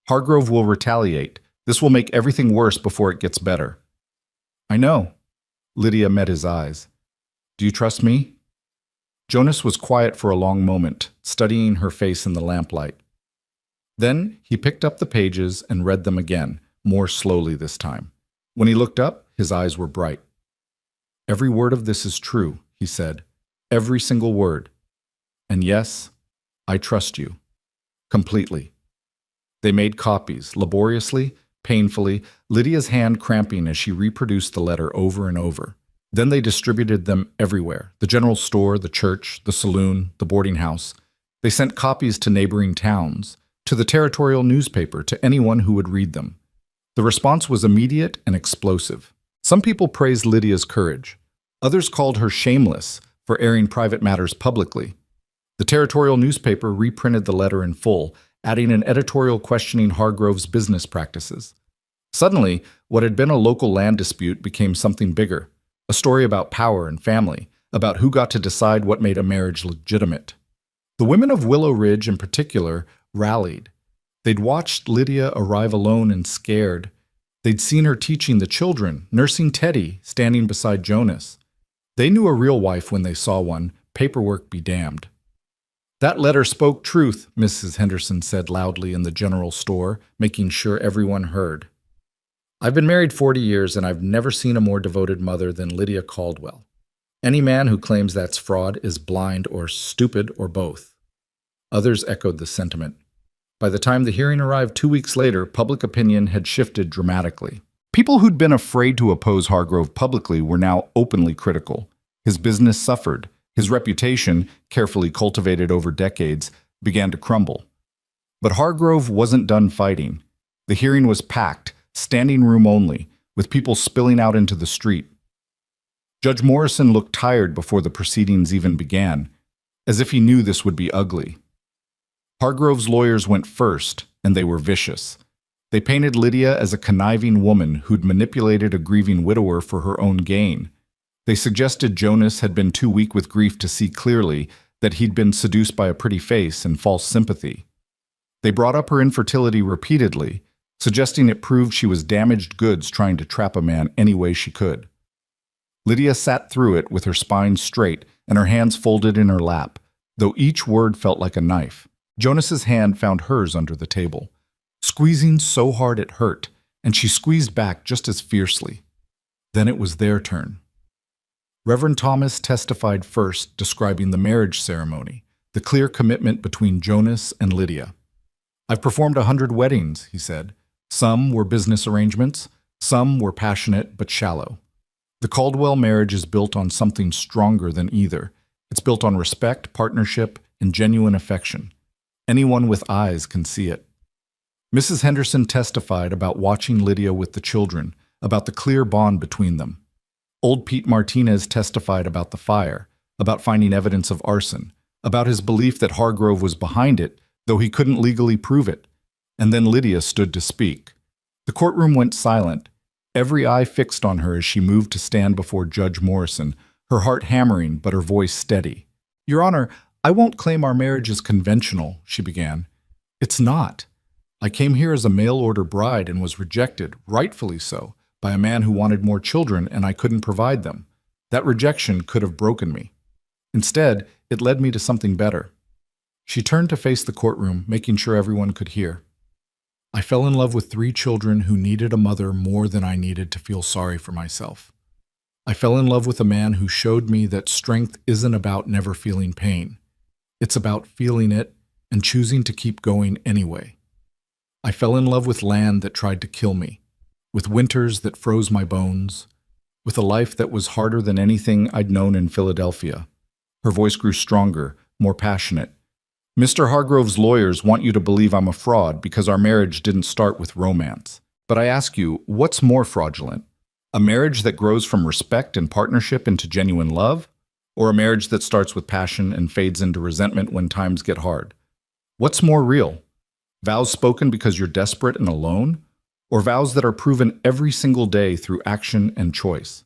Hargrove will retaliate. This will make everything worse before it gets better. I know. Lydia met his eyes. Do you trust me? Jonas was quiet for a long moment, studying her face in the lamplight. Then he picked up the pages and read them again, more slowly this time. When he looked up, his eyes were bright. Every word of this is true, he said. Every single word. And yes, I trust you. Completely. They made copies, laboriously, painfully, Lydia's hand cramping as she reproduced the letter over and over. Then they distributed them everywhere, the general store, the church, the saloon, the boarding house. They sent copies to neighboring towns, to the territorial newspaper, to anyone who would read them. The response was immediate and explosive. Some people praised Lydia's courage. Others called her shameless for airing private matters publicly. The territorial newspaper reprinted the letter in full, adding an editorial questioning Hargrove's business practices. Suddenly, what had been a local land dispute became something bigger, a story about power and family, about who got to decide what made a marriage legitimate. The women of Willow Ridge, in particular, rallied. They'd watched Lydia arrive alone and scared. They'd seen her teaching the children, nursing Teddy, standing beside Jonas. They knew a real wife when they saw one, paperwork be damned. That letter spoke truth, Mrs. Henderson said loudly in the general store, making sure everyone heard. I've been married 40 years and I've never seen a more devoted mother than Lydia Caldwell. Any man who claims that's fraud is blind or stupid or both. Others echoed the sentiment. By the time the hearing arrived 2 weeks later, public opinion had shifted dramatically. People who'd been afraid to oppose Hargrove publicly were now openly critical. His business suffered. His reputation, carefully cultivated over decades, began to crumble. But Hargrove wasn't done fighting. The hearing was packed, standing room only, with people spilling out into the street. Judge Morrison looked tired before the proceedings even began, as if he knew this would be ugly. Hargrove's lawyers went first, and they were vicious. They painted Lydia as a conniving woman who'd manipulated a grieving widower for her own gain. They suggested Jonas had been too weak with grief to see clearly, that he'd been seduced by a pretty face and false sympathy. They brought up her infertility repeatedly, suggesting it proved she was damaged goods trying to trap a man any way she could. Lydia sat through it with her spine straight and her hands folded in her lap, though each word felt like a knife. Jonas's hand found hers under the table, squeezing so hard it hurt, and she squeezed back just as fiercely. Then it was their turn. Reverend Thomas testified first, describing the marriage ceremony, the clear commitment between Jonas and Lydia. "I've performed 100 weddings," he said. "Some were business arrangements, some were passionate but shallow. The Caldwell marriage is built on something stronger than either. It's built on respect, partnership, and genuine affection. Anyone with eyes can see it." Mrs. Henderson testified about watching Lydia with the children, about the clear bond between them. Old Pete Martinez testified about the fire, about finding evidence of arson, about his belief that Hargrove was behind it, though he couldn't legally prove it. And then Lydia stood to speak. The courtroom went silent, every eye fixed on her as she moved to stand before Judge Morrison, her heart hammering but her voice steady. "Your Honor, I won't claim our marriage is conventional," she began. "It's not. I came here as a mail-order bride and was rejected, rightfully so, by a man who wanted more children and I couldn't provide them. That rejection could have broken me. Instead, it led me to something better." She turned to face the courtroom, making sure everyone could hear. "I fell in love with 3 children who needed a mother more than I needed to feel sorry for myself. I fell in love with a man who showed me that strength isn't about never feeling pain. It's about feeling it and choosing to keep going anyway. I fell in love with land that tried to kill me, with winters that froze my bones, with a life that was harder than anything I'd known in Philadelphia." Her voice grew stronger, more passionate. "Mr. Hargrove's lawyers want you to believe I'm a fraud because our marriage didn't start with romance. But I ask you, what's more fraudulent? A marriage that grows from respect and partnership into genuine love? Or a marriage that starts with passion and fades into resentment when times get hard? What's more real? Vows spoken because you're desperate and alone? Or vows that are proven every single day through action and choice?"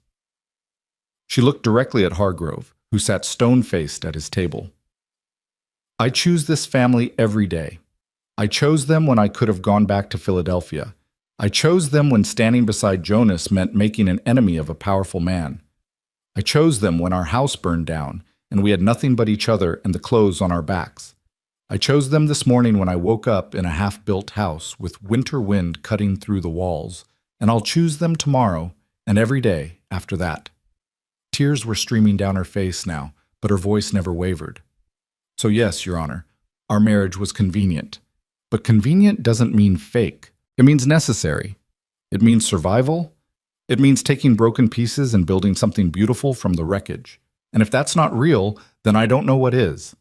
She looked directly at Hargrove, who sat stone-faced at his table. "I choose this family every day. I chose them when I could have gone back to Philadelphia. I chose them when standing beside Jonas meant making an enemy of a powerful man. I chose them when our house burned down and we had nothing but each other and the clothes on our backs. I chose them this morning when I woke up in a half-built house with winter wind cutting through the walls, and I'll choose them tomorrow and every day after that." Tears were streaming down her face now, but her voice never wavered. "So yes, Your Honor, our marriage was convenient. But convenient doesn't mean fake. It means necessary. It means survival. It means taking broken pieces and building something beautiful from the wreckage. And if that's not real, then I don't know what is."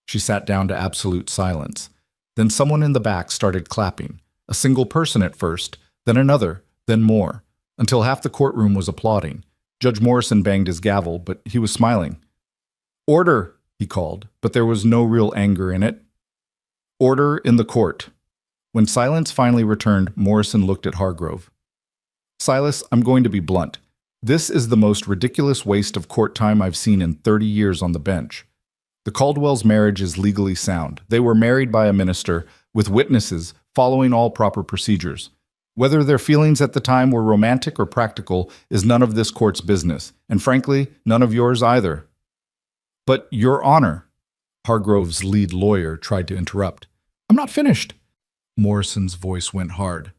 She sat down to absolute silence. Then someone in the back started clapping, a single person at first, then another, then more, until half the courtroom was applauding. Judge Morrison banged his gavel, but he was smiling. "Order," he called, but there was no real anger in it. "Order in the court." When silence finally returned, Morrison looked at Hargrove. "Silas, I'm going to be blunt. This is the most ridiculous waste of court time I've seen in 30 years on the bench. The Caldwell's marriage is legally sound. They were married by a minister, with witnesses, following all proper procedures. Whether their feelings at the time were romantic or practical is none of this court's business, and frankly, none of yours either." "But, Your Honor," Hargrove's lead lawyer tried to interrupt. "I'm not finished." Morrison's voice went hard.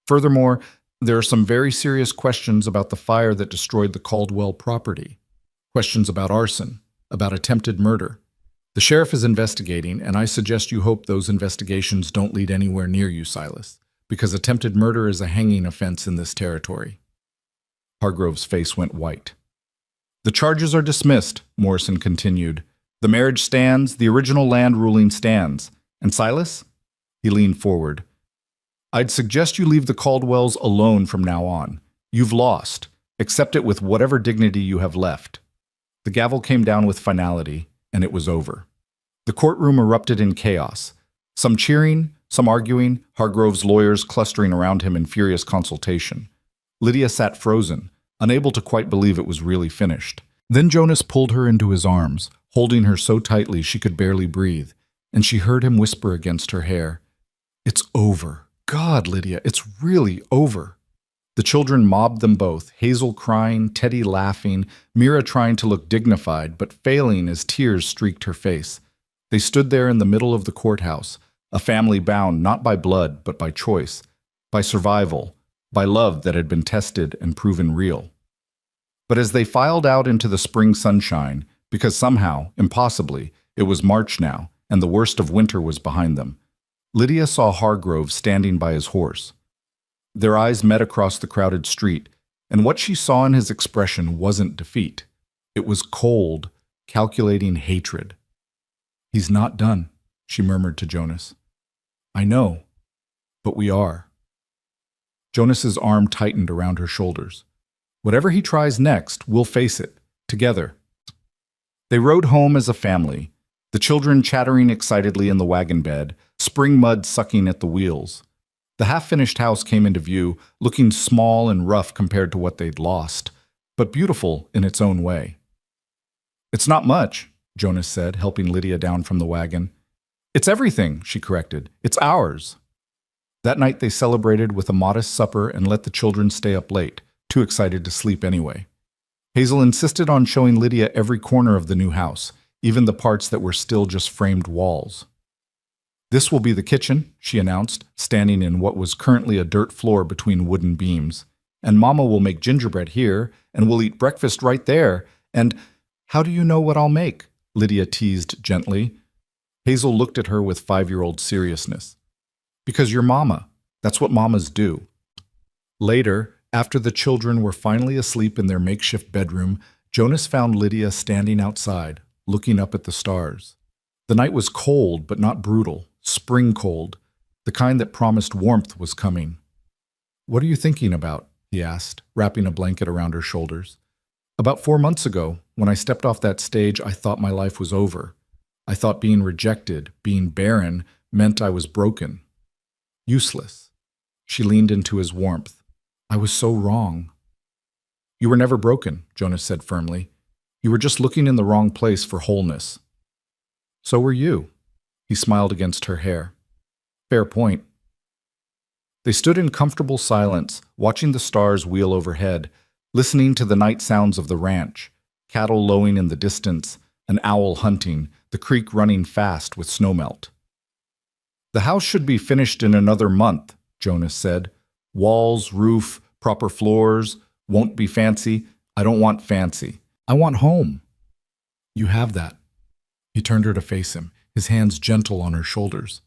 "Furthermore, there are some very serious questions about the fire that destroyed the Caldwell property. Questions about arson, about attempted murder. The sheriff is investigating, and I suggest you hope those investigations don't lead anywhere near you, Silas, because attempted murder is a hanging offense in this territory." Hargrove's face went white. "The charges are dismissed," Morrison continued. "The marriage stands, the original land ruling stands. And Silas?" He leaned forward. "I'd suggest you leave the Caldwells alone from now on. You've lost. Accept it with whatever dignity you have left." The gavel came down with finality, and it was over. The courtroom erupted in chaos. Some cheering, some arguing, Hargrove's lawyers clustering around him in furious consultation. Lydia sat frozen, unable to quite believe it was really finished. Then Jonas pulled her into his arms, holding her so tightly she could barely breathe, and she heard him whisper against her hair, "It's over. God, Lydia, it's really over." The children mobbed them both, Hazel crying, Teddy laughing, Mira trying to look dignified, but failing as tears streaked her face. They stood there in the middle of the courthouse, a family bound not by blood, but by choice, by survival, by love that had been tested and proven real. But as they filed out into the spring sunshine, because somehow, impossibly, it was March now, and the worst of winter was behind them, Lydia saw Hargrove standing by his horse. Their eyes met across the crowded street, and what she saw in his expression wasn't defeat. It was cold, calculating hatred. "He's not done," she murmured to Jonas. "I know, but we are." Jonas's arm tightened around her shoulders. "Whatever he tries next, we'll face it, together." They rode home as a family, the children chattering excitedly in the wagon bed, spring mud sucking at the wheels. The half-finished house came into view, looking small and rough compared to what they'd lost, but beautiful in its own way. "It's not much," Jonas said, helping Lydia down from the wagon. "It's everything," she corrected. "It's ours." That night they celebrated with a modest supper and let the children stay up late, too excited to sleep anyway. Hazel insisted on showing Lydia every corner of the new house, even the parts that were still just framed walls. "This will be the kitchen," she announced, standing in what was currently a dirt floor between wooden beams. "And Mama will make gingerbread here, and we'll eat breakfast right there, and—" "How do you know what I'll make?" Lydia teased gently. Hazel looked at her with 5-year-old seriousness. "Because you're Mama. That's what mamas do." Later, after the children were finally asleep in their makeshift bedroom, Jonas found Lydia standing outside, looking up at the stars. The night was cold, but not brutal, spring cold, the kind that promised warmth was coming. "What are you thinking about?" he asked, wrapping a blanket around her shoulders. "About 4 months ago, when I stepped off that stage, I thought my life was over. I thought being rejected, being barren, meant I was broken. Useless." She leaned into his warmth. "I was so wrong." "You were never broken," Jonas said firmly. "You were just looking in the wrong place for wholeness." "So were you." He smiled against her hair. "Fair point." They stood in comfortable silence, watching the stars wheel overhead, listening to the night sounds of the ranch, cattle lowing in the distance, an owl hunting, the creek running fast with snowmelt. "The house should be finished in another month," Jonas said. "Walls, roof, proper floors, won't be fancy. I don't want fancy. I want home." "You have that." He turned her to face him, his hands gentle on her shoulders.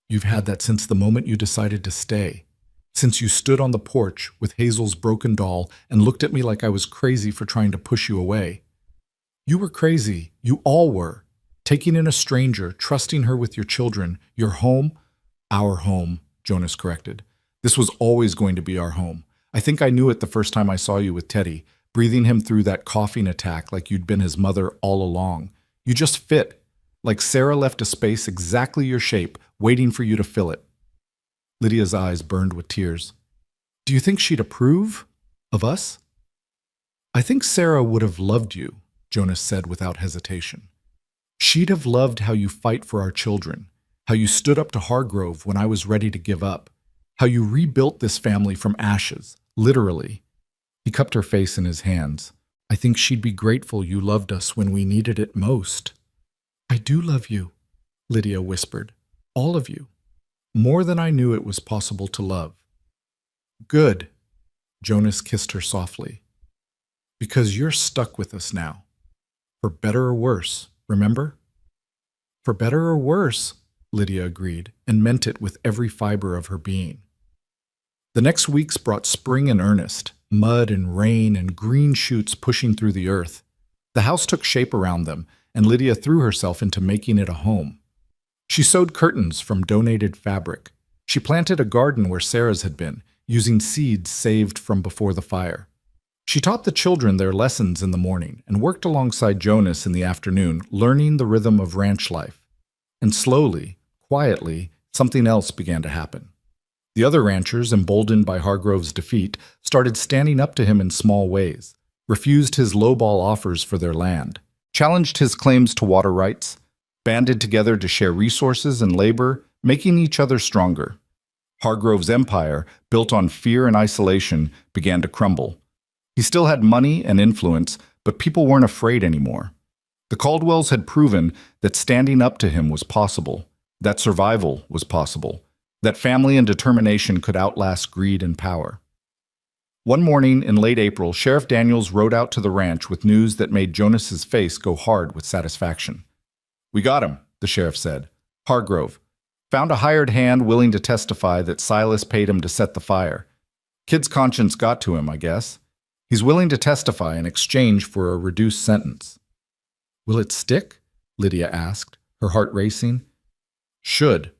"You've had that since the moment you decided to stay. Since you stood on the porch with Hazel's broken doll and looked at me like I was crazy for trying to push you away. You were crazy. You all were. Taking in a stranger, trusting her with your children, your home." "Our home," Jonas corrected. "This was always going to be our home. I think I knew it the first time I saw you with Teddy, breathing him through that coughing attack like you'd been his mother all along. You just fit, like Sarah left a space exactly your shape, waiting for you to fill it." Lydia's eyes burned with tears. "Do you think she'd approve of us?" "I think Sarah would have loved you," Jonas said without hesitation. "She'd have loved how you fight for our children, how you stood up to Hargrove when I was ready to give up, how you rebuilt this family from ashes, literally." He cupped her face in his hands. "I think she'd be grateful you loved us when we needed it most." "I do love you," Lydia whispered. "All of you. More than I knew it was possible to love." "Good." Jonas kissed her softly. "Because you're stuck with us now. For better or worse, remember?" "For better or worse," Lydia agreed, and meant it with every fiber of her being. The next weeks brought spring in earnest, mud and rain and green shoots pushing through the earth. The house took shape around them, and Lydia threw herself into making it a home. She sewed curtains from donated fabric. She planted a garden where Sarah's had been, using seeds saved from before the fire. She taught the children their lessons in the morning and worked alongside Jonas in the afternoon, learning the rhythm of ranch life. And slowly, quietly, something else began to happen. The other ranchers, emboldened by Hargrove's defeat, started standing up to him in small ways, refused his lowball offers for their land, challenged his claims to water rights, banded together to share resources and labor, making each other stronger. Hargrove's empire, built on fear and isolation, began to crumble. He still had money and influence, but people weren't afraid anymore. The Caldwells had proven that standing up to him was possible, that survival was possible, that family and determination could outlast greed and power. One morning in late April, Sheriff Daniels rode out to the ranch with news that made Jonas's face go hard with satisfaction. "We got him," the sheriff said. "Hargrove. Found a hired hand willing to testify that Silas paid him to set the fire. Kid's conscience got to him, I guess. He's willing to testify in exchange for a reduced sentence." "Will it stick?" Lydia asked, her heart racing. "Should.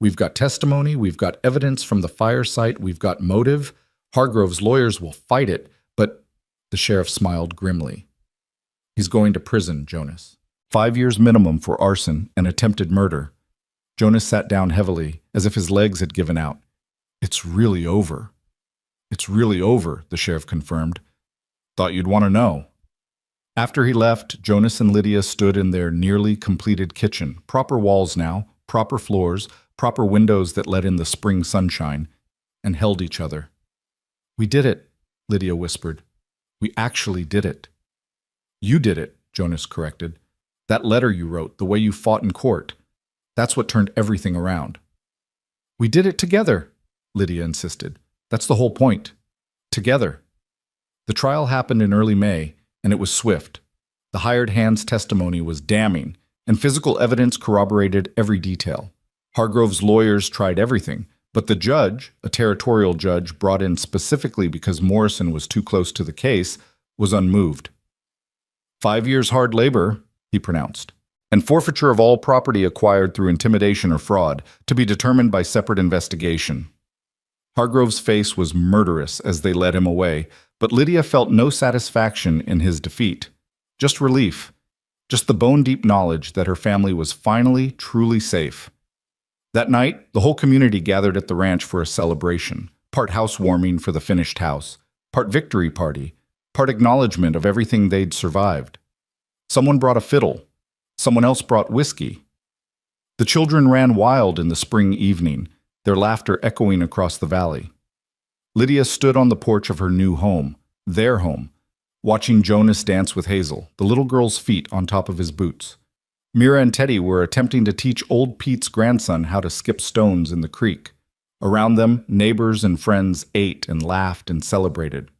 We've got testimony, we've got evidence from the fire site, we've got motive. Hargrove's lawyers will fight it, but—" The sheriff smiled grimly. "He's going to prison, Jonas. 5 years minimum for arson and attempted murder." Jonas sat down heavily, as if his legs had given out. "It's really over." "It's really over," the sheriff confirmed. "Thought you'd want to know." After he left, Jonas and Lydia stood in their nearly completed kitchen. Proper walls now, proper floors, proper windows that let in the spring sunshine, and held each other. "We did it," Lydia whispered. "We actually did it." "You did it," Jonas corrected. "That letter you wrote, the way you fought in court, that's what turned everything around." "We did it together," Lydia insisted. "That's the whole point. Together." The trial happened in early May, and it was swift. The hired hand's testimony was damning, and physical evidence corroborated every detail. Hargrove's lawyers tried everything, but the judge, a territorial judge brought in specifically because Morrison was too close to the case, was unmoved. 5 years hard labor, he pronounced, and forfeiture of all property acquired through intimidation or fraud, to be determined by separate investigation. Hargrove's face was murderous as they led him away, but Lydia felt no satisfaction in his defeat. Just relief. Just the bone-deep knowledge that her family was finally truly safe. That night, the whole community gathered at the ranch for a celebration, part housewarming for the finished house, part victory party, part acknowledgement of everything they'd survived. Someone brought a fiddle. Someone else brought whiskey. The children ran wild in the spring evening, their laughter echoing across the valley. Lydia stood on the porch of her new home, their home, watching Jonas dance with Hazel, the little girl's feet on top of his boots. Mira and Teddy were attempting to teach old Pete's grandson how to skip stones in the creek. Around them, neighbors and friends ate and laughed and celebrated.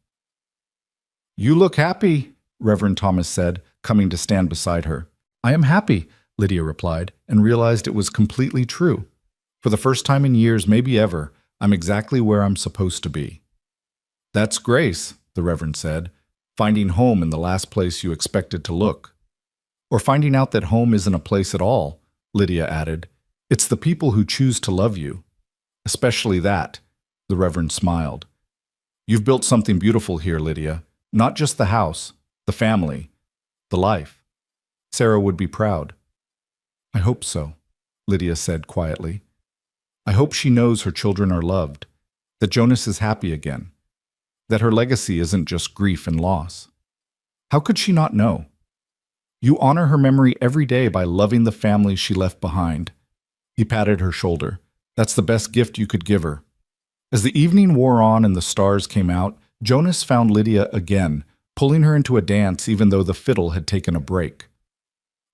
"You look happy," Reverend Thomas said, coming to stand beside her. "I am happy," Lydia replied, and realized it was completely true. For the first time in years, maybe ever, I'm exactly where I'm supposed to be. "That's grace," the Reverend said, "finding home in the last place you expected to look." "Or finding out that home isn't a place at all," Lydia added. "It's the people who choose to love you." "Especially that," the Reverend smiled. "You've built something beautiful here, Lydia. Not just the house, the family, the life. Sarah would be proud." "I hope so," Lydia said quietly. "I hope she knows her children are loved, that Jonas is happy again, that her legacy isn't just grief and loss. How could she not know? You honor her memory every day by loving the family she left behind." He patted her shoulder. "That's the best gift you could give her." As the evening wore on and the stars came out, Jonas found Lydia again, pulling her into a dance even though the fiddle had taken a break.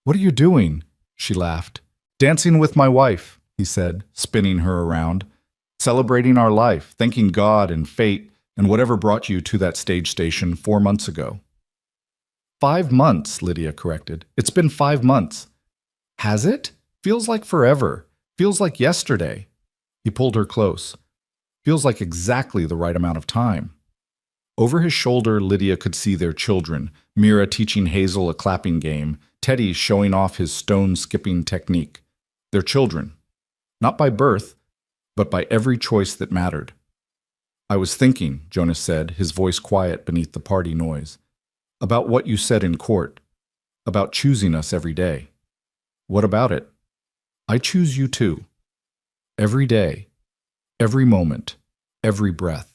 "What are you doing?" she laughed. "Dancing with my wife," he said, spinning her around. "Celebrating our life, thanking God and fate and whatever brought you to that stage station 4 months ago." 5 months, Lydia corrected. "It's been 5 months." "Has it? Feels like forever. Feels like yesterday." He pulled her close. "Feels like exactly the right amount of time." Over his shoulder, Lydia could see their children, Mira teaching Hazel a clapping game, Teddy showing off his stone-skipping technique. Their children. Not by birth, but by every choice that mattered. "I was thinking," Jonas said, his voice quiet beneath the party noise, "about what you said in court, about choosing us every day." "What about it?" "I choose you too. Every day, every moment, every breath."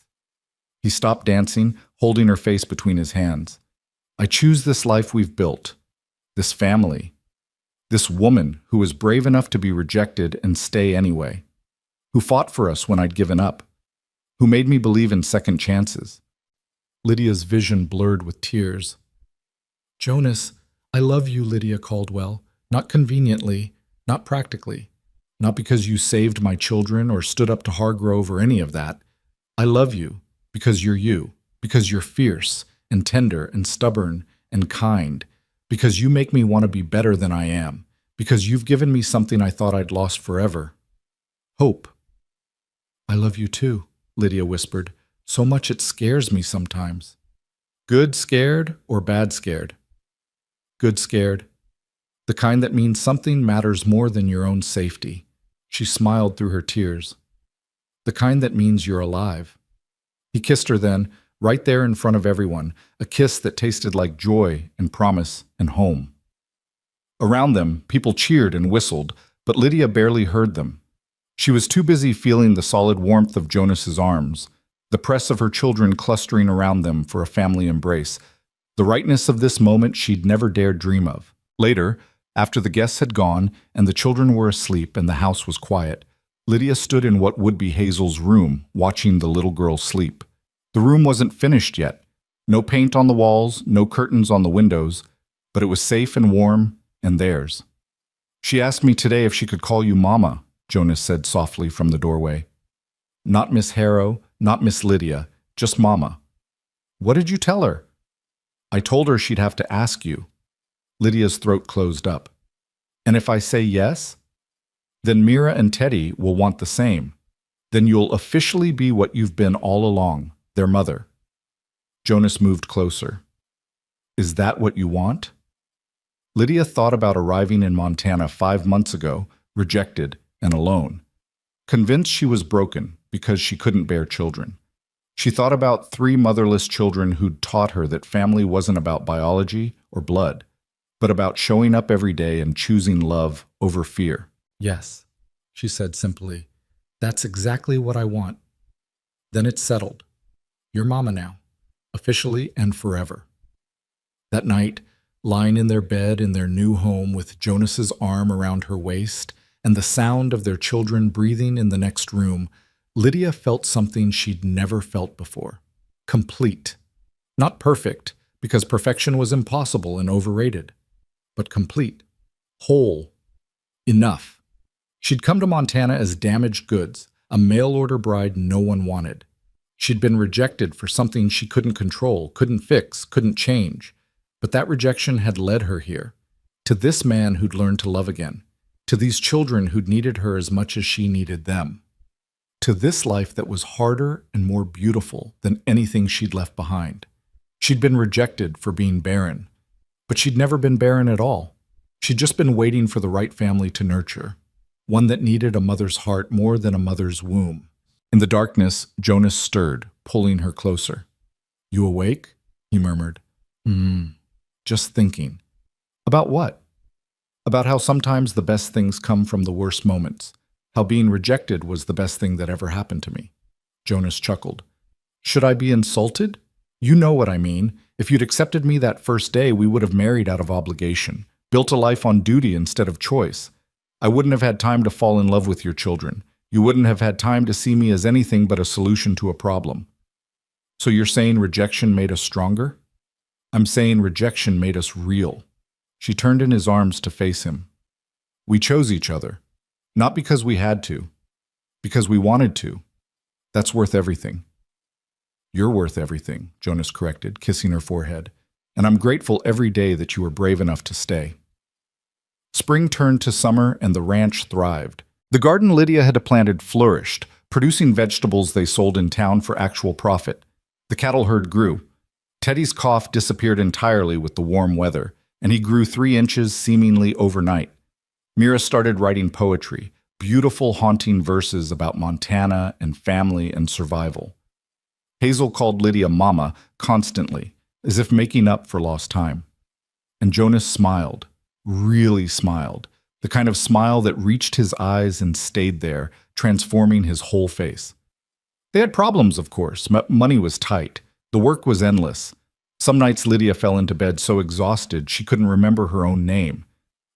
He stopped dancing, holding her face between his hands. "I choose this life we've built, this family, this woman who was brave enough to be rejected and stay anyway. who fought for us when I'd given up, who made me believe in second chances. Lydia's vision blurred with tears. Jonas, I love you, Lydia Caldwell, not conveniently, not practically, not because you saved my children or stood up to Hargrove or any of that. I love you because you're fierce and tender and stubborn and kind, because you make me want to be better than I am, because you've given me something I thought I'd lost forever. Hope. I love you too, Lydia whispered, so much it scares me sometimes. Good scared or bad scared? Good scared. The kind that means something matters more than your own safety. She smiled through her tears. The kind that means you're alive. He kissed her then, right there in front of everyone, a kiss that tasted like joy and promise and home. Around them, people cheered and whistled, but Lydia barely heard them. She was too busy feeling the solid warmth of Jonas's arms, the press of her children clustering around them for a family embrace, the rightness of this moment she'd never dared dream of. Later, after the guests had gone and the children were asleep and the house was quiet, Lydia stood in what would be Hazel's room, watching the little girl sleep. The room wasn't finished yet. No paint on the walls, no curtains on the windows, but it was safe and warm and theirs. She asked me today if she could call you Mama, Jonas said softly from the doorway. Not Miss Harrow, not Miss Lydia, just Mama. What did you tell her? I told her she'd have to ask you. Lydia's throat closed up. And if I say yes? Then Mira and Teddy will want the same. Then you'll officially be what you've been all along, their mother. Jonas moved closer. Is that what you want? Lydia thought about arriving in Montana 5 months ago, rejected and alone, convinced she was broken because she couldn't bear children. She thought about 3 motherless children who'd taught her that family wasn't about biology or blood, but about showing up every day and choosing love over fear. Yes, she said simply. That's exactly what I want. Then it's settled. You're Mama now, officially and forever. That night, lying in their bed in their new home with Jonas's arm around her waist and the sound of their children breathing in the next room, Lydia felt something she'd never felt before. Complete. Not perfect, because perfection was impossible and overrated, but complete. Whole. Enough. She'd come to Montana as damaged goods, a mail-order bride no one wanted. She'd been rejected for something she couldn't control, couldn't fix, couldn't change. But that rejection had led her here, to this man who'd learned to love again, to these children who'd needed her as much as she needed them, to this life that was harder and more beautiful than anything she'd left behind. She'd been rejected for being barren, but she'd never been barren at all. She'd just been waiting for the right family to nurture, one that needed a mother's heart more than a mother's womb. In the darkness, Jonas stirred, pulling her closer. You awake? He murmured. Just thinking. About what? About how sometimes the best things come from the worst moments. How being rejected was the best thing that ever happened to me. Jonas chuckled. Should I be insulted? You know what I mean. If you'd accepted me that first day, we would have married out of obligation, built a life on duty instead of choice. I wouldn't have had time to fall in love with your children. You wouldn't have had time to see me as anything but a solution to a problem. So you're saying rejection made us stronger? I'm saying rejection made us real. She turned in his arms to face him. We chose each other. Not because we had to. Because we wanted to. That's worth everything. You're worth everything, Jonas corrected, kissing her forehead. And I'm grateful every day that you were brave enough to stay. Spring turned to summer and the ranch thrived. The garden Lydia had planted flourished, producing vegetables they sold in town for actual profit. The cattle herd grew. Teddy's cough disappeared entirely with the warm weather, and he grew 3 inches seemingly overnight. Mira started writing poetry, beautiful, haunting verses about Montana and family and survival. Hazel called Lydia Mama constantly, as if making up for lost time. And Jonas smiled, really smiled, the kind of smile that reached his eyes and stayed there, transforming his whole face. They had problems, of course. Money was tight. The work was endless. Some nights Lydia fell into bed so exhausted she couldn't remember her own name.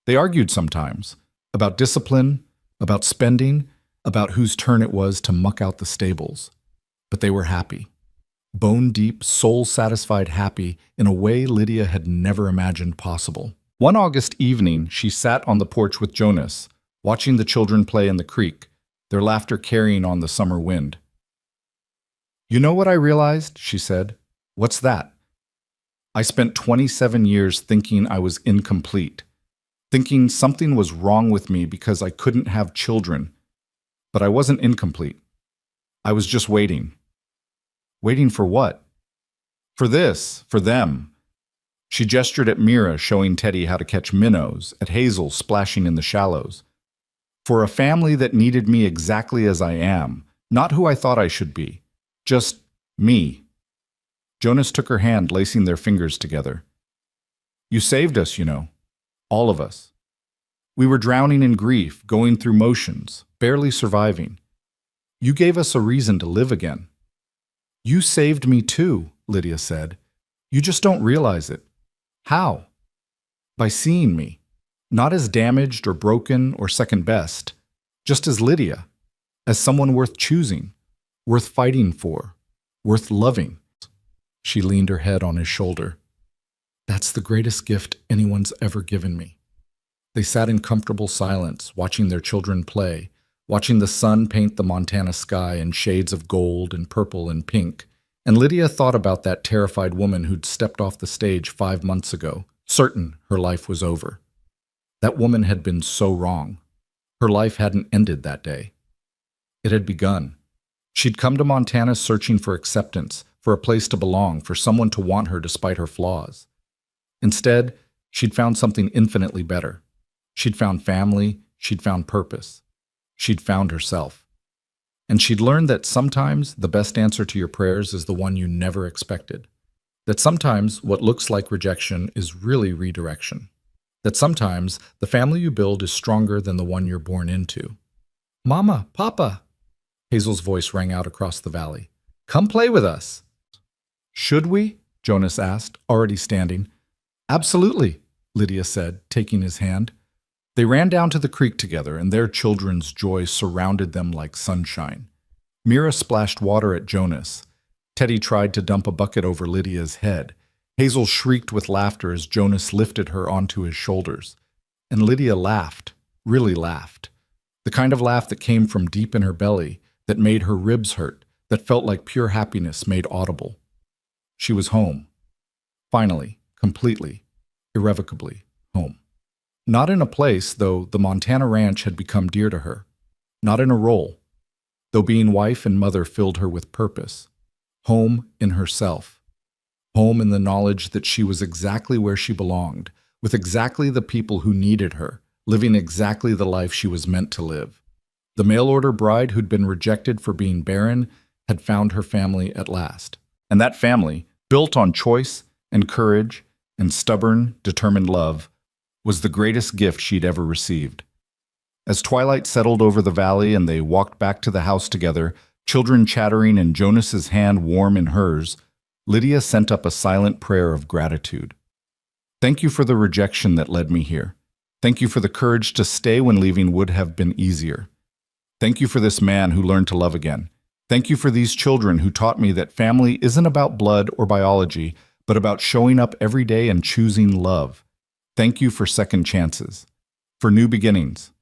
They argued sometimes, about discipline, about spending, about whose turn it was to muck out the stables. But they were happy. Bone-deep, soul-satisfied happy in a way Lydia had never imagined possible. One August evening, she sat on the porch with Jonas, watching the children play in the creek, their laughter carrying on the summer wind. "You know what I realized?" she said. "What's that?" "I spent 27 years thinking I was incomplete, thinking something was wrong with me because I couldn't have children. But I wasn't incomplete. I was just waiting." "Waiting for what?" "For this, for them." She gestured at Mira, showing Teddy how to catch minnows, at Hazel splashing in the shallows. "For a family that needed me exactly as I am, not who I thought I should be. Just me." Jonas took her hand, lacing their fingers together. "You saved us, you know. All of us. We were drowning in grief, going through motions, barely surviving. You gave us a reason to live again." "You saved me too," Lydia said. "You just don't realize it." "How?" "By seeing me. Not as damaged or broken or second best. Just as Lydia. As someone worth choosing. Worth fighting for. Worth loving." She leaned her head on his shoulder. "That's the greatest gift anyone's ever given me." They sat in comfortable silence, watching their children play, watching the sun paint the Montana sky in shades of gold and purple and pink. And Lydia thought about that terrified woman who'd stepped off the stage 5 months ago, certain her life was over. That woman had been so wrong. Her life hadn't ended that day. It had begun. She'd come to Montana searching for acceptance, for a place to belong, for someone to want her despite her flaws. Instead, she'd found something infinitely better. She'd found family, she'd found purpose. She'd found herself. And she'd learned that sometimes the best answer to your prayers is the one you never expected. That sometimes what looks like rejection is really redirection. That sometimes the family you build is stronger than the one you're born into. "Mama, Papa," Hazel's voice rang out across the valley. "Come play with us." "Should we?" Jonas asked, already standing. "Absolutely," Lydia said, taking his hand. They ran down to the creek together, and their children's joy surrounded them like sunshine. Mira splashed water at Jonas. Teddy tried to dump a bucket over Lydia's head. Hazel shrieked with laughter as Jonas lifted her onto his shoulders. And Lydia laughed, really laughed. The kind of laugh that came from deep in her belly, that made her ribs hurt, that felt like pure happiness made audible. She was home. Finally, completely, irrevocably home. Not in a place, though the Montana ranch had become dear to her. Not in a role, though being wife and mother filled her with purpose. Home in herself. Home in the knowledge that she was exactly where she belonged, with exactly the people who needed her, living exactly the life she was meant to live. The mail-order bride who'd been rejected for being barren had found her family at last. And that family, built on choice and courage and stubborn, determined love, was the greatest gift she'd ever received. As twilight settled over the valley and they walked back to the house together, children chattering and Jonas's hand warm in hers, Lydia sent up a silent prayer of gratitude. "Thank you for the rejection that led me here. Thank you for the courage to stay when leaving would have been easier. Thank you for this man who learned to love again. Thank you for these children who taught me that family isn't about blood or biology, but about showing up every day and choosing love. Thank you for second chances, for new beginnings,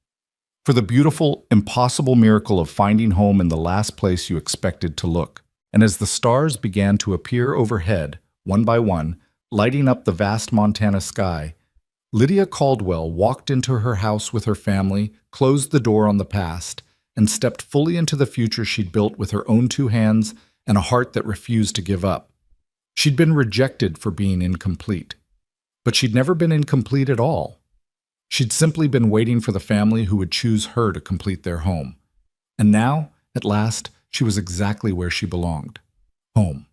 for the beautiful, impossible miracle of finding home in the last place you expected to look." And as the stars began to appear overhead, one by one, lighting up the vast Montana sky, Lydia Caldwell walked into her house with her family, closed the door on the past, and stepped fully into the future she'd built with her own 2 hands and a heart that refused to give up. She'd been rejected for being incomplete. But she'd never been incomplete at all. She'd simply been waiting for the family who would choose her to complete their home. And now, at last, she was exactly where she belonged. Home.